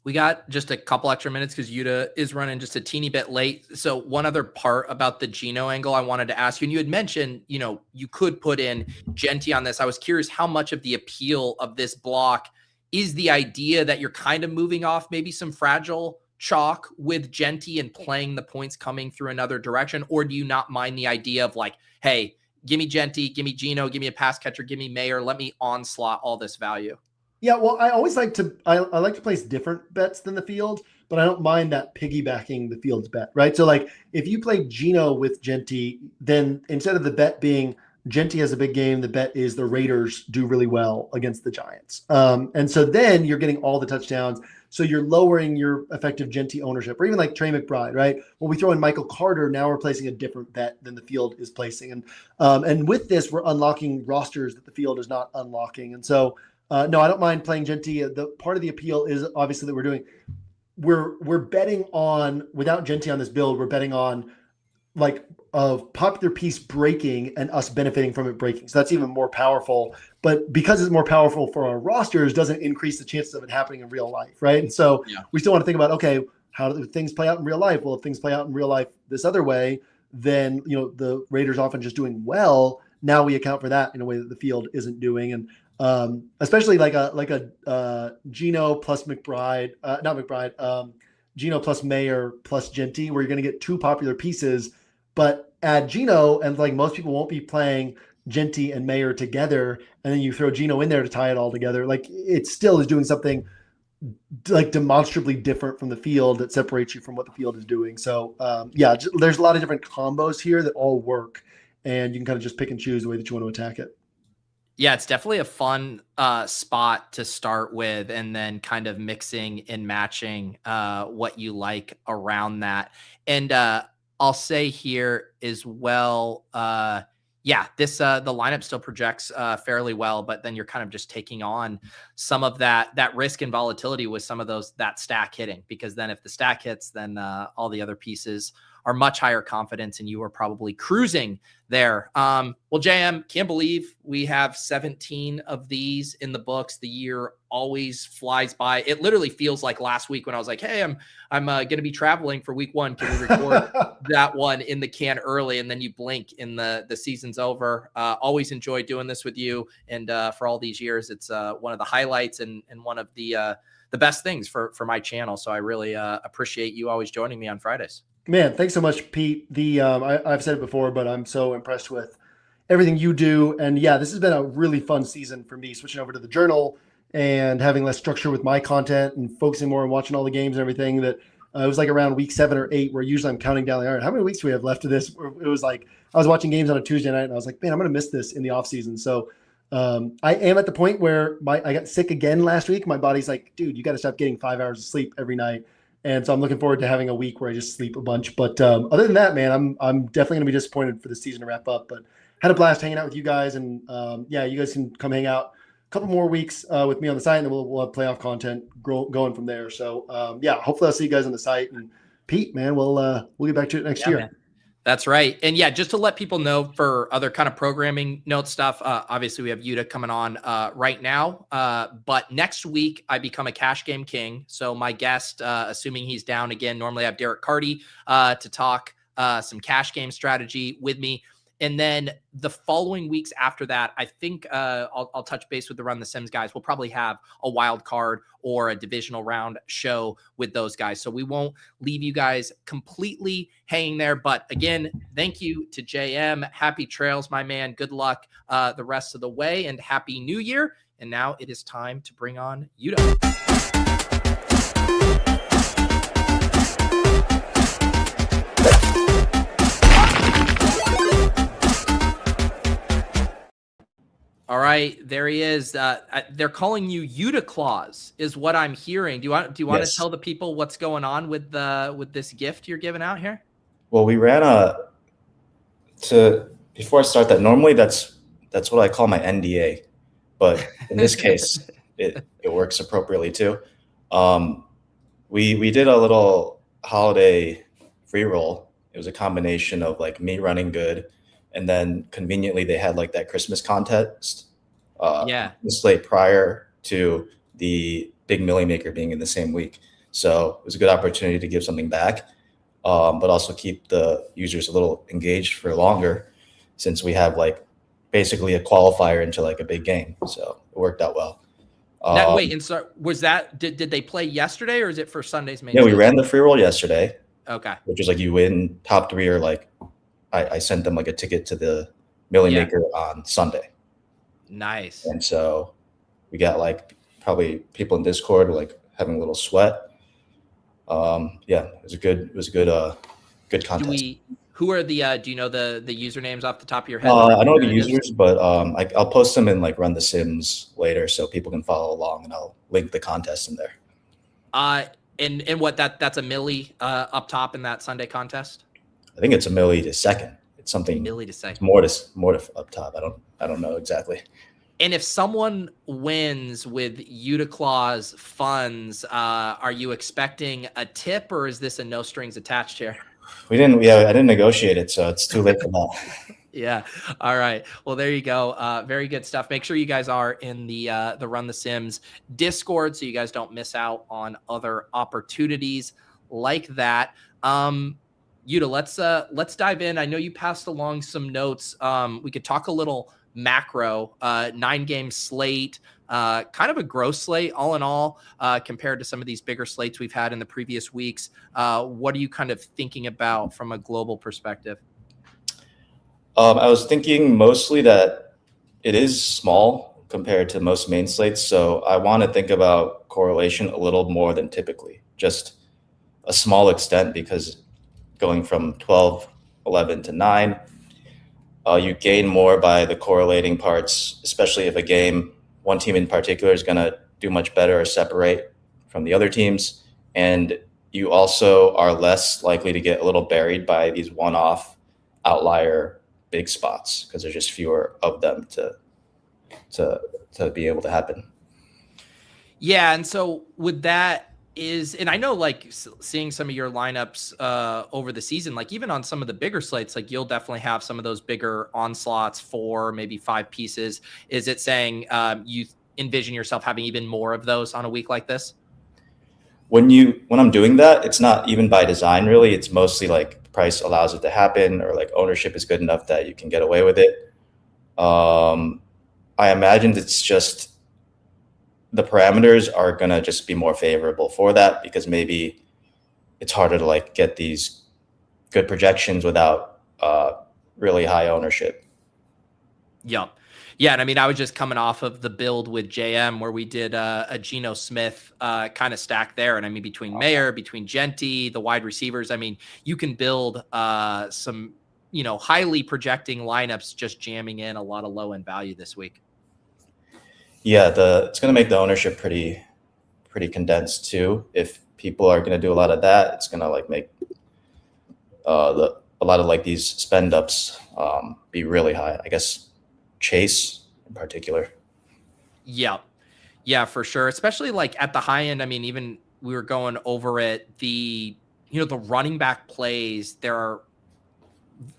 We got just a couple extra minutes because Yuta is running just a teeny bit late. So one other part about the Geno angle I wanted to ask you, and you had mentioned, you could put in Jeanty on this. I was curious how much of the appeal of this block is the idea that you're kind of moving off maybe some fragile chalk with Jeanty and playing the points coming through another direction? Or do you not mind the idea of like, hey, give me Jeanty, give me Geno, give me a pass catcher, give me Mayer, let me onslaught all this value? Yeah, well, I always like to I like to place different bets than the field, but I don't mind that piggybacking the field's bet, right? So like if you play Geno with Jeanty, then instead of the bet being Jeanty has a big game, the bet is the Raiders do really well against the Giants. And so then you're getting all the touchdowns. So you're lowering your effective Jeanty ownership, or even like Trey McBride, right? When we throw in Michael Carter, now we're placing a different bet than the field is placing. And with this, we're unlocking rosters that the field is not unlocking. And so no, I don't mind playing Jeanty. The part of the appeal is obviously that we're betting on, without Jeanty on this build, we're betting on like a popular piece breaking and us benefiting from it breaking. So that's even more powerful. But because it's more powerful for our rosters, doesn't increase the chances of it happening in real life, right? And so we still want to think about, okay, how do things play out in real life? Well, if things play out in real life this other way, then the Raiders often just doing well. Now we account for that in a way that the field isn't doing. And especially like a Geno plus McBride, not McBride, Geno plus Mayer plus Jeanty, where you're going to get two popular pieces, but add Geno, and like most people won't be playing Jeanty and Mayer together, and then you throw Geno in there to tie it all together. Like it still is doing something like demonstrably different from the field that separates you from what the field is doing. So there's a lot of different combos here that all work. and you can kind of just pick and choose the way that you want to attack it. Yeah, it's definitely a fun spot to start with, and then kind of mixing and matching what you like around that. And I'll say here as well, this the lineup still projects fairly well, but then you're kind of just taking on some of that risk and volatility with some of that stack hitting, because then if the stack hits, then all the other pieces are much higher confidence, and you are probably cruising there. Well, JM, can't believe we have 17 of these in the books. The year always flies by. It literally feels like last week when I was like, hey, I'm going to be traveling for week 1. Can we record that one in the can early? And then you blink and the season's over. Always enjoy doing this with you. And for all these years, it's one of the highlights and one of the best things for my channel. So I really appreciate you always joining me on Fridays. Man, thanks so much, Pete. I've said it before, but I'm so impressed with everything you do. And yeah, this has been a really fun season for me, switching over to the journal and having less structure with my content and focusing more on watching all the games and everything. That it was like around week 7 or 8, where usually I'm counting down, all right, how many weeks do we have left of this? It was like I was watching games on a Tuesday night and I was like, man, I'm going to miss this in the off season. So I am at the point where I got sick again last week. My body's like, dude, you got to stop getting 5 hours of sleep every night. And so I'm looking forward to having a week where I just sleep a bunch. But other than that, man, I'm definitely going to be disappointed for the season to wrap up. But had a blast hanging out with you guys. And you guys can come hang out a couple more weeks with me on the site, and then we'll have playoff content going from there. So hopefully I'll see you guys on the site. And Pete, man, we'll get back to it next year. Man. That's right. And yeah, just to let people know for other kind of programming note stuff, obviously we have Youdacao coming on right now. But next week I become a cash game king. So my guest, assuming he's down again, normally I have Derek Carty to talk some cash game strategy with me. And then the following weeks after that, I think I'll touch base with the Run the Sims guys. We'll probably have a wild card or a divisional round show with those guys. So we won't leave you guys completely hanging there. But again, thank you to JM. Happy trails, my man. Good luck the rest of the way, and Happy New Year. And now it is time to bring on Youdacao. All right, there he is. They're calling you Youdacao, is what I'm hearing. Do you want Yes. to tell the people what's going on with this gift you're giving out here? Well, we ran before I start that, normally that's what I call my NDA, but in this case, it works appropriately too. We did a little holiday free roll. It was a combination of like me running good, and then conveniently they had like that Christmas contest the slate prior to the big Millie Maker being in the same week. So it was a good opportunity to give something back, but also keep the users a little engaged for longer, since we have like basically a qualifier into like a big game. So it worked out well. Wait, and so was that, did they play yesterday, or is it for Sunday's main? Yeah, we ran the free roll yesterday. Okay. Which is like you win top 3, or like I sent them like a ticket to the Millie Maker on Sunday. Nice. And so we got like probably people in Discord were like having a little sweat. It was a good contest. Who are the do you know the usernames off the top of your head? I know the users, but I'll post them in like Run the Sims later so people can follow along, and I'll link the contest in there. And what that's a Millie up top in that Sunday contest? I think it's a Millie to second. It's something Millie to second. More to up top. I don't know exactly. And if someone wins with Youdacao funds, are you expecting a tip, or is this a no strings attached here? I didn't negotiate it, so it's too late for that. Yeah. All right. Well, there you go. Very good stuff. Make sure you guys are in the Run the Sims Discord so you guys don't miss out on other opportunities like that. Youdacao, let's dive in. I know you passed along some notes. We could talk a little macro, 9-game slate, kind of a gross slate all in all, compared to some of these bigger slates we've had in the previous weeks. What are you kind of thinking about from a global perspective? I was thinking mostly that it is small compared to most main slates. So I want to think about correlation a little more than typically, just a small extent, because going from 12, 11 to 9, You gain more by the correlating parts, especially if one team in particular is going to do much better or separate from the other teams. And you also are less likely to get a little buried by these one-off outlier big spots because there's just fewer of them to be able to happen. Yeah, and so with that and I know like seeing some of your lineups over the season, like even on some of the bigger slates, like you'll definitely have some of those bigger onslaughts, 4, maybe 5 pieces. Is it saying you envision yourself having even more of those on a week like this? When I'm doing that, it's not even by design, really. It's mostly like the price allows it to happen, or like ownership is good enough that you can get away with it. I imagine it's just the parameters are going to just be more favorable for that, because maybe it's harder to like get these good projections without really high ownership. Yep. Yeah, and I mean, I was just coming off of the build with JM where we did a Geno Smith kind of stack there. And I mean, between Mayer, between Jeanty, the wide receivers, I mean, you can build some, highly projecting lineups just jamming in a lot of low end value this week. Yeah, it's going to make the ownership pretty condensed too. If people are going to do a lot of that, it's going to like make a lot of like these spend ups be really high. I guess Chase in particular. Yeah, for sure. Especially like at the high end. I mean, even we were going over it. The running back plays, there are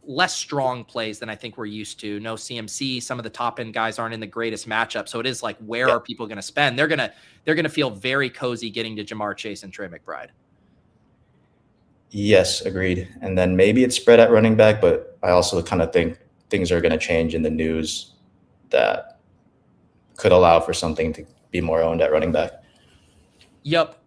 less strong plays than I think we're used to. No CMC. Some of the top end guys aren't in the greatest matchup. So it is like, where are people going to spend? They're going to feel very cozy getting to Jamar Chase and Trey McBride. Yes, agreed. And then maybe it's spread at running back, but I also kind of think things are going to change in the news that could allow for something to be more owned at running back. Yep.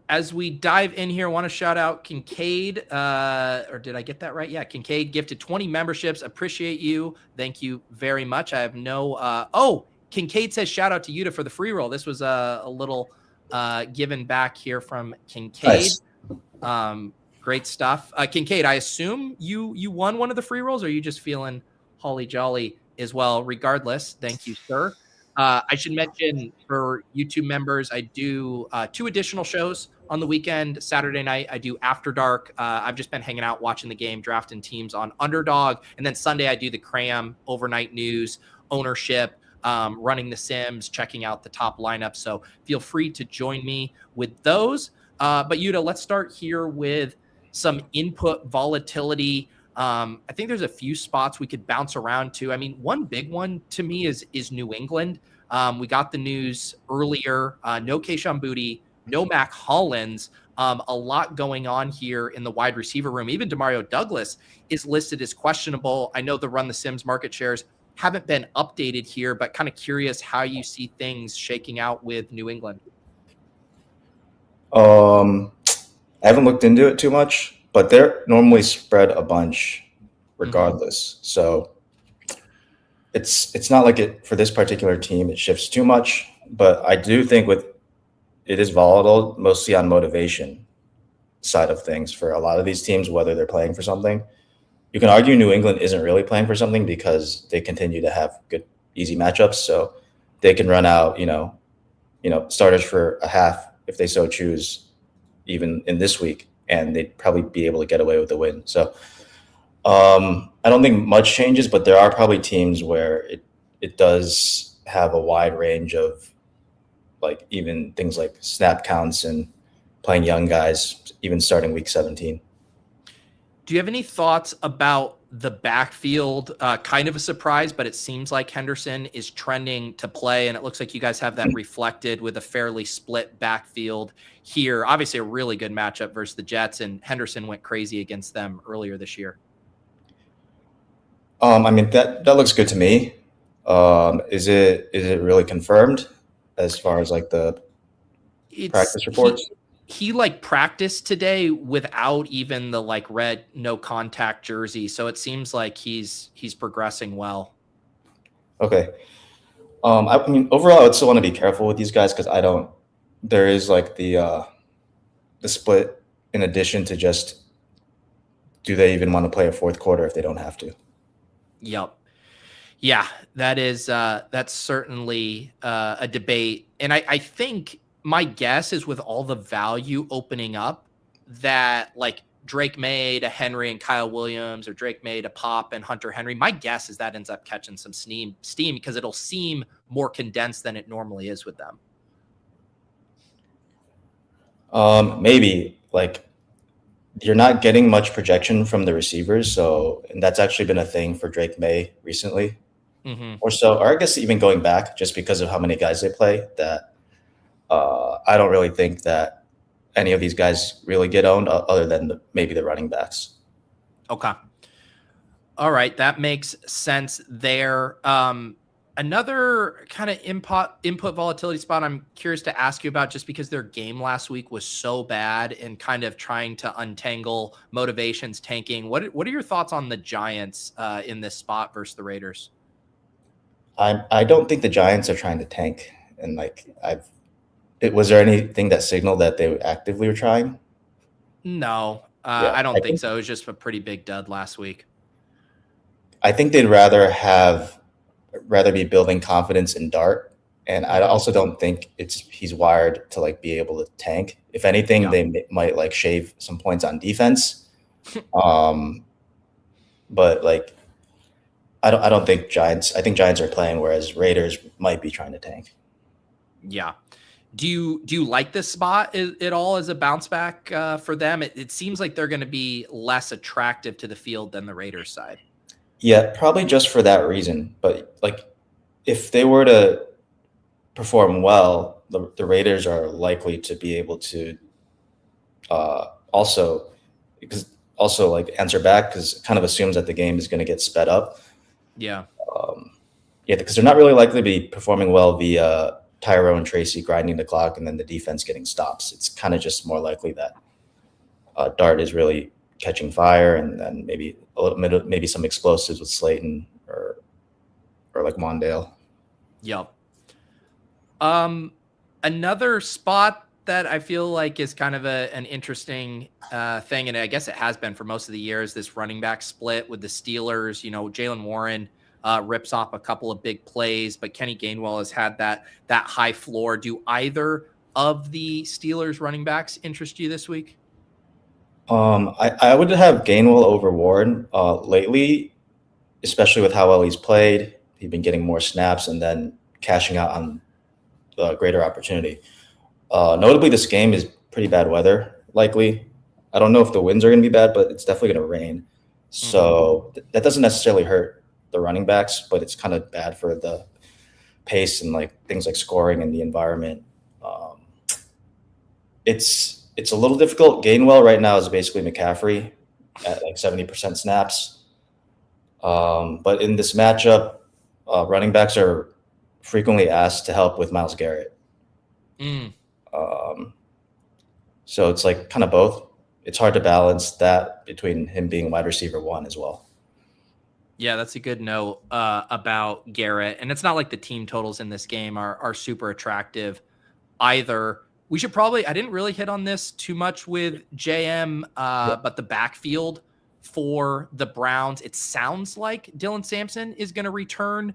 As we dive in here, I want to shout out Kincaid, or did I get that right? Yeah, Kincaid gifted 20 memberships. Appreciate you. Thank you very much. I have no, Kincaid says shout out to Yuta for the free roll. This was a little given back here from Kincaid. Nice. Great stuff. Kincaid, I assume you won one of the free rolls, or are you just feeling holly jolly as well? Regardless, thank you, sir. I should mention for YouTube members, I do 2 additional shows on the weekend. Saturday night, I do After Dark. I've just been hanging out, watching the game, drafting teams on Underdog. And then Sunday, I do the Cram, overnight news, ownership, running the Sims, checking out the top lineup. So feel free to join me with those. But Yuta, let's start here with some input volatility. I think there's a few spots we could bounce around to. I mean, one big one to me is New England. We got the news earlier. No Kayshon Boutte, no Mac Hollins. A lot going on here in the wide receiver room. Even Demario Douglas is listed as questionable. I know the Run the Sims market shares haven't been updated here, but kind of curious how you see things shaking out with New England. I haven't looked into it too much, but they're normally spread a bunch regardless. So it's not like it for this particular team, it shifts too much, but I do think it is volatile, mostly on motivation side of things for a lot of these teams, whether they're playing for something. You can argue New England isn't really playing for something because they continue to have good, easy matchups. So they can run out, starters for a half if they so choose, even in this week, and they'd probably be able to get away with the win. So I don't think much changes, but there are probably teams where it does have a wide range of like even things like snap counts and playing young guys, even starting week 17. Do you have any thoughts about the backfield? Kind of a surprise, but it seems like Henderson is trending to play, and it looks like you guys have that reflected with a fairly split backfield here. Obviously, a really good matchup versus the Jets, and Henderson went crazy against them earlier this year. I mean, that looks good to me. Is it really confirmed as far as like the practice reports? He like practiced today without even the like red no contact jersey, so it seems like he's progressing well. Okay. I mean, overall, I would still want to be careful with these guys because there is like the split in addition to just, do they even want to play a fourth quarter if they don't have to? Yep. Yeah, that's certainly a debate. And I think my guess is with all the value opening up that like Drake May to Henry and Kyle Williams or Drake May to Pop and Hunter Henry, my guess is that ends up catching some steam because it'll seem more condensed than it normally is with them. Maybe like you're not getting much projection from the receivers. So, and that's actually been a thing for Drake May recently. Or so, or I guess even going back just because of how many guys they play, that I don't really think that any of these guys really get owned other than maybe the running backs. Okay. All right. That makes sense there. Another kind of input volatility spot I'm curious to ask you about, just because their game last week was so bad and kind of trying to untangle motivations tanking. What are your thoughts on the Giants in this spot versus the Raiders? I don't think the Giants are trying to tank, and like was there anything that signaled that they actively were trying? No, Yeah, I don't think so. It was just a pretty big dud last week. I think they'd rather be building confidence in Dart, and I also don't think he's wired to like be able to tank. If anything, they might like shave some points on defense. But like I don't think Giants. I think Giants are playing, whereas Raiders might be trying to tank. Yeah. Do you like this spot at all as a bounce back for them? It seems like they're going to be less attractive to the field than the Raiders side. Yeah, probably just for that reason. But like, if they were to perform well, the Raiders are likely to be able to also like answer back, because it kind of assumes that the game is going to get sped up. Yeah. Because they're not really likely to be performing well via Tyrone Tracy grinding the clock and then the defense getting stops. It's kind of just more likely that Dart is really catching fire, and then maybe a little bit, maybe some explosives with Slayton or like Mondale. Yep. Another spot that I feel like is kind of an interesting thing, and I guess it has been for most of the year, is this running back split with the Steelers. You know, Jalen Warren rips off a couple of big plays, but Kenny Gainwell has had that high floor. Do either of the Steelers running backs interest you this week? I would have Gainwell over Warren lately, especially with how well he's played. He's been getting more snaps and then cashing out on the greater opportunity. Notably, this game is pretty bad weather, likely. I don't know if the winds are going to be bad, but it's definitely going to rain. So that doesn't necessarily hurt the running backs, but it's kind of bad for the pace and like things like scoring and the environment. It's a little difficult. Gainwell right now is basically McCaffrey at like 70% snaps. But in this matchup, running backs are frequently asked to help with Myles Garrett. So it's like kind of both. It's hard to balance that between him being wide receiver one as well. Yeah, that's a good note about Garrett. And it's not like the team totals in this game are super attractive either. We should probably, I didn't really hit on this too much with JM, but the backfield for the Browns, it sounds like Dylan Sampson is going to return.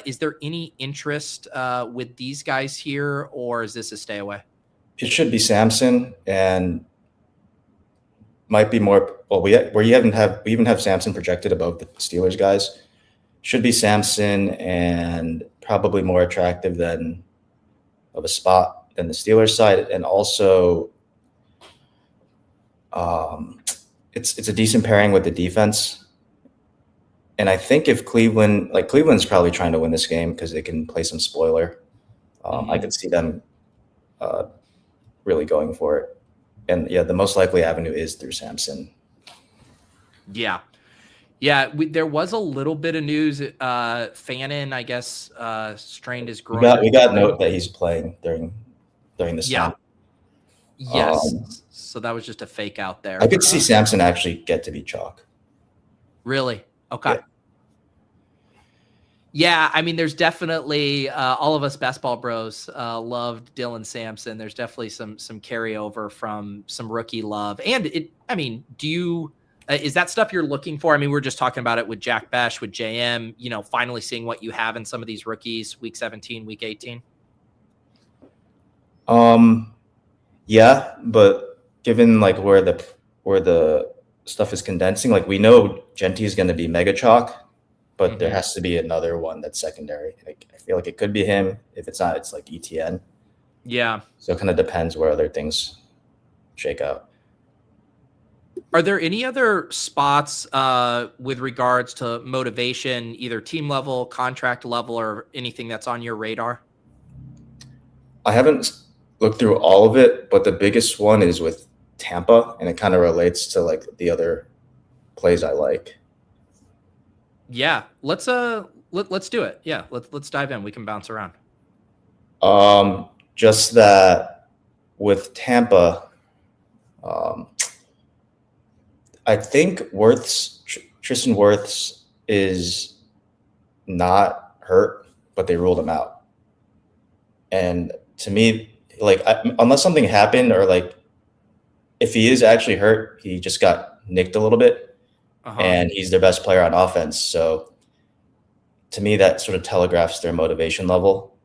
Is there any interest with these guys here, or is this a stay away? It should be Sampson, and might be more. Well, we even have Sampson projected above the Steelers guys. Should be Sampson, and probably more attractive than of a spot than the Steelers side, and also it's a decent pairing with the defense. And I think if Cleveland's probably trying to win this game because they can play some spoiler. I could see them really going for it. And yeah, the most likely avenue is through Sampson. Yeah. There was a little bit of news. Fannin, I guess, strained his groin. We got note that he's playing during this time. Yes. So that was just a fake out there. I could see Sampson actually get to be chalk. Really? Okay. Yeah, I mean, there's definitely all of us best ball bros loved Dylan Sampson. There's definitely some carryover from some rookie love. And do you Is that stuff you're looking for? I mean, we're just talking about it with Jack Besh, with JM, finally seeing what you have in some of these rookies, week 17, week 18. Yeah, but given like where the stuff is condensing, like we know Jeanty is going to be mega chalk, but there has to be another one that's secondary. Like I feel like it could be him. If it's not, it's like ETN. Yeah. So it kind of depends where other things shake out. Are there any other spots with regards to motivation, either team level, contract level, or anything that's on your radar? I haven't looked through all of it, but the biggest one is with Tampa, and it kind of relates to like the other plays I like. Yeah, let's do it. Yeah, let's dive in. We can bounce around. Just that with Tampa, I think Tristan Wirfs is not hurt, but they ruled him out. And to me, like unless something happened, or like if he is actually hurt, he just got nicked a little bit, and he's their best player on offense. So to me, that sort of telegraphs their motivation level.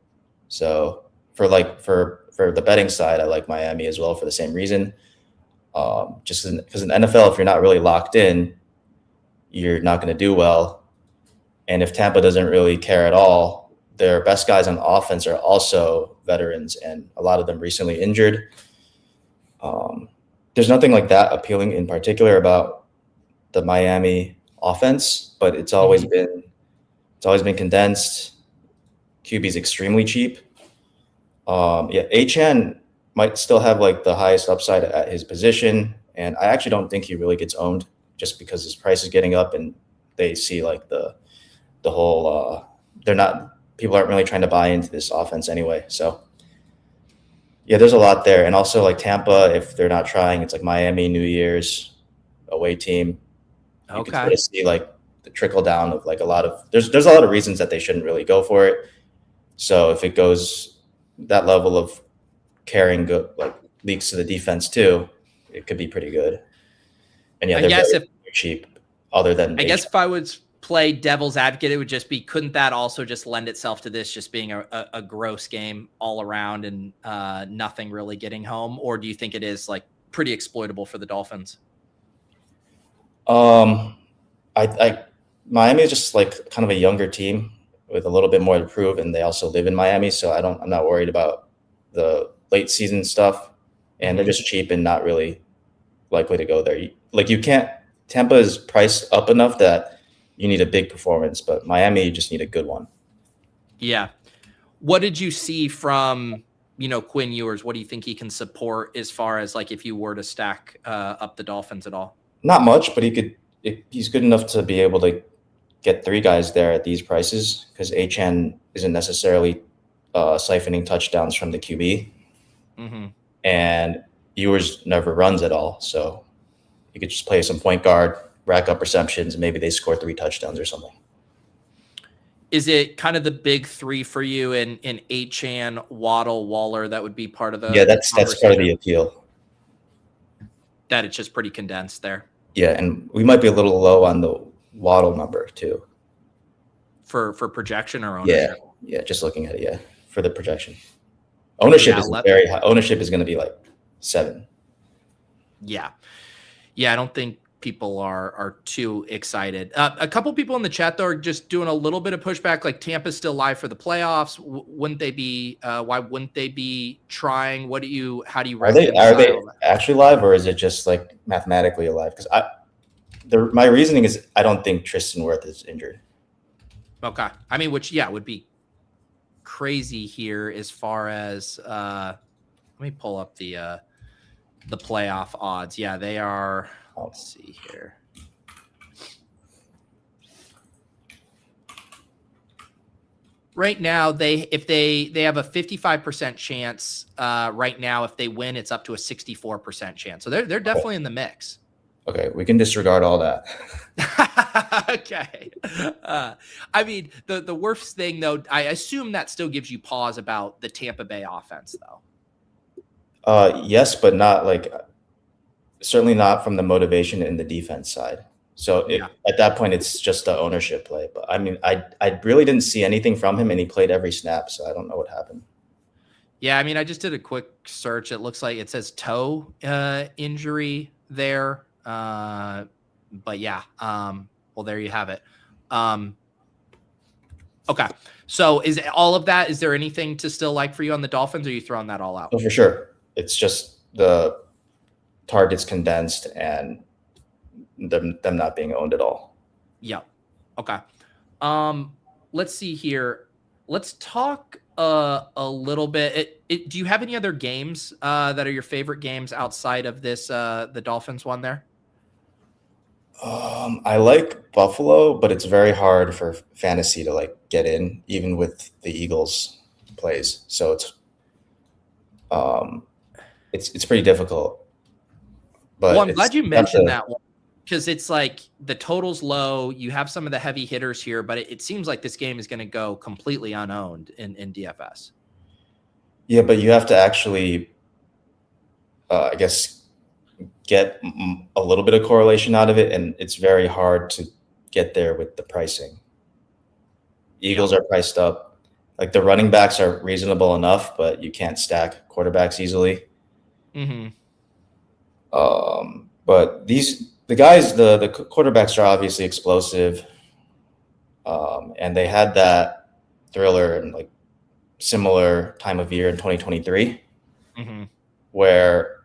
So for the betting side, I like Miami as well for the same reason. Just because in NFL, if you're not really locked in, you're not going to do well. And if Tampa doesn't really care at all, their best guys on offense are also veterans, and a lot of them recently injured. There's nothing like that appealing in particular about the Miami offense, but it's always been condensed. QB's extremely cheap. Achane might still have like the highest upside at his position, and I actually don't think he really gets owned just because his price is getting up, and they see like the whole people aren't really trying to buy into this offense anyway. So yeah, there's a lot there. And also like Tampa, if they're not trying, it's like Miami, New Year's away team. You can sort of see like the trickle down of like there's a lot of reasons that they shouldn't really go for it. So if it goes that level of carrying like leaks to the defense too, it could be pretty good. And yeah, they're cheap. I guess if I would play devil's advocate, it would just be, couldn't that also just lend itself to this just being a gross game all around and nothing really getting home? Or do you think it is like pretty exploitable for the Dolphins? Miami is just like kind of a younger team with a little bit more to prove, and they also live in Miami, so I'm not worried about the late season stuff, and they're just cheap and not really likely to go there. Tampa is priced up enough that you need a big performance, but Miami, you just need a good one. Yeah. What did you see from, Quinn Ewers? What do you think he can support as far as like if you were to stack up the Dolphins at all? Not much, but he's good enough to be able to get three guys there at these prices, because Achane isn't necessarily siphoning touchdowns from the QB. And Ewers never runs at all. So you could just play some point guard, rack up receptions, and maybe they score 3 touchdowns or something. Is it kind of the big three for you in Achane, Waddle, Waller? That would be part of the that's part of the appeal. That it's just pretty condensed there. Yeah, and we might be a little low on the Waddle number too. For projection or ownership? Yeah, just looking at it, for the projection. Ownership is very high. Ownership is going to be like 7. Yeah, I don't think people are too excited. A couple people in the chat though are just doing a little bit of pushback. Like Tampa's still live for the playoffs. Wouldn't they be? Why wouldn't they be trying? How do you? Are they actually live, or is it just like mathematically alive? Because my reasoning is I don't think Tristan Wirfs is injured. Okay, I mean, which would be crazy here as far as let me pull up the playoff odds. Yeah, they are. Let's see here. Right now, they have a 55% chance. Right now, if they win, it's up to a 64% chance. So they're definitely in the mix. Okay, we can disregard all that. Okay. I mean, the worst thing though, I assume that still gives you pause about the Tampa Bay offense, though. Yes, but not like certainly not from the motivation in the defense side. So at that point, it's just the ownership play. But I mean, I really didn't see anything from him, and he played every snap, so I don't know what happened. Yeah, I mean, I just did a quick search. It looks like it says toe injury there. But yeah, well, there you have it. Okay, so is all of that? Is there anything to still like for you on the Dolphins, or are you throwing that all out? Oh, for sure. It's just the targets condensed and them not being owned at all. Yeah. Okay. Let's see here. Let's talk a little bit. Do you have any other games that are your favorite games outside of this the Dolphins one there? I like Buffalo, but it's very hard for fantasy to like get in, even with the Eagles plays. So it's pretty difficult. But well, I'm glad you mentioned that one, because it's like the total's low. You have some of the heavy hitters here, but it seems like this game is going to go completely unowned in DFS. Yeah, but you have to actually, I guess, get a little bit of correlation out of it, and it's very hard to get there with the pricing. Eagles are priced up. Like the running backs are reasonable enough, but you can't stack quarterbacks easily. Mm-hmm. But the guys, the quarterbacks are obviously explosive, and they had that thriller in like similar time of year in 2023, where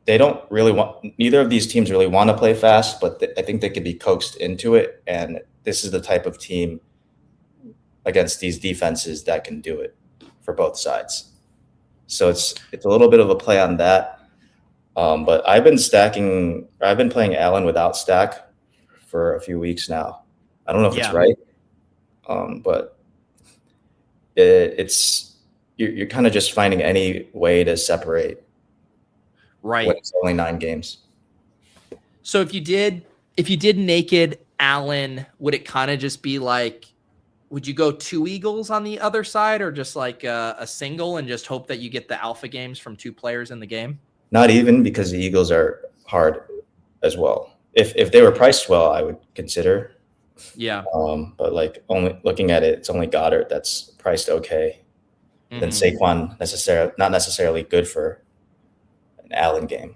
they don't really want, neither of these teams really want to play fast, but I think they could be coaxed into it. And this is the type of team against these defenses that can do it for both sides. So it's a little bit of a play on that. But I've been playing Allen without stack for a few weeks now. I don't know if it's right. But you're kind of just finding any way to separate. Right. When it's only 9 games. So if you did naked Allen, would it kind of just be like, would you go 2 Eagles on the other side, or just like a single and just hope that you get the alpha games from 2 players in the game? Not even, because the Eagles are hard as well. If they were priced well, I would consider. Yeah. But like only looking at it, it's only Goddard that's priced okay. Then Saquon not necessarily good for an Allen game.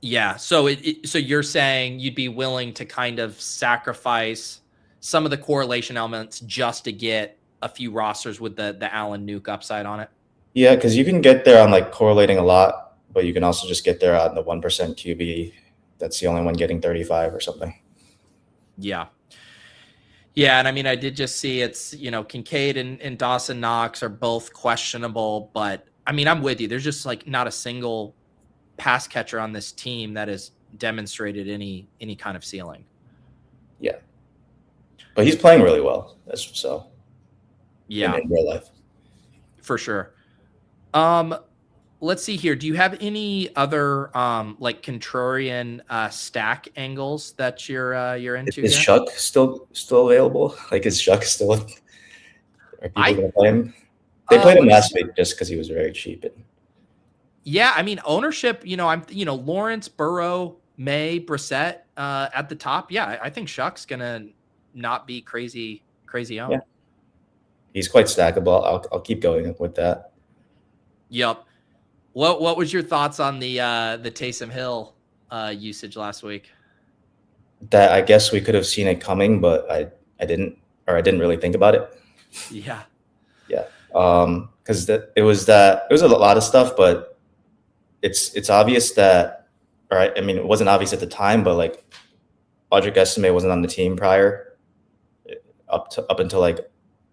Yeah. So so you're saying you'd be willing to kind of sacrifice some of the correlation elements just to get a few rosters with the Allen nuke upside on it? Yeah, because you can get there on like correlating a lot, but you can also just get there on the 1% QB. That's the only one getting 35 or something. Yeah. Yeah, and I mean, I did just see it's, Kincaid and Dawson Knox are both questionable, but I mean, I'm with you. There's just like not a single pass catcher on this team that has demonstrated any kind of ceiling. Yeah. But he's playing really well. So yeah, in real life. For sure. Let's see here. Do you have any other like contrarian stack angles that you're into? Is Shuck still available? Like, is Shuck still? Are people gonna play him? They played him last week just because he was very cheap. Yeah, I mean ownership. I'm Lawrence, Burrow, May, Brissett at the top. Yeah, I think Shuck's gonna not be crazy owned. Yeah. He's quite stackable. I'll keep going with that. Yep. What was your thoughts on the Taysom Hill usage last week? That I guess we could have seen it coming, but I didn't really think about it. Yeah. Yeah. Because it was a lot of stuff, but it's obvious that, or I mean, it wasn't obvious at the time, but like Audric Estime wasn't on the team prior, up until like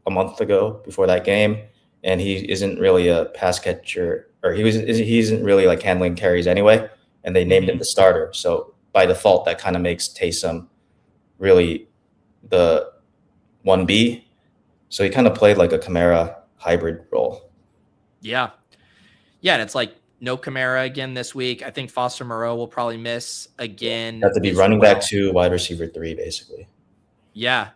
a month ago before that game, and he isn't really a pass catcher, or he isn't really like handling carries anyway, and they named him the starter. So by default, that kind of makes Taysom really the 1B. So he kind of played like a Kamara hybrid role. Yeah. Yeah, and it's like no Kamara again this week. I think Foster Moreau will probably miss again. Have to be running back 2, wide receiver 3, basically. Yeah.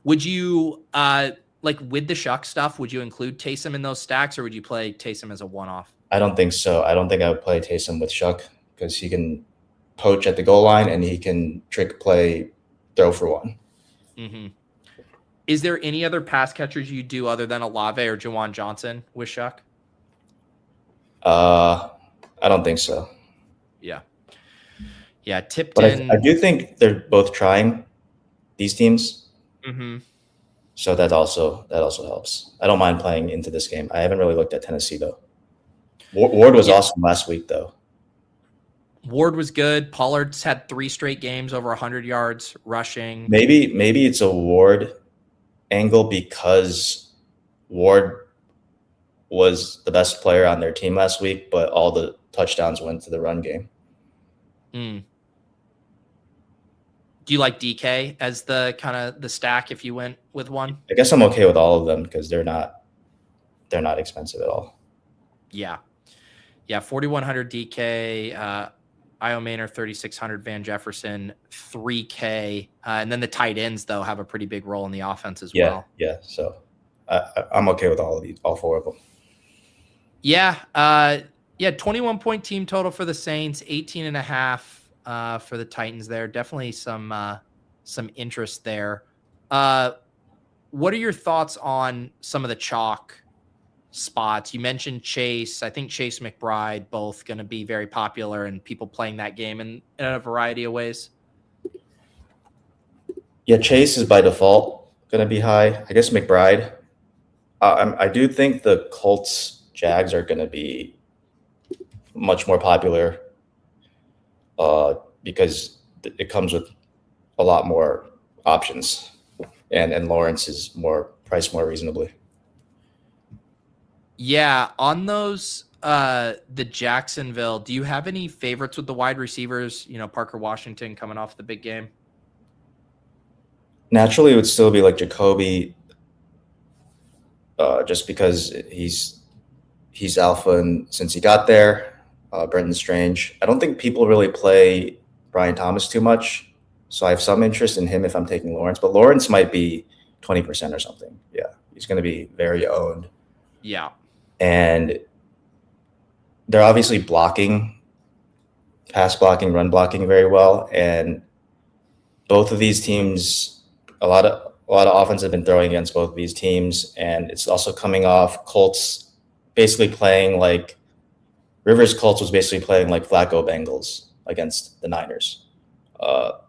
Would you like with the Shuck stuff, would you include Taysom in those stacks, or would you play Taysom as a one-off? I don't think so. I don't think I would play Taysom with Shuck, because he can poach at the goal line and he can trick play, throw for one. Mm-hmm. Is there any other pass catchers you do other than Olave or Jawan Johnson with Shuck? I don't think so. Yeah. Yeah, Tipton. But I do think they're both trying, these teams. Mm-hmm. So that also helps. I don't mind playing into this game. I haven't really looked at Tennessee, though. Ward was awesome last week, though. Ward was good. Pollard's had 3 straight games over 100 yards rushing. Maybe it's a Ward angle because Ward was the best player on their team last week, but all the touchdowns went to the run game. Mm. Do you like DK as the kind of the stack if you went with one? I guess I'm okay with all of them because they're not expensive at all. Yeah. Yeah, 4,100 DK, Io Maynor 3,600, Van Jefferson 3K, and then the tight ends though have a pretty big role in the offense as well. Yeah. So I'm okay with all 4 of them. Yeah. 21-point team total for the Saints, 18.5 for the Titans there. Definitely some interest there. What are your thoughts on some of the chalk spots? You mentioned Chase. I think Chase McBride both going to be very popular and people playing that game in a variety of ways. Yeah, Chase is by default going to be high. I guess McBride. I do think the Colts Jags are going to be much more popular because it comes with a lot more options, and Lawrence is priced more reasonably. Yeah, on those the Jacksonville, do you have any favorites with the wide receivers? You know, Parker Washington coming off the big game. Naturally, it would still be like Jacoby, just because he's alpha, and since he got there, Brenton Strange. I don't think people really play Brian Thomas too much, so I have some interest in him if I'm taking Lawrence. But Lawrence might be 20% or something. Yeah, he's going to be very owned. Yeah. And they're obviously pass blocking, run blocking very well. And both of these teams, a lot of offense have been throwing against both of these teams. And it's also coming off Colts basically playing like Colts was basically playing like Flacco Bengals against the Niners. The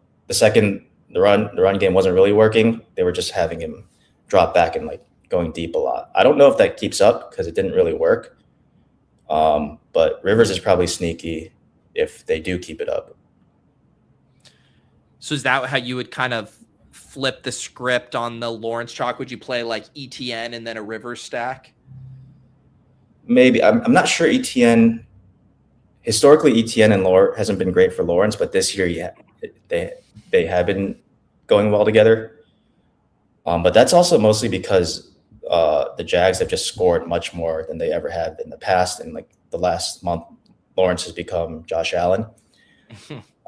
run game wasn't really working. They were just having him drop back and like going deep a lot. I don't know if that keeps up because it didn't really work. But Rivers is probably sneaky if they do keep it up. So is that how you would kind of flip the script on the Lawrence chalk? Would you play like ETN and then a Rivers stack? Maybe. I'm not sure ETN. Historically, ETN and Lawrence hasn't been great for Lawrence, but this year, they have been going well together. But that's also mostly because the Jags have just scored much more than they ever have in the past. And like the last month, Lawrence has become Josh Allen.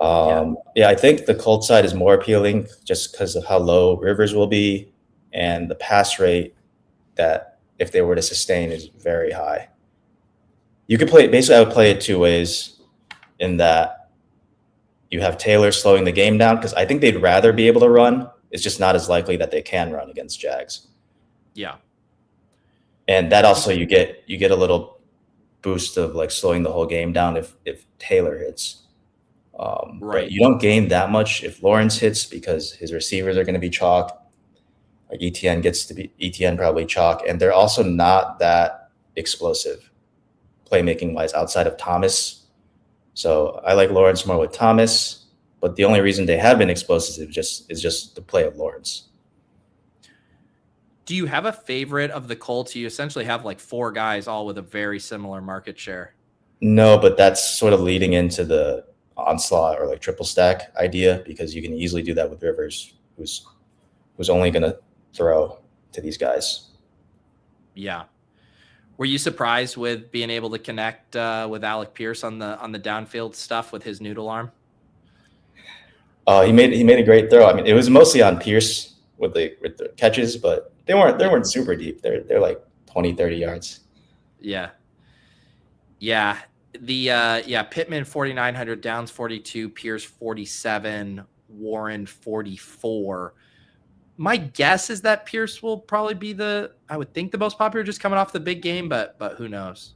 I think the Colts side is more appealing just because of how low Rivers will be, and the pass rate that if they were to sustain is very high. You could play basically. I would play it 2 ways, in that you have Taylor slowing the game down because I think they'd rather be able to run. It's just not as likely that they can run against Jags. Yeah. And that also you get a little boost of like slowing the whole game down if Taylor hits. Right. But you don't gain that much if Lawrence hits because his receivers are going to be chalk. Like ETN probably chalk, and they're also not that explosive playmaking wise outside of Thomas. So I like Lawrence more with Thomas, but the only reason they have been explosive is just the play of Lawrence. Do you have a favorite of the Colts? You essentially have like 4 guys all with a very similar market share. No, but that's sort of leading into the onslaught or like triple stack idea, because you can easily do that with Rivers, who's only going to throw to these guys. Yeah. Were you surprised with being able to connect with Alec Pierce on the downfield stuff with his noodle arm? He made a great throw. I mean, it was mostly on Pierce with the catches, but they weren't super deep. They're like 20, 30 yards. Yeah. Yeah. Pittman 4,900, Downs 42, Pierce 47, Warren 44. My guess is that Pierce will probably be I would think the most popular just coming off the big game, but who knows?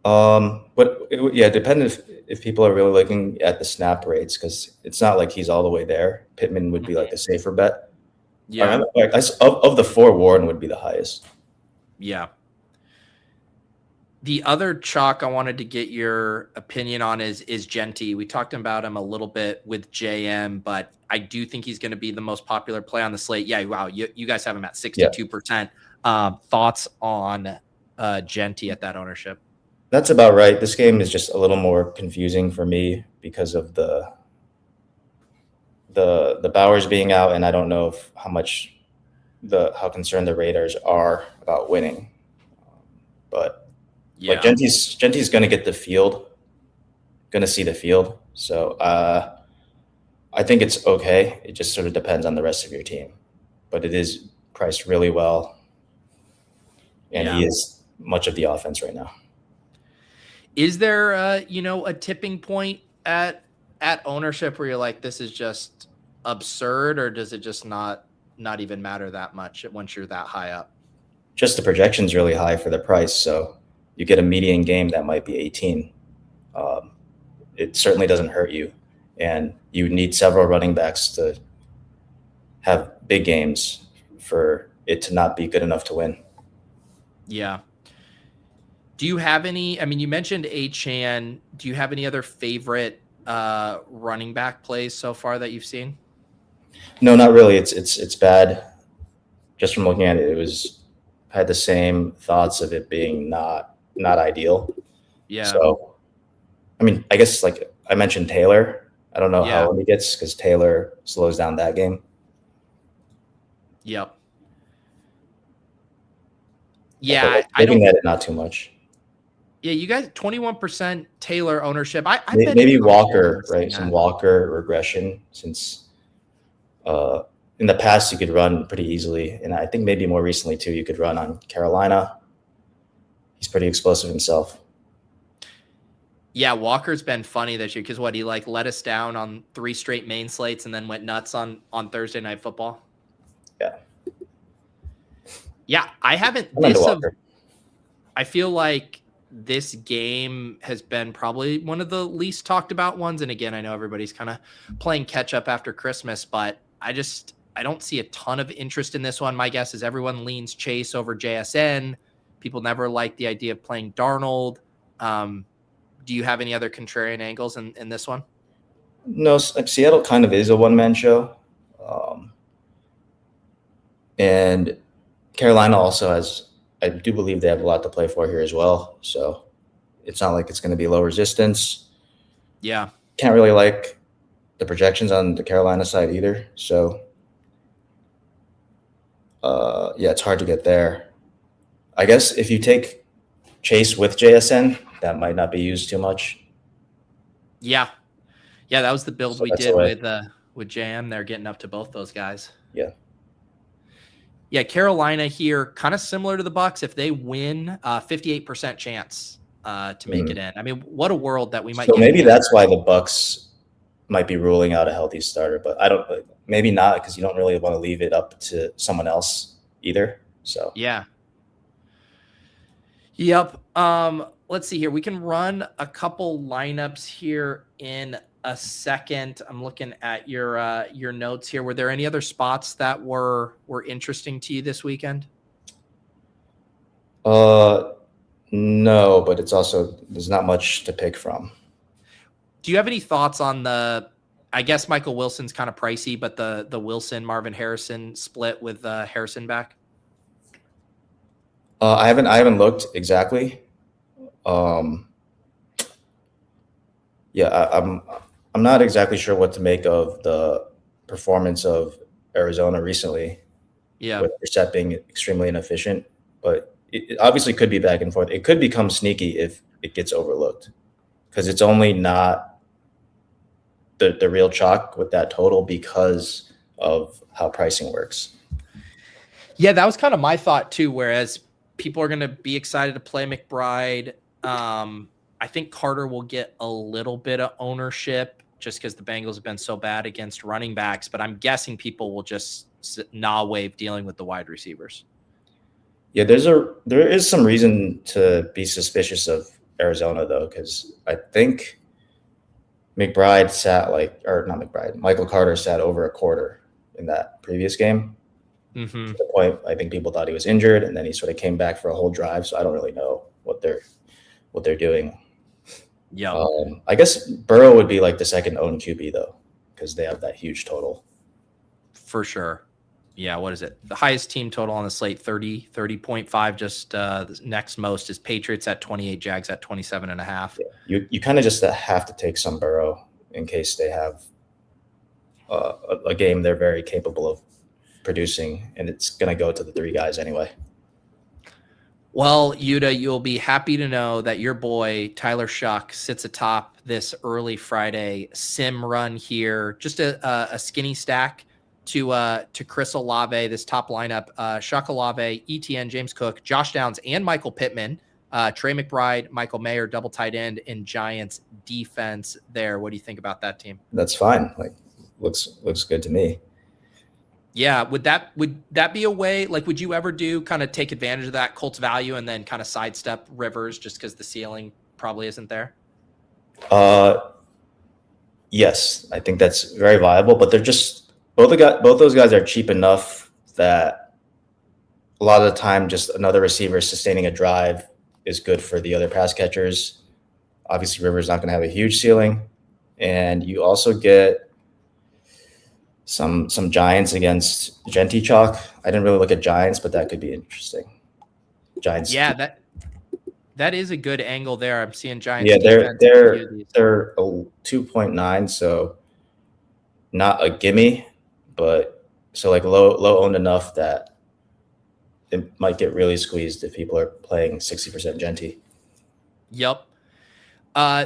It depends if people are really looking at the snap rates, because it's not like he's all the way there. Pittman would be like the safer bet. Yeah. Of the four, Warren would be the highest. Yeah. The other chalk I wanted to get your opinion on is Jeanty. We talked about him a little bit with JM, but I do think he's going to be the most popular play on the slate. Yeah, wow. You guys have him at 62%. Yeah. Thoughts on Jeanty at that ownership? That's about right. This game is just a little more confusing for me because of the Bowers being out, and I don't know how concerned the Raiders are about winning. But yeah, like Jeanty's going to get the field, going to see the field. So I think it's okay. It just sort of depends on the rest of your team, but it is priced really well, and he is much of the offense right now. Is there a tipping point at ownership where you're like, this is just absurd, or does it just not even matter that much once you're that high up? Just the projection's really high for the price, so you get a median game that might be 18. It certainly doesn't hurt you, and you need several running backs to have big games for it to not be good enough to win. Yeah. Do you have any? I mean, you mentioned Achane. Do you have any other favorite running back plays so far that you've seen? No, not really. It's bad. Just from looking at it, I had the same thoughts of it being not ideal. Yeah. So, I mean, I guess like I mentioned Taylor. I don't know how he gets, because Taylor slows down that game. Yep. Yeah, I don't get it not too much. Yeah, you guys 21% Taylor ownership. I maybe Walker, right? Some Walker regression, since in the past you could run pretty easily, and I think maybe more recently too you could run on Carolina. He's pretty explosive himself. Yeah, Walker's been funny this year because he let us down on 3 straight main slates and then went nuts on Thursday Night Football. Yeah. Yeah, I haven't. I feel like this game has been probably one of the least talked about ones. And again, I know everybody's kind of playing catch up after Christmas, but I don't see a ton of interest in this one. My guess is everyone leans Chase over JSN. People never like the idea of playing Darnold. Do you have any other contrarian angles in this one? No, Seattle kind of is a one-man show. And Carolina also has, I do believe they have a lot to play for here as well. So it's not like it's going to be low resistance. Yeah. Can't really like the projections on the Carolina side either. So, it's hard to get there. I guess if you take Chase with JSN, that might not be used too much. Yeah. Yeah, that was the build we did with JM. They're getting up to both those guys. Yeah. Yeah, Carolina here, kind of similar to the Bucs. If they win, 58% chance to make it in. I mean, what a world that we might. So maybe that's why the Bucs might be ruling out a healthy starter, but maybe not, because you don't really want to leave it up to someone else either. So yeah. Yep. Let's see here. We can run a couple lineups here in a second. I'm looking at your notes here. Were there any other spots that were interesting to you this weekend? No, but there's not much to pick from. Do you have any thoughts on I guess Michael Wilson's kind of pricey, but the Wilson Marvin Harrison split with Harrison back? I haven't looked exactly. I'm not exactly sure what to make of the performance of Arizona recently. Yeah, with Brissett being extremely inefficient, but it obviously could be back and forth. It could become sneaky if it gets overlooked, because it's only not the real chalk with that total because of how pricing works. Yeah, that was kind of my thought too. Whereas people are going to be excited to play McBride, I think Carter will get a little bit of ownership just because the Bengals have been so bad against running backs, but I'm guessing people will just wave dealing with the wide receivers. Yeah, there is some reason to be suspicious of Arizona though, because I think McBride Michael Carter sat over a quarter in that previous game. Mm-hmm. To the point, I think people thought he was injured, and then he sort of came back for a whole drive. So I don't really know what they're doing. Yeah, I guess Burrow would be like the second owned QB though, because they have that huge total. For sure. Yeah, what is it? The highest team total on the slate, 30.5. Just next most is Patriots at 28, Jags at 27.5. Yeah. You kind of just have to take some Burrow in case they have a game they're very capable of producing, and it's going to go to the three guys anyway. Well, Yuda, you'll be happy to know that your boy Tyler Shuck sits atop this early Friday sim run here. Just a skinny stack to Chris Olave, this top lineup. Shuck, Olave, ETN, James Cook, Josh Downs, and Michael Pittman. Trey McBride, Michael Mayer, double tight end, and Giants defense there. What do you think about that team? That's fine. Like, looks good to me. Yeah, would that be a way? Like, would you ever kind of take advantage of that Colts value and then kind of sidestep Rivers just because the ceiling probably isn't there? Yes, I think that's very viable, but they're just both those guys are cheap enough that a lot of the time just another receiver sustaining a drive is good for the other pass catchers. Obviously, Rivers not going to have a huge ceiling, and you also get some Giants against Jeanty chalk. I didn't really look at Giants, but that could be interesting. Giants. Yeah, that is a good angle there. I'm seeing Giants. Yeah, they're a 2.9, so not a gimme, but so like low owned enough that it might get really squeezed if people are playing 60% Jeanty. Yep.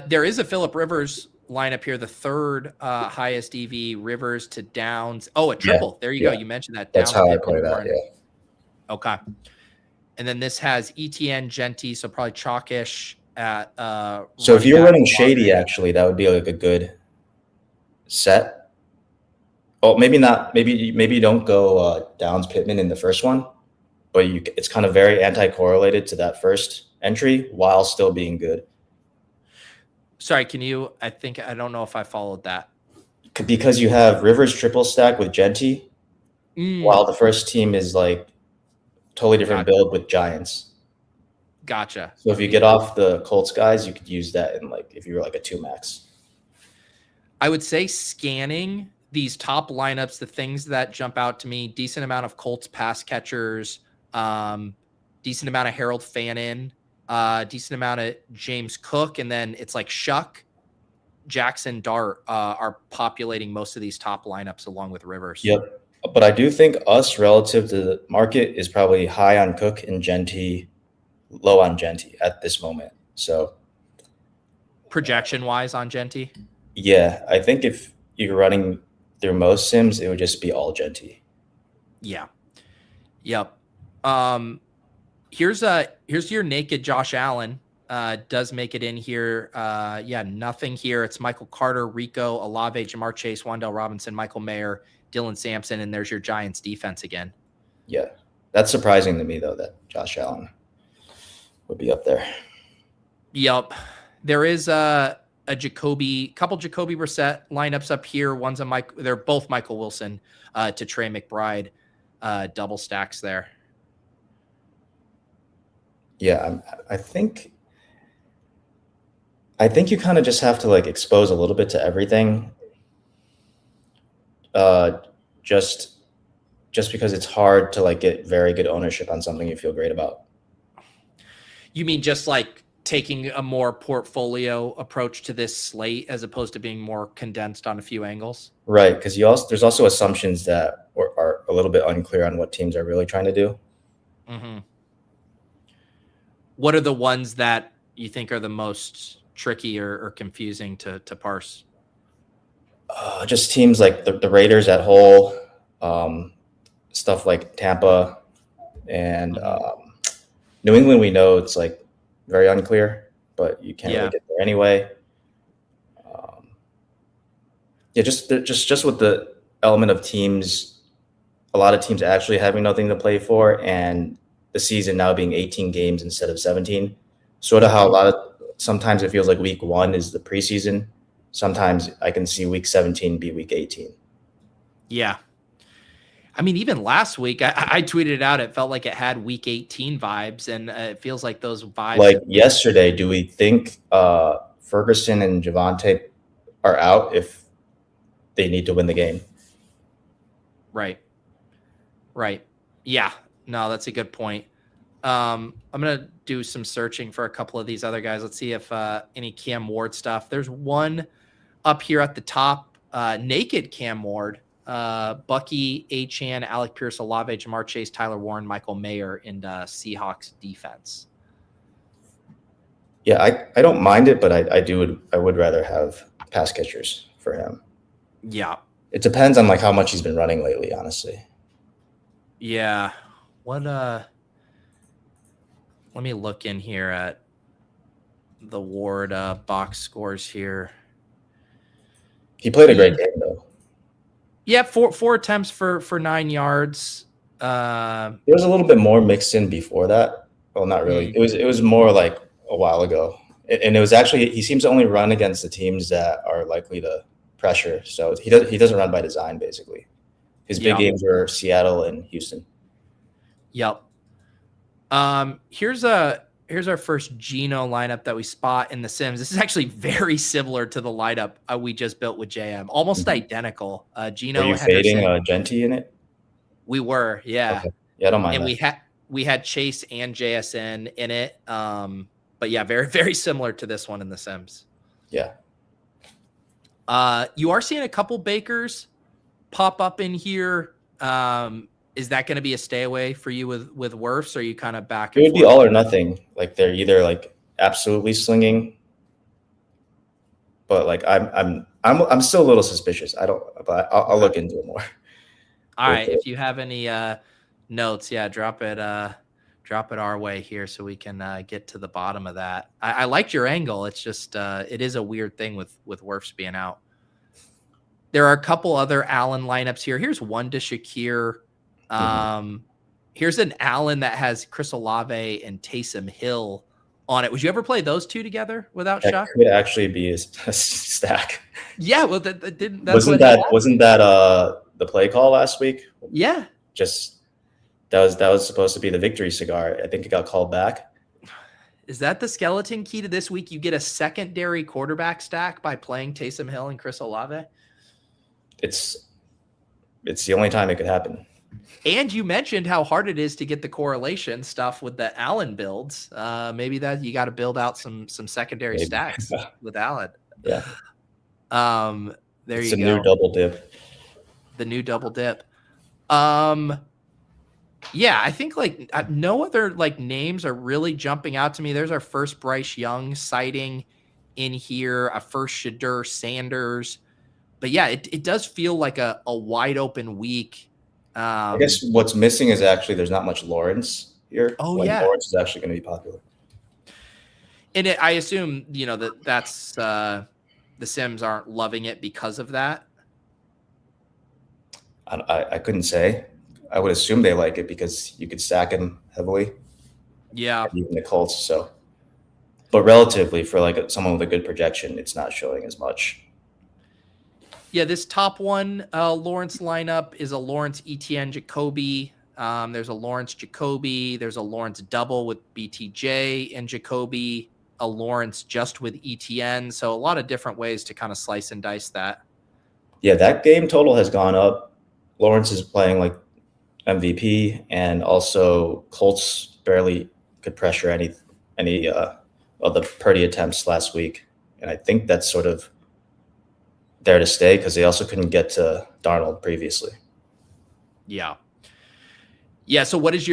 There is a Phillip Rivers lineup here, the third highest EV, Rivers to Downs. Oh, a triple. There you go. You mentioned that. That's how I play that, yeah. Okay. And then this has ETN, Jeanty, so probably chalkish at so if you're running Shady, actually, that would be like a good set. Oh, maybe not. Maybe you don't go Downs Pittman in the first one, but it's kind of very anti-correlated to that first entry while still being good. Sorry, I don't know if I followed that. Because you have Rivers triple stack with Jeanty, while the first team is like totally different build with Giants. Gotcha. So if you get off the Colts guys, you could use that in like if you were like a 2-max. I would say scanning these top lineups, the things that jump out to me, decent amount of Colts pass catchers, decent amount of Harold Fannin, decent amount of James Cook, and then it's like Shuck, Jackson, Dart are populating most of these top lineups along with Rivers. Yep. But I do think us relative to the market is probably high on Cook and Jeanty, low on Jeanty at this moment. So projection wise on Jeanty? Yeah, I think if you're running through most sims, it would just be all Jeanty. Yeah. Yep. Here's your naked Josh Allen. Does make it in here. Nothing here. It's Michael Carter, Rico, Olave, Jamar Chase, Wan'Dale Robinson, Michael Mayer, Dylan Sampson, and there's your Giants defense again. Yeah. That's surprising to me, though, that Josh Allen would be up there. Yep. There is couple Jacoby Brissett lineups up here. One's a Mike. They're both Michael Wilson to Trey McBride. Double stacks there. Yeah, I think you kind of just have to like expose a little bit to everything. Just because it's hard to like get very good ownership on something you feel great about. You mean just like taking a more portfolio approach to this slate as opposed to being more condensed on a few angles? Right, because there's also assumptions that are a little bit unclear on what teams are really trying to do. Mm-hmm. What are the ones that you think are the most tricky or confusing to parse? Just teams like the Raiders at whole, stuff like Tampa and New England. We know it's like very unclear. but you can't really get there anyway. Just with the element of teams, a lot of teams actually having nothing to play for, and the season now being 18 games instead of 17. Sort of how sometimes it feels like week 1 is the preseason. Sometimes I can see week 17 be week 18. Yeah. I mean, even last week, I tweeted it out. It felt like it had week 18 vibes, and it feels like those vibes. Like yesterday, do we think Ferguson and Jeanty are out if they need to win the game? Right. Yeah. No, that's a good point. I'm going to do some searching for a couple of these other guys. Let's see if any Cam Ward stuff. There's one up here at the top, naked Cam Ward. Bucky, Achane, Alec Pierce, Olave, Jamar Chase, Tyler Warren, Michael Mayer in Seahawks defense. Yeah, I don't mind it, but I would rather have pass catchers for him. Yeah. It depends on like how much he's been running lately, honestly. Yeah. What let me look in here at the Ward box scores here. He played a great game though. Yeah, four attempts for 9 yards. There was a little bit more mixed in before that. Well, not really. It was more like a while ago. And it was actually, he seems to only run against the teams that are likely to pressure. So he doesn't run by design, basically. His big games were Seattle and Houston. Yep. Here's our first Geno lineup that we spot in the Sims. This is actually very similar to the lineup we just built with JM. Almost identical. Geno. Were you fading Jeanty in it? We were, yeah. Okay. Yeah, I don't mind. And we had Chase and JSN in it. But yeah, very, very similar to this one in the Sims. Yeah. You are seeing a couple Bakers pop up in here. Is that going to be a stay away for you with Wirfs? Or are you kind of back? It would be all or nothing. Like they're either like absolutely slinging, but like I'm still a little suspicious. But I'll look into it more. All right. If you have any notes, yeah, drop it our way here so we can get to the bottom of that. I liked your angle. It's just it is a weird thing with Wirfs being out. There are a couple other Allen lineups here. Here's one to Shakir. Here's an Allen that has Chris Olave and Taysom Hill on it. Would you ever play those two together without that Shaq? Could actually be a stack. Yeah, well, that didn't. Wasn't that the play call last week? Yeah, just that was supposed to be the victory cigar. I think it got called back. Is that the skeleton key to this week? You get a secondary quarterback stack by playing Taysom Hill and Chris Olave. It's the only time it could happen. And you mentioned how hard it is to get the correlation stuff with the Allen builds. Maybe that you got to build out some secondary stacks with Allen. Yeah. There it's you go. The new double dip. The new double dip. Yeah, I think like no other like names are really jumping out to me. There's our first Bryce Young sighting in here, a first Shadur Sanders. But yeah, it does feel like a wide open week. I guess what's missing is actually there's not much Lawrence here. Oh, yeah. Lawrence is actually going to be popular. And I assume, that's the Sims aren't loving it because of that. I couldn't say. I would assume they like it because you could stack him heavily. Yeah. Even the Colts. So, but relatively for like someone with a good projection, it's not showing as much. Yeah, this top one Lawrence lineup is a Lawrence Etienne Jacoby. There's a Lawrence Jacoby. There's a Lawrence double with BTJ and Jacoby. A Lawrence just with Etienne. So a lot of different ways to kind of slice and dice that. Yeah, that game total has gone up. Lawrence is playing like MVP, and also Colts barely could pressure any of the Purdy attempts last week. And I think that's sort of there to stay because they also couldn't get to Darnold previously. Yeah. So what is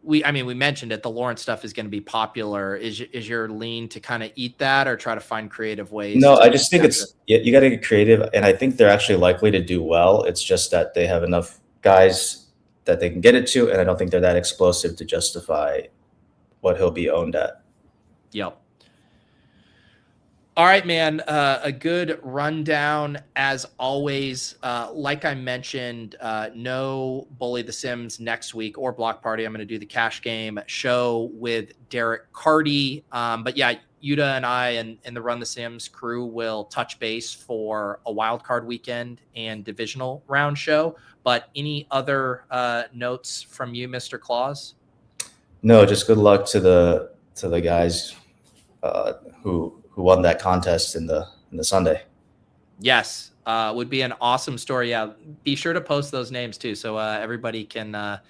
we mentioned it. The Lawrence stuff is going to be popular. Is your lean to kind of eat that or try to find creative ways? No, I just think you got to get creative. And I think they're actually likely to do well. It's just that they have enough guys that they can get it to. And I don't think they're that explosive to justify what he'll be owned at. Yep. All right, man. A good rundown as always. Like I mentioned, no Bully the Sims next week or Block Party. I'm going to do the cash game show with Derek Carty. But yeah, Yuda and I and the Run the Sims crew will touch base for a wild card weekend and divisional round show. But any other notes from you, Mr. Claus? No, just good luck to the guys who won that contest in the Sunday. Yes, would be an awesome story. Yeah, be sure to post those names too, so everybody can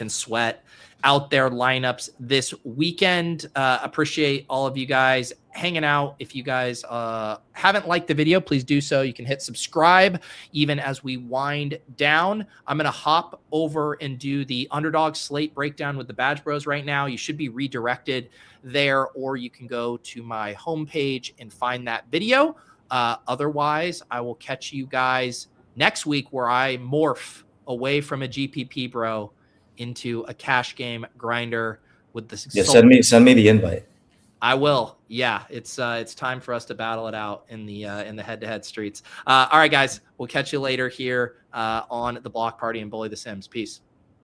sweat out their lineups this weekend. Appreciate all of you guys hanging out. If you guys haven't liked the video, please do so. You can hit subscribe even as we wind down. I'm going to hop over and do the underdog slate breakdown with the Badge Bros right now. You should be redirected there, or you can go to my homepage and find that video. Otherwise, I will catch you guys next week where I morph away from a GPP bro into a cash game grinder with the send me the invite. I will. Yeah, it's time for us to battle it out in the head-to-head streets. All right, guys, we'll catch you later here on the Block Party and Bully the Sims. Peace.